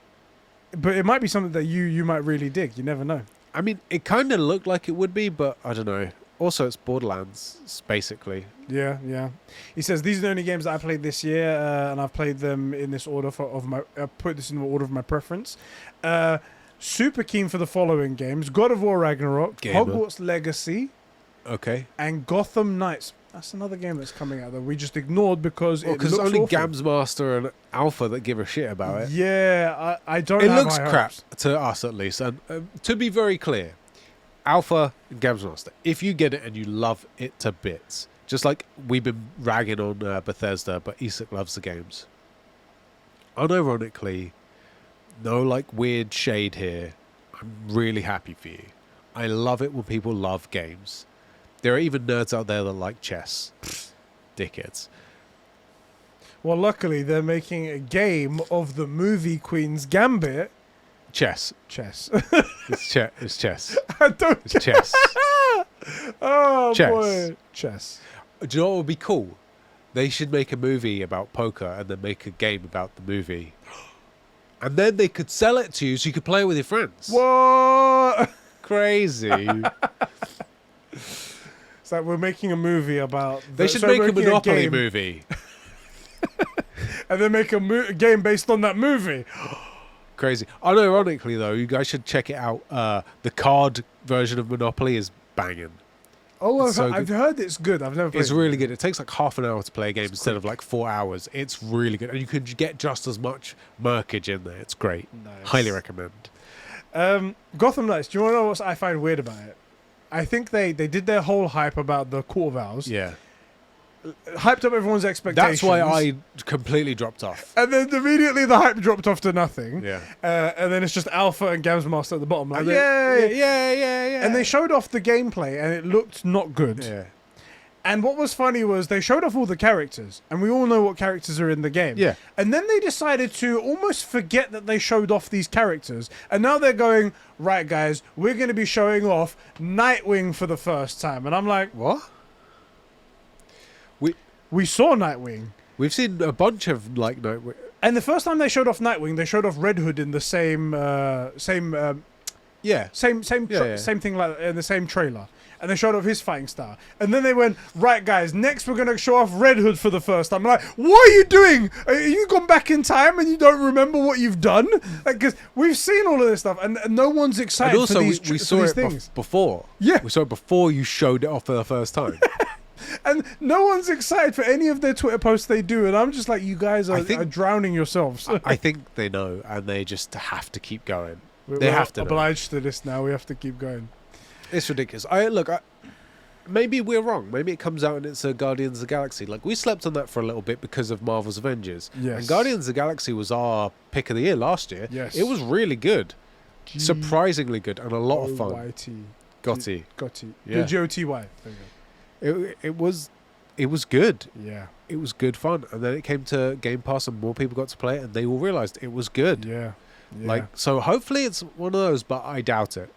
it might be something that you might really dig. You never know. I mean, it kind of looked like it would be, but I don't know. Also, it's Borderlands, basically. Yeah. He says these are the only games that I played this year, and I've played them in this order I put this in the order of my preference. Super keen for the following games: God of War Ragnarok, Hogwarts Legacy, and Gotham Knights. That's another game that's coming out that we just ignored because it looks it's only awful. Gamsmaster and Alpha that give a shit about it. Yeah, I don't. It have looks high crap hopes. to us at least, and to be very clear, Alpha and Gamsmaster, if you get it and you love it to bits, just like we've been ragging on Bethesda, but Isak loves the games. Unironically, no like weird shade here. I'm really happy for you. I love it when people love games. There are even nerds out there that like chess. Dickheads. Well, luckily they're making a game of the movie Queen's Gambit. Chess. It's chess. I don't. It's chess. Oh chess. Boy, chess. Do you know what would be cool? They should make a movie about poker and then make a game about the movie, and then they could sell it to you so you could play it with your friends. What? Crazy. It's like we're making a movie about... They should make a Monopoly movie. And then make a game based on that movie. Crazy. Unironically, though, you guys should check it out. The card version of Monopoly is banging. Oh, I've heard it's good. I've never played it. It's really good. It takes like half an hour to play a game instead of like 4 hours. It's really good. And you can get just as much merkage in there. It's great. Nice. Highly recommend. Gotham Knights. Do you want to know what I find weird about it? I think they did their whole hype about the Court of Owls. Yeah. Hyped up everyone's expectations. That's why I completely dropped off. And then immediately the hype dropped off to nothing. Yeah. And then it's just Alpha and Gamsmaster at the bottom. Like, yeah. And they showed off the gameplay and it looked not good. Yeah. And what was funny was they showed off all the characters. And we all know what characters are in the game. Yeah. And then they decided to almost forget that they showed off these characters. And now they're going, right, guys, we're going to be showing off Nightwing for the first time. And I'm like, what? We saw Nightwing. We've seen a bunch of like Nightwing. And the first time they showed off Nightwing, they showed off Red Hood in the same thing like in the same trailer. And they showed off his fighting style. And then they went, right, guys, next we're going to show off Red Hood for the first time. I'm like, what are you doing? Are you gone back in time and you don't remember what you've done? Because we've seen all of this stuff and no one's excited and also, for these, we saw it things. Before. Yeah. We saw it before you showed it off for the first time. And no one's excited for any of their Twitter posts they do. And I'm just like, you guys are drowning yourselves. I think they know and they just have to keep going. We're obliged to this now. We have to keep going. It's ridiculous. maybe we're wrong. Maybe it comes out and it's a Guardians of the Galaxy. Like, we slept on that for a little bit because of Marvel's Avengers. Yes. And Guardians of the Galaxy was our pick of the year last year. Yes. It was really good. Surprisingly good and a lot of fun. Gotti. Yeah. G-O-T-Y. It was good. Yeah. It was good fun. And then it came to Game Pass and more people got to play it and they all realized it was good. Yeah. Like, so hopefully it's one of those, but I doubt it.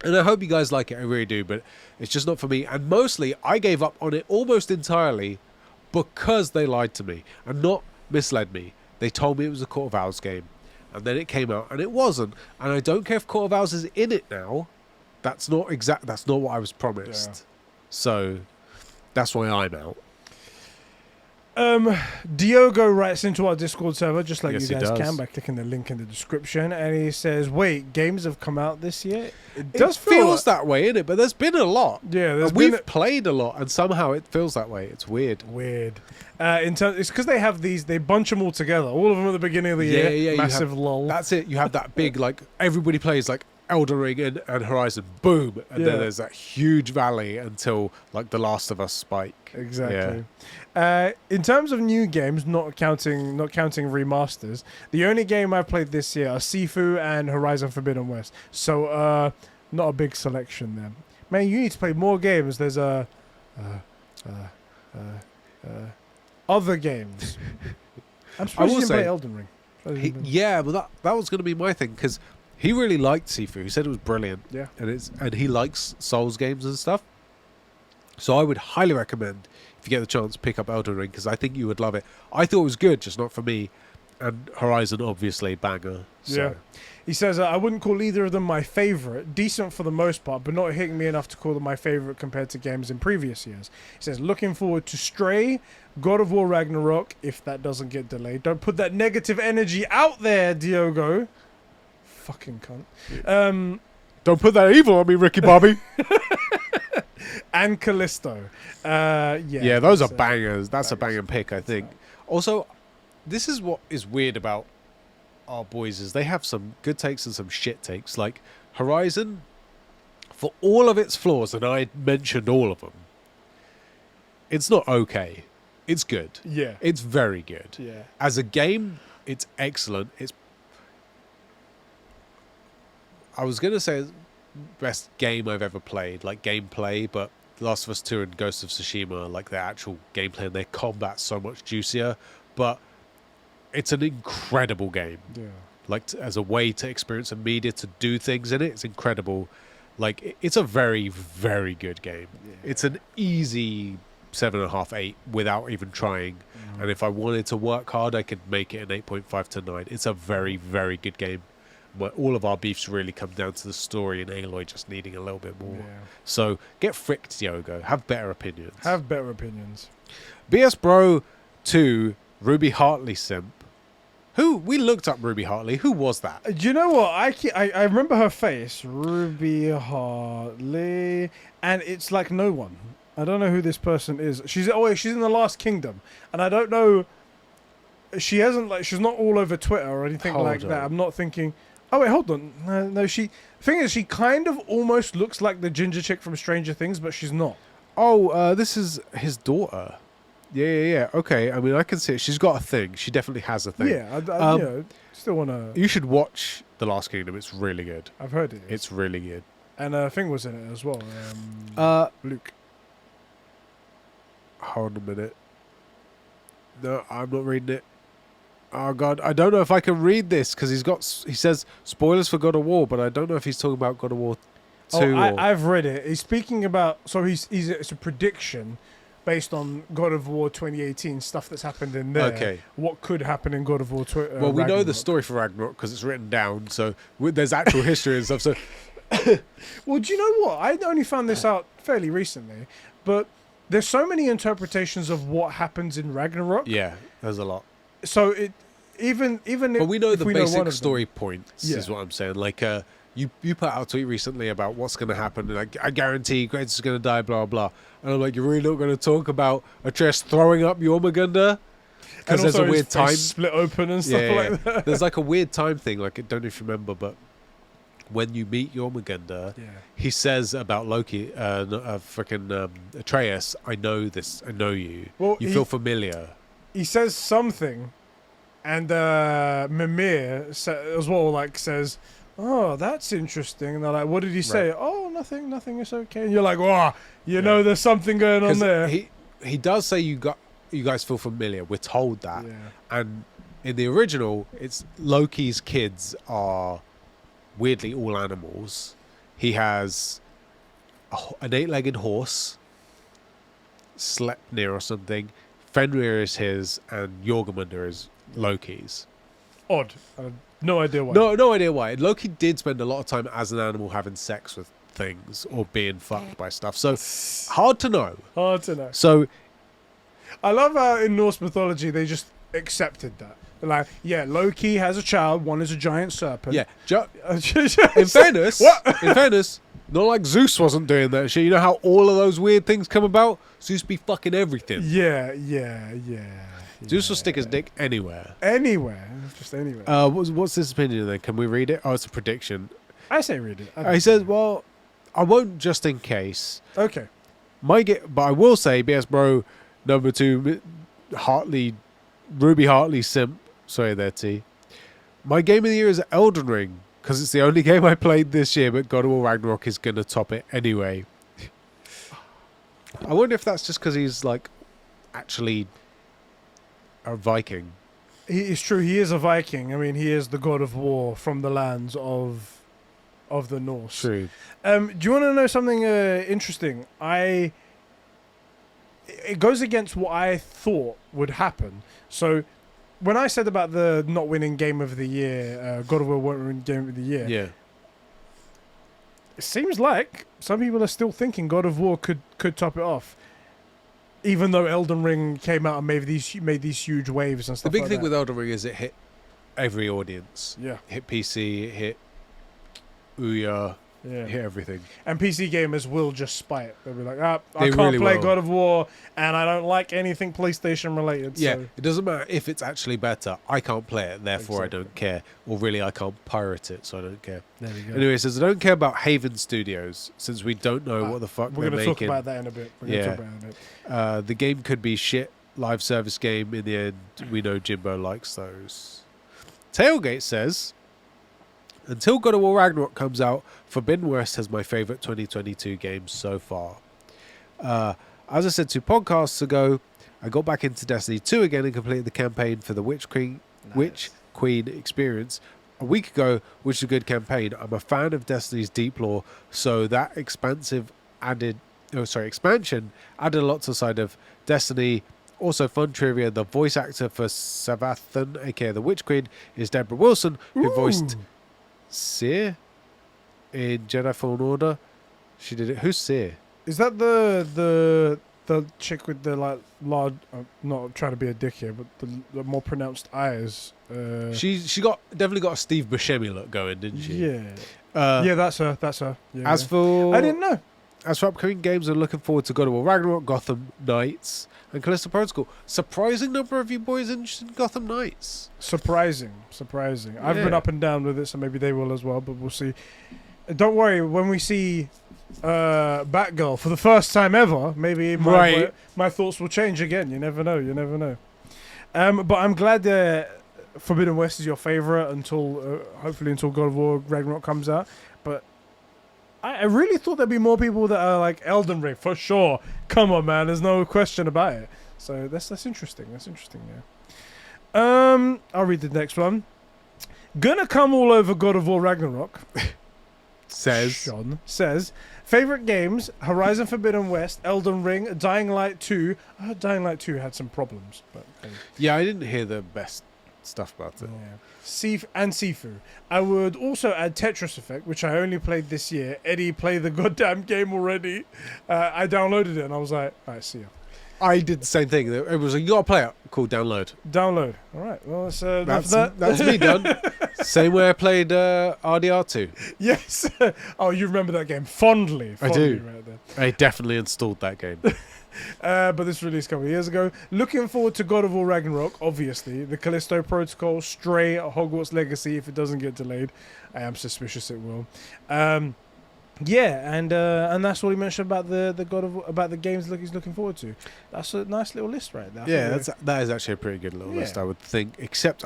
And I hope you guys like it. I really do, but it's just not for me. And mostly, I gave up on it almost entirely because they lied to me and not misled me. They told me it was a Court of Owls game. And then it came out, and it wasn't. And I don't care if Court of Owls is in it now. That's not what I was promised. Yeah. So, that's why I'm out. Diogo writes into our Discord server, just like Yes, you he guys does. can by clicking the link in the description, and he says, "Wait, games have come out this year? It does feels that way, innit? But there's been a lot. Yeah, there's And been we've played a lot, and somehow it feels that way. It's weird. weird. It's because they have these. They bunch them all together, all of them at the beginning of the Yeah, year. yeah, you Massive have- lull. That's it. You have that big, like, everybody plays, like, Elden Ring and Horizon. Boom. And Yeah. then there's that huge valley until, like, The Last of Us spike. Exactly. In terms of new games, not counting remasters, the only game I've played this year are Sifu and Horizon Forbidden West. So, not a big selection there. Man, you need to play more games. There's other games. I'm surprised you will didn't play say- Elden Ring. Yeah, but that was going to be my thing, because he really liked Sifu. He said it was brilliant. Yeah. And he likes Souls games and stuff. So I would highly recommend, if you get the chance, pick up Elden Ring, because I think you would love it. I thought it was good, just not for me. And Horizon, obviously, banger. So. Yeah. He says, I wouldn't call either of them my favourite. Decent for the most part, but not hitting me enough to call them my favourite compared to games in previous years. He says, looking forward to Stray, God of War Ragnarok, if that doesn't get delayed. Don't put that negative energy out there, Diogo. Fucking cunt. Don't put that evil on me, Ricky Bobby. And Callisto. Yeah, those are bangers. That's a banging pick, I think. Also, this is what is weird about our boys, is they have some good takes and some shit takes. Like Horizon, for all of its flaws, and I mentioned all of them, it's not okay. It's good. Yeah. It's very good. Yeah. As a game, it's excellent. I was going to say best game I've ever played, like gameplay, but The Last of Us 2 and Ghost of Tsushima, like their actual gameplay and their combat's so much juicier, but it's an incredible game. Yeah. Like, as a way to experience a media, to do things in it, it's incredible. Like, it's a very, very good game. Yeah. It's an easy 7.5, 8 without even trying. And if I wanted to work hard, I could make it an 8.5 to 9. It's a very, very good game. Where all of our beefs really come down to the story and Aloy just needing a little bit more. Yeah. So get fricked, Diogo. Have better opinions. Have better opinions. BS Bro 2, Ruby Hartley simp. Who? We looked up Ruby Hartley. Who was that? Do you know what? I remember her face. Ruby Hartley. And it's like no one. I don't know who this person is. She's in the Last Kingdom. And I don't know. She's not all over Twitter or anything Hold like that. on. I'm not thinking. Oh wait, hold on. No, the thing is, she kind of almost looks like the ginger chick from Stranger Things, but she's not. Oh, this is his daughter. Yeah. Okay, I mean, I can see it. She's got a thing. She definitely has a thing. Yeah, I still want to. You should watch The Last Kingdom. It's really good. I've heard it. It's really good. And Thing was in it as well. Luke. Hold a minute. No, I'm not reading it. Oh God, I don't know if I can read this because he says spoilers for God of War, but I don't know if he's talking about God of War 2. I've read it. He's speaking about. So it's a prediction based on God of War 2018 stuff that's happened in there. Okay. What could happen in God of War? Well, we know the Ragnarok. story for Ragnarok because it's written down, so there's actual history and stuff. So Well, do you know what? I only found this out fairly recently, but there's so many interpretations of what happens in Ragnarok. yeah, there's a lot. So even But we know if the we know one basic of them- story points, is Yeah. what I'm saying. Like, you put out a tweet recently about what's going to happen, and I guarantee Grace is going to die, blah, blah. And I'm like, you're really not going to talk about Atreus throwing up Jormungandr? Because And there's also a his weird face time. split open and stuff like that. There's like a weird time thing. Like, I don't know if you remember, but when you meet Jormungandr, Yeah. he says about Loki, freaking Atreus, I know this, I know you. Well, You feel familiar. He says something, and Mimir as well, like, says, "Oh, that's interesting." And they're like, "What did he say?" Right. "Oh, nothing. It's okay." And you're like, "Oh, you know, there's something going on 'Cause there." He does say you guys feel familiar. We're told that. Yeah. And in the original, it's Loki's kids are weirdly all animals. He has an 8-legged horse, Sleipnir or something. Fenrir is his, and Jormungandr is Loki's. Odd. No idea why. No idea why. Loki did spend a lot of time as an animal having sex with things or being fucked by stuff. So hard to know. Hard to know. So I love how in Norse mythology they just accepted that. They're like, yeah, Loki has a child. One is a giant serpent. yeah, in fairness, in fairness, not like Zeus wasn't doing that shit. You know how all of those weird things come about? Zeus be fucking everything. Yeah. Zeus will stick his dick anywhere. Anywhere. Just anywhere. What's this opinion then? Can we read it? Oh, it's a prediction. I say read it. He says, well, I won't just in case. Okay. But I will say, BS Bro number 2, Ruby Hartley simp. Sorry there, T. My game of the year is Elden Ring, because it's the only game I played this year, but God of War Ragnarok is going to top it anyway. I wonder if that's just because he's, like, actually a Viking. It's true. He is a Viking. I mean, he is the god of war from the lands of the Norse. True. Do you want to know something interesting? It goes against what I thought would happen. So, when I said about the not winning game of the year, God of War won't win game of the year. Yeah. It seems like some people are still thinking God of War could top it off, even though Elden Ring came out and made these huge waves and stuff. The big like thing that. with Elden Ring is it hit every audience. Yeah. It hit PC, it hit Ouya, Yeah. it hit everything. And PC gamers will just spite. They'll be like, I They can't really play will. God of War, and I don't like anything PlayStation related. Yeah, So. it doesn't matter if it's actually better. I can't play it, therefore Exactly. I don't care. Or really, I can't pirate it, so I don't care. There we go. Anyway, it says, I don't care about Haven Studios, since we don't know what the fuck We're they're going to talk making. about that in a bit. The game could be shit. Live service game. In the end, we know Jimbo likes those. Tailgate says, until God of War Ragnarok comes out, Forbidden West has my favourite 2022 game so far. As I said 2 podcasts ago, I got back into Destiny 2 again and completed the campaign for the Witch Queen experience a week ago, which is a good campaign. I'm a fan of Destiny's deep lore, so that expansion added a lot to the side of Destiny. Also, fun trivia: the voice actor for Savathun, aka the Witch Queen, is Deborah Wilson, who voiced Seer in Jedi Fallen Order. She did it. Who's Seer? Is that the chick with the like large? Not trying to be a dick here, but the more pronounced eyes. She definitely got a Steve Buscemi look going, didn't she? Yeah. Yeah. That's her. Yeah, As for I didn't know. As for upcoming games, I'm looking forward to God of War Ragnarok, Gotham Knights, and Callisto Protocol. Surprising number of you boys interested in Gotham Knights. Surprising. I've been up and down with it, so maybe they will as well, but we'll see. Don't worry, when we see Batgirl for the first time ever, maybe my thoughts will change again. You never know. But I'm glad Forbidden West is your favorite hopefully until God of War Ragnarok comes out. But I really thought there'd be more people that are like Elden Ring for sure. Come on, man, there's no question about it. So that's interesting. Yeah. I'll read the next one. Gonna come all over God of War Ragnarok. Sean says favorite games: Horizon Forbidden West, Elden Ring, Dying Light 2. I heard Dying Light 2 had some problems, but yeah, I didn't hear the best stuff about it. yeah. Sifu. I would also add Tetris Effect, which I only played this year. Eddie, play the goddamn game already. I downloaded it and I was like, alright, see ya. I did the same thing. It was you got to play it. Cool, download. All right. Well, that's me done. Same way I played RDR2. Yes. Oh, you remember that game fondly. I do. Right there. I definitely installed that game. But this released a couple of years ago. Looking forward to God of War Ragnarok, obviously. The Callisto Protocol, Stray, Hogwarts Legacy, if it doesn't get delayed. I am suspicious it will. Yeah, and that's what he mentioned about about the games he's looking forward to. That's a nice little list right there. Yeah, that is actually a pretty good little list, I would think. Except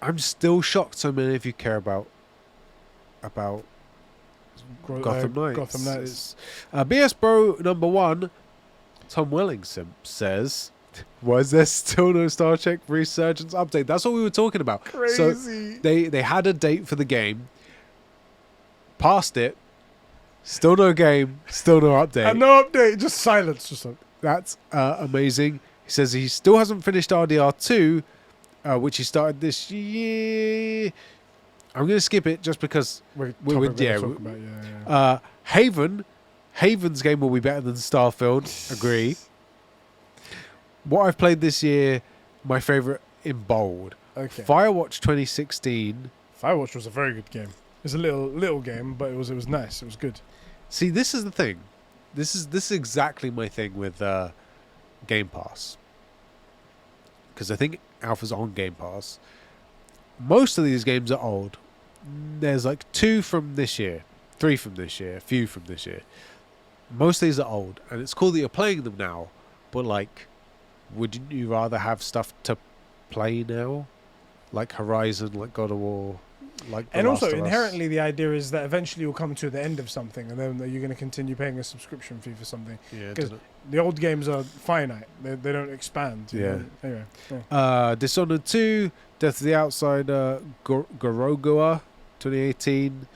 I'm still shocked so many of you care about Gotham Knights. Gotham Knights. BS Bro number 1, Tom Welling says, was there still no Star Trek Resurgence update? That's what we were talking about. Crazy. So they had a date for the game, passed it, still no game, still no update. And no update, just silence or something. That's amazing. He says he still hasn't finished RDR2, which he started this year. I'm going to skip it just because Haven's game will be better than Starfield. Agree. What I've played this year, my favorite in bold. Okay. Firewatch 2016. Firewatch was a very good game. It's a little game, but it was nice. It was good. See, this is the thing. This is exactly my thing with Game Pass. Because I think Alpha's on Game Pass. Most of these games are old. There's like 2 from this year, 3 from this year, a few from this year. Most of these are old, and it's cool that you're playing them now, but like, wouldn't you rather have stuff to play now? Like Horizon, like God of War, like The And Last also, of Us? inherently, the idea is that eventually you'll come to the end of something, and then you're going to continue paying a subscription fee for something. Yeah, Because the old games are finite. They don't expand. You know? Anyway. Yeah. Dishonored 2, Death of the Outsider, Gorogoa 2018.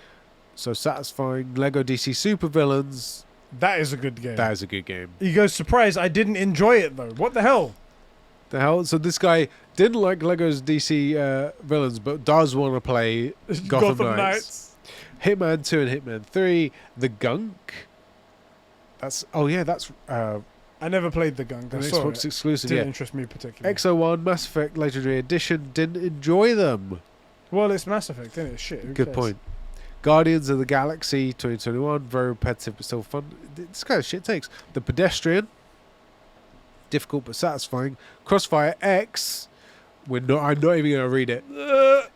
So satisfying. Lego DC Supervillains. That is a good game. That is a good game. He goes, surprise, I didn't enjoy it, though. What the hell? The hell? So this guy didn't like Lego's DC villains, but does want to play Gotham Knights. Hitman 2 and Hitman 3. The Gunk. That's I never played the Gunk. I saw Xbox it. exclusive. Didn't Yeah. interest me particularly. XO1, Mass Effect Legendary Edition. Didn't enjoy them. Well, it's Mass Effect, isn't it? Shit. Who Good cares? point. Guardians of the Galaxy 2021. Very repetitive but still fun. This kind of shit takes. The Pedestrian. Difficult but satisfying. Crossfire X. I'm not even going to read it.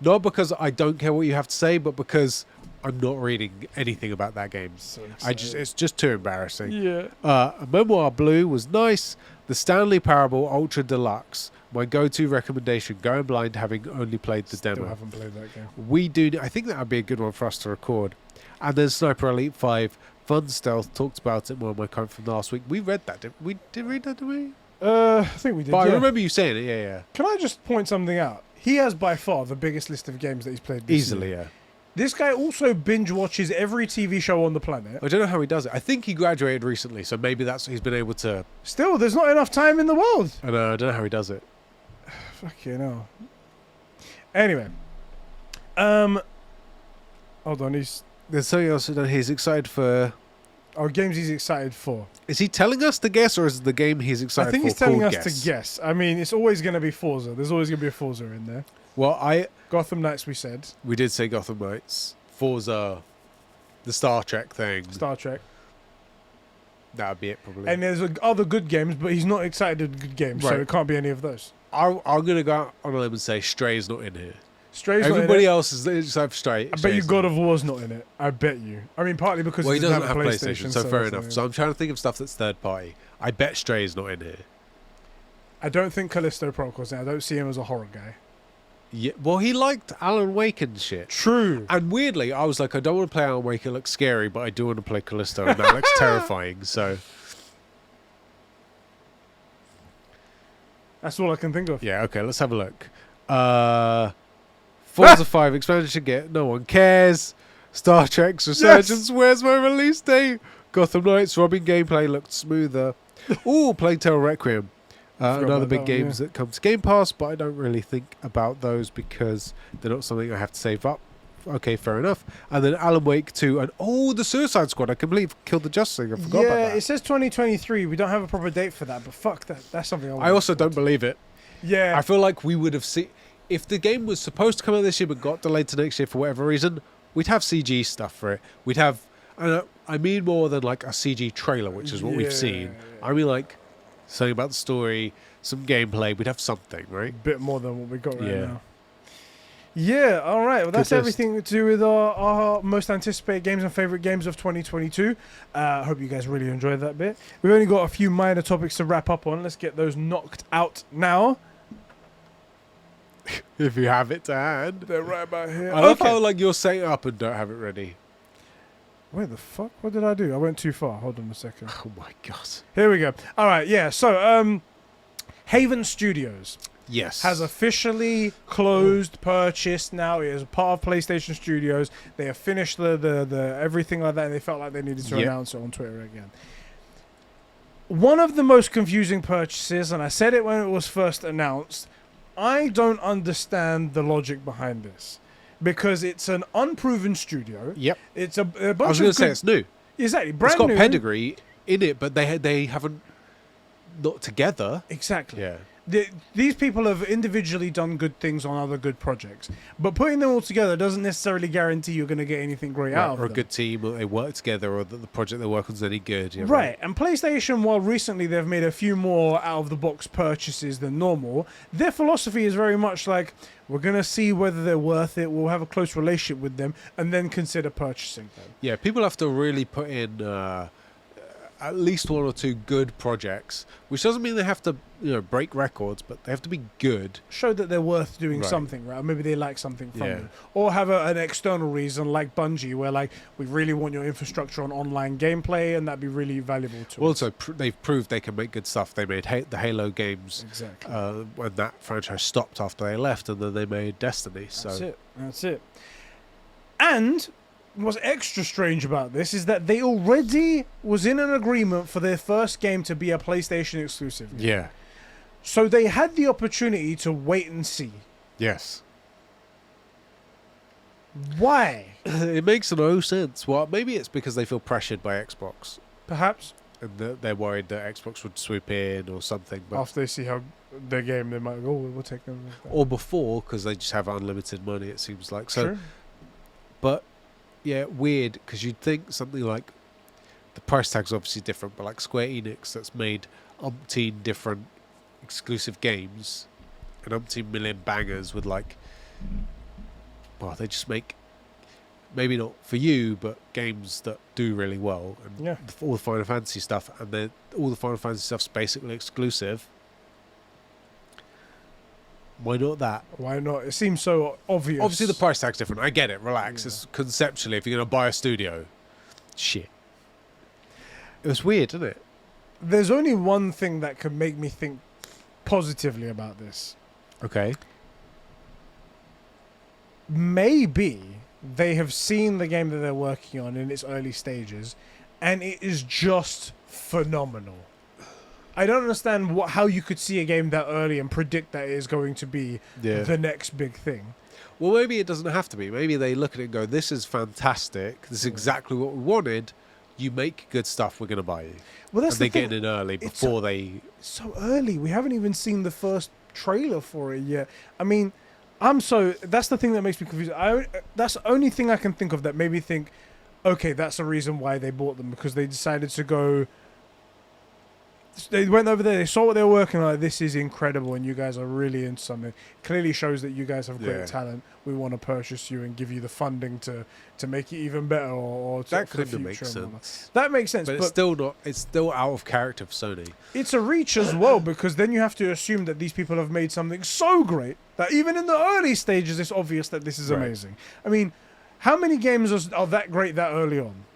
Not because I don't care what you have to say, but because I'm not reading anything about that game. So It's just too embarrassing. Yeah. Memoir Blue was nice. The Stanley Parable Ultra Deluxe. My go-to recommendation, going blind, having only played the Still demo. haven't played that game. I think that would be a good one for us to record. And then Sniper Elite 5, Fun Stealth, talked about it in one of my comments from last week. We read that, didn't we? Did we read that, didn't we? I think we did, But yeah. I remember you saying it, yeah. Can I just point something out? He has by far the biggest list of games that he's played this Easily, year. yeah. This guy also binge watches every TV show on the planet. I don't know how he does it. I think he graduated recently, so maybe he's been able to... Still, there's not enough time in the world. I don't know how he does it. Fucking hell. Anyway. Hold on, There's something else that he's excited for... our games he's excited for. Is he telling us to guess, or is it the game he's excited for? I think he's telling us guess? to guess. I mean, it's always going to be Forza. There's always going to be a Forza in there. Well, Gotham Knights, we said. we did say Gotham Knights. Forza, the Star Trek thing. Star Trek. That would be it, probably. And there's other good games, but he's not excited at good games, so Right. it can't be any of those. I'm going to go out on a limb and say Stray's not in here. Stray's Everybody not in it. else is excited for Stray. I bet you God of War's not in it. I bet you. I mean, partly because Well, he doesn't have PlayStation, PlayStation, so fair that's enough. not- So I'm trying to think of stuff that's third party. I bet Stray's not in here. I don't think Callisto Protocol's in. I don't see him as a horror guy. Yeah, well, he liked Alan Wake and shit. True. And weirdly, I was like, I don't want to play Alan Wake. It looks scary, but I do want to play Callisto, and that looks terrifying. So That's all I can think of. yeah, okay, let's have a look. Forza 5 expansion get no one cares. Star Trek's Resurgence. Where's my release date? Gotham Knights Robin gameplay looked smoother. Ooh, Plague Tale Requiem. Forgot Another about big that one, games that come to Game Pass, but I don't really think about those because they're not something I have to save up. Okay, fair enough. And then Alan Wake 2 and the Suicide Squad. I completely killed the Justice League. I forgot about that. It says 2023. We don't have a proper date for that, but fuck that. That's something I also don't believe it. Yeah. I feel like we would have seen if the game was supposed to come out this year but got delayed to next year for whatever reason, we'd have CG stuff for it. We'd have, I mean more than like a CG trailer, which is what we've seen. I mean like something about the story, some gameplay. We'd have something, right? A bit more than what we got right now. Yeah, all right. Well, that's Good everything to do with our most anticipated games and favorite games of 2022. I hope you guys really enjoyed that bit. We've only got a few minor topics to wrap up on. Let's get those knocked out now. If you have it to hand. They're right about here. I love how like you're setting up and don't have it ready. Where the fuck? What did I do? I went too far. Hold on a second. Oh my god. Here we go. All right, yeah. So, Haven Studios. Yes. Has officially closed, purchased now. It is part of PlayStation Studios. They have finished the everything like that, and they felt like they needed to announce it on Twitter again. One of the most confusing purchases, and I said it when it was first announced, I don't understand the logic behind this. Because it's an unproven studio. Yep. It's a bunch I was going to say it's new. Exactly. Brand new. It's got new. pedigree in it, but they haven't not together. Exactly. Yeah. These people have individually done good things on other good projects, but putting them all together doesn't necessarily guarantee you're going to get anything great out of them. Or a good team, or they work together, or that the project they work on is any good. You know, right. And PlayStation, while recently they've made a few more out-of-the-box purchases than normal, their philosophy is very much like, we're going to see whether they're worth it, we'll have a close relationship with them, and then consider purchasing them. Yeah, people have to really put in at least one or two good projects, which doesn't mean they have to, break records, but they have to be good. Show that they're worth doing something, right? Or maybe they like something from them. Or have an external reason like Bungie, where like, we really want your infrastructure on online gameplay, and that'd be really valuable to us. Also, they've proved they can make good stuff. They made the Halo games when that franchise stopped after they left, and then they made Destiny. That's it. And what's extra strange about this is that they already was in an agreement for their first game to be a PlayStation exclusive game. Yeah. So they had the opportunity to wait and see. Yes. Why? It makes no sense. Well, maybe it's because they feel pressured by Xbox. Perhaps. And they're worried that Xbox would swoop in or something. But after they see how their game, they might go, oh, we'll take them. Or before, because they just have unlimited money, it seems like. So, sure. But, yeah, weird, because you'd think something like, the price tag's obviously different, but like Square Enix that's made umpteen different exclusive games and umpteen million bangers with like, well, they just make, maybe not for you, but games that do really well. And all the Final Fantasy stuff, and then all the Final Fantasy stuff's basically exclusive. Why not that? Why not? It seems so obvious. Obviously, the price tag's different. I get it. Relax. It's conceptually, if you're going to buy a studio, shit. It was weird, isn't it? There's only one thing that could make me think positively about this. Okay. Maybe they have seen the game that they're working on in its early stages, and it is just phenomenal. I don't understand how you could see a game that early and predict that it is going to be the next big thing. Well, maybe it doesn't have to be. Maybe they look at it and go, this is fantastic. This is exactly what we wanted. You make good stuff, we're going to buy you. Well, that's and they get in early before they... It's so early. We haven't even seen the first trailer for it yet. I mean, that's the thing that makes me confused. That's the only thing I can think of that made me think, okay, that's the reason why they bought them, because they decided to go... They went over there, they saw what they were working on, like, this is incredible, and you guys are really into something. Clearly shows that you guys have great talent. We want to purchase you and give you the funding to make it even better, or that kind of makes sense. That makes sense, but it's still out of character for Sony. It's a reach as well, because then you have to assume that these people have made something so great that even in the early stages, it's obvious that this is amazing. I mean, how many games are that great that early on?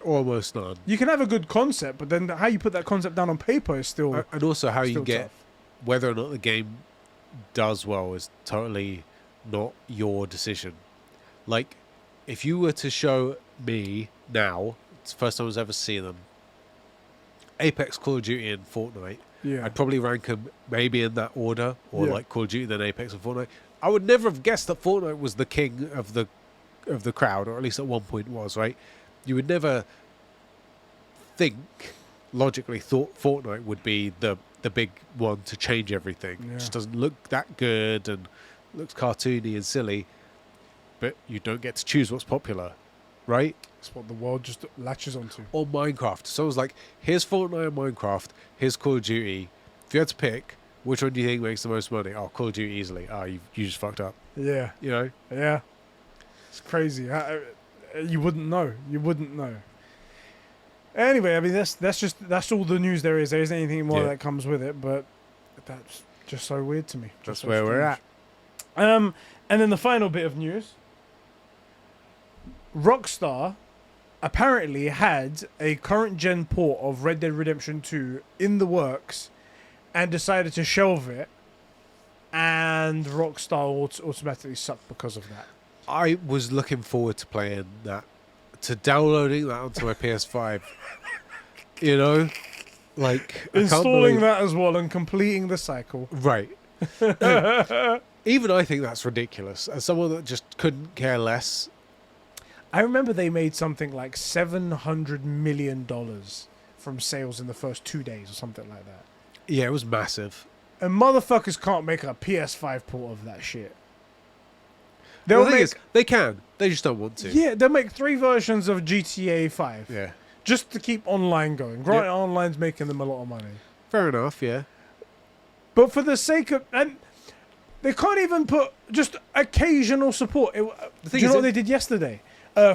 Almost none. You can have a good concept, but then how you put that concept down on paper is still... And also how you get... tough. Whether or not the game does well is totally not your decision. Like, if you were to show me now, it's the first time I was ever seen them, Apex, Call of Duty, and Fortnite, I'd probably rank them maybe in that order, or like Call of Duty, then Apex, and Fortnite. I would never have guessed that Fortnite was the king of the crowd, or at least at one point was, right? You would never logically thought Fortnite would be the big one to change everything. It just doesn't look that good, and looks cartoony and silly, but you don't get to choose what's popular, right? It's what the world just latches onto. Or Minecraft. So it was like, here's Fortnite and Minecraft, here's Call of Duty. If you had to pick, which one do you think makes the most money? Oh, Call of Duty easily. Oh, you just fucked up. Yeah. You know? Yeah. It's crazy. You wouldn't know. You wouldn't know. Anyway, I mean, that's all the news there is. There isn't anything more that comes with it, but that's just so weird to me. That's where we're at. And then the final bit of news. Rockstar apparently had a current gen port of Red Dead Redemption 2 in the works and decided to shelve it, and Rockstar automatically sucked because of that. I was looking forward to playing that, to downloading that onto my PS5. You know? Like, installing that as well and completing the cycle. Right. No, even I think that's ridiculous. As someone that just couldn't care less. I remember they made something like $700 million from sales in the first 2 days or something like that. Yeah, it was massive. And motherfuckers can't make a PS5 port of that shit. The thing is, they can. They just don't want to. Yeah, they'll make 3 versions of GTA 5. Yeah. Just to keep online going. Granted, online's making them a lot of money. Fair enough, yeah. But for the sake of... And they can't even put just occasional support. Do you know what they did yesterday?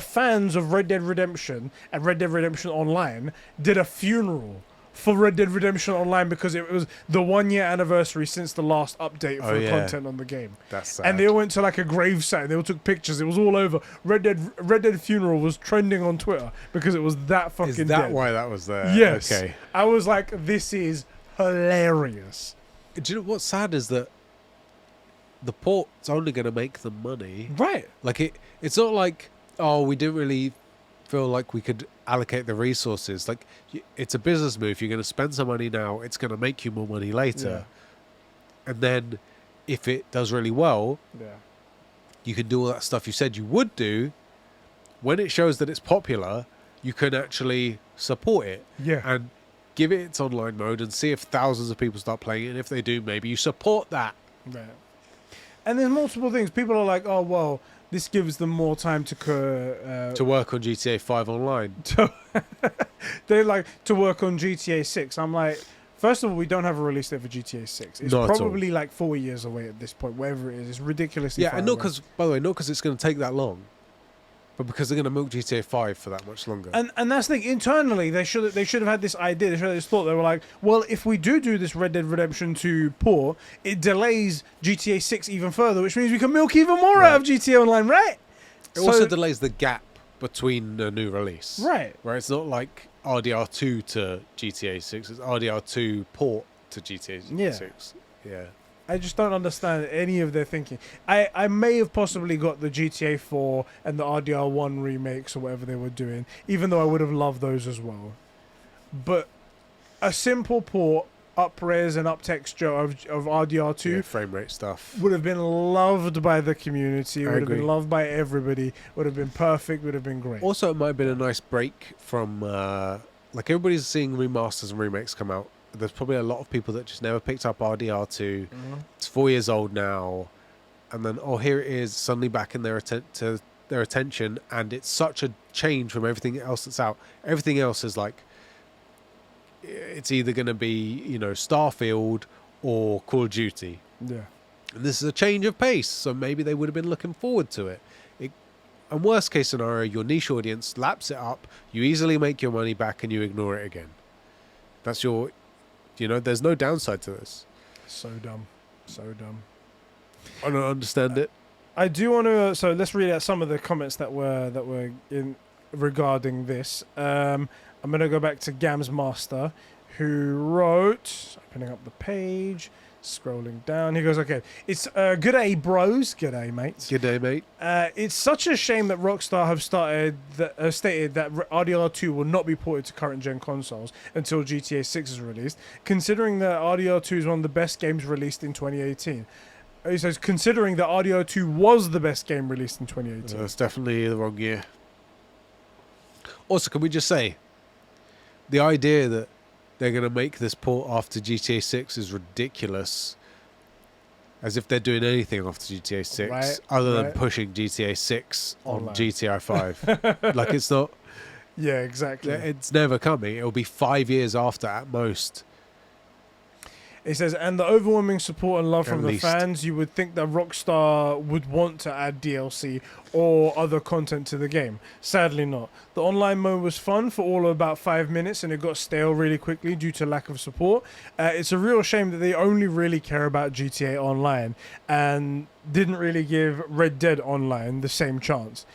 Fans of Red Dead Redemption and Red Dead Redemption Online did a funeral for Red Dead Redemption Online because it was the 1 year anniversary since the last update for the content on the game. That's sad. And they all went to like a gravesite and they all took pictures. It was all over. Red Dead funeral was trending on Twitter because it was that fucking Is that dead. why that was there? Yes. Okay. I was like, this is hilarious. Do you know what's sad is that the port's only going to make them money. Right. Like, it's not like, oh, we didn't really feel like we could allocate the resources. Like, it's a business move. You're going to spend some money now. It's going to make you more money later. Yeah. And then if it does really well, you can do all that stuff you said you would do. When it shows that it's popular, you can actually support it. Yeah. And give it its online mode and see if thousands of people start playing it. And if they do, maybe you support that. Right. And there's multiple things. People are like, oh, well, this gives them more time to work on GTA 5 online. They like to work on GTA 6. I'm like, first of all, we don't have a release date for GTA 6. It's probably like 4 years away at this point, wherever it is. It's ridiculously far and not away. because, by the way, not because it's going to take that long, but because they're going to milk GTA 5 for that much longer. And that's the thing. Internally, they should have had this idea. They should have this thought. They were like, well, if we do this Red Dead Redemption 2 port, it delays GTA 6 even further, which means we can milk even more out of GTA Online, right? It also delays the gap between the new release. Right. Where it's not like RDR2 to GTA 6, it's RDR2 port to GTA 6. Yeah. I just don't understand any of their thinking. I may have possibly got the GTA 4 and the RDR1 remakes or whatever they were doing, even though I would have loved those as well. But a simple port, up-res and up-texture of RDR2... frame rate stuff. ...would have been loved by the community, would have agree. been loved by everybody, would have been perfect, would have been great. Also, it might have been a nice break from... like, everybody's seeing remasters and remakes come out. There's probably a lot of people that just never picked up RDR2. Mm-hmm. It's 4 years old now. And then, here it is, suddenly back in their attention. And it's such a change from everything else that's out. Everything else is like, it's either going to be, Starfield or Call of Duty. Yeah. And this is a change of pace. So maybe they would have been looking forward to it. And worst case scenario, your niche audience laps it up. You easily make your money back and you ignore it again. That's your... there's no downside to this. So dumb. So dumb. I don't understand it. I do want to... So let's read out some of the comments that were in regarding this. I'm going to go back to Gams Master, who wrote... Opening up the page, scrolling down. He goes, okay, it's good day, bros. Good day, mates. Good day, mate. It's such a shame that Rockstar have stated that RDR2 will not be ported to current-gen consoles until GTA 6 is released, considering that RDR2 is one of the best games released in 2018. He says, considering that RDR2 was the best game released in 2018. That's definitely the wrong year. Also, can we just say, the idea that they're going to make this port after GTA 6 is ridiculous. As if they're doing anything after GTA 6 Right, other than right. pushing GTA 6 on Online. GTA 5. Like, it's not... Yeah, exactly. It's never coming. It'll be 5 years after at most. It says, and the overwhelming support and love At from the least. fans, you would think that Rockstar would want to add DLC or other content to the game. Sadly not. The online mode was fun for all of about 5 minutes and it got stale really quickly due to lack of support. It's a real shame that they only really care about GTA Online and didn't really give Red Dead Online the same chance,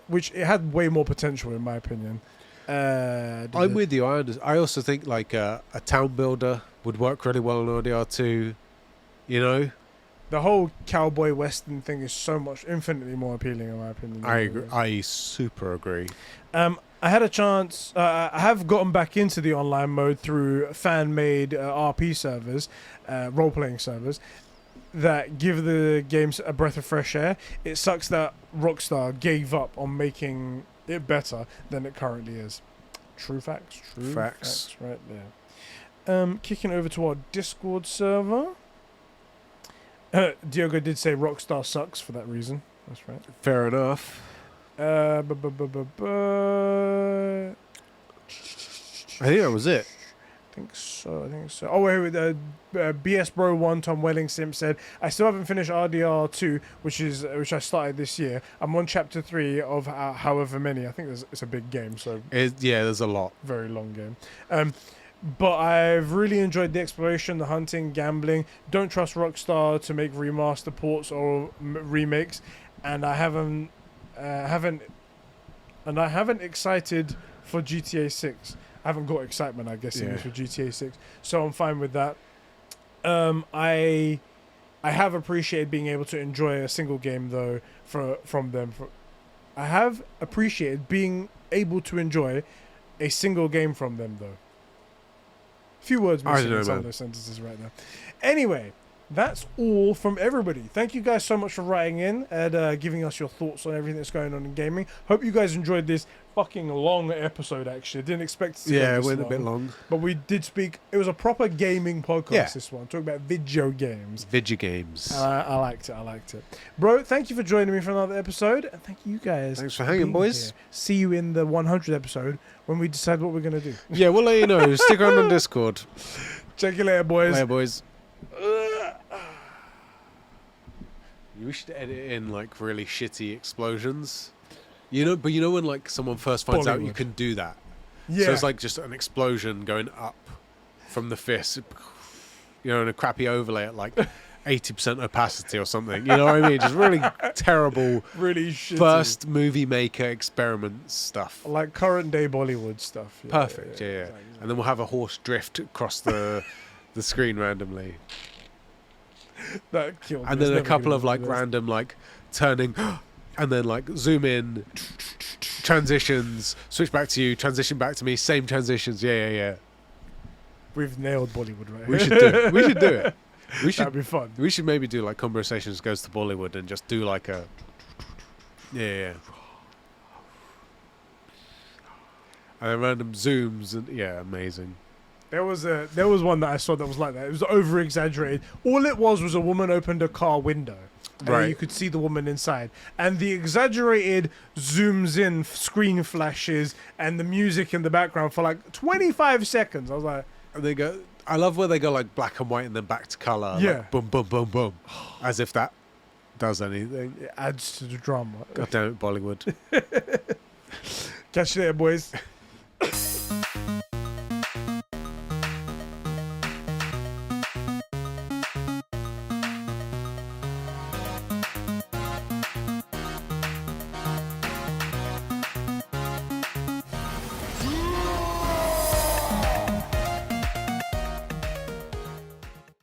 which it had way more potential in my opinion. I'm with you. I also think like a town builder would work really well on RDR2. You know, The whole cowboy western thing is so much infinitely more appealing in my opinion. I agree. I super agree. I had a chance. I have gotten back into the online mode through fan-made RP servers, role-playing servers, that give the games a breath of fresh air. It sucks that Rockstar gave up on making it better than it currently is. True facts. True facts. Right there. Kicking over to our Discord server. Diogo did say Rockstar sucks for that reason. That's right. Fair enough. I I think that was it. think so. Oh wait, BS Bro 1 Tom Welling Simp said, I still haven't finished RDR 2, which I started this year. I'm on chapter 3 of however many. I think it's a big game, so There's a lot. very long game. But I've really enjoyed the exploration, the hunting, gambling. Don't trust Rockstar to make remaster ports or remakes, and I haven't excited for GTA 6. I haven't got excitement, I guess, for GTA 6, so I'm fine with that. I have appreciated being able to enjoy a single game though from them. I have appreciated being able to enjoy a single game from them though. Few words missing in some of those sentences right now. Anyway, that's all from everybody. Thank you guys so much for writing in and giving us your thoughts on everything that's going on in gaming. Hope you guys enjoyed this fucking long episode, actually. I didn't expect it to go Yeah, it this went long, a bit long. but we did speak. It was a proper gaming podcast, this one. Talking about video games. Video games. I liked it. Bro, thank you for joining me for another episode. And thank you guys. Thanks for hanging, being boys. here. See you in the 100th episode when we decide what we're going to do. Yeah, we'll let you know. Stick around on Discord. Check you later, boys. Later, boys. We should edit in like really shitty explosions. But you know when like someone first finds out you Bollywood. can do that. Yeah. So it's like just an explosion going up from the fist. In a crappy overlay at like 80% opacity or something. You know what I mean? Just really terrible really shitty. first movie maker experiment stuff. Like current day Bollywood stuff. Yeah, Perfect, yeah. exactly. And then we'll have a horse drift across the screen randomly. That killed me. And It's then a never couple gonna of be like the best. random like turning and then like zoom in, transitions, switch back to you, transition back to me, same transitions. Yeah. We've nailed Bollywood right We here. should do it. We should do it. That'd be fun. We should maybe do like Conbrosations goes to Bollywood and just do like a yeah. And then random zooms and amazing. There was one that I saw that was like that. It was over exaggerated. All it was a woman opened a car window. And Right. you could see the woman inside. And the exaggerated zooms in screen flashes and the music in the background for like 25 seconds. I was like, And they go I love where they go like black and white and then back to colour. Yeah. Like boom, boom, boom, boom. As if that does anything. it adds to the drama. God damn it, Bollywood. Catch you later, boys.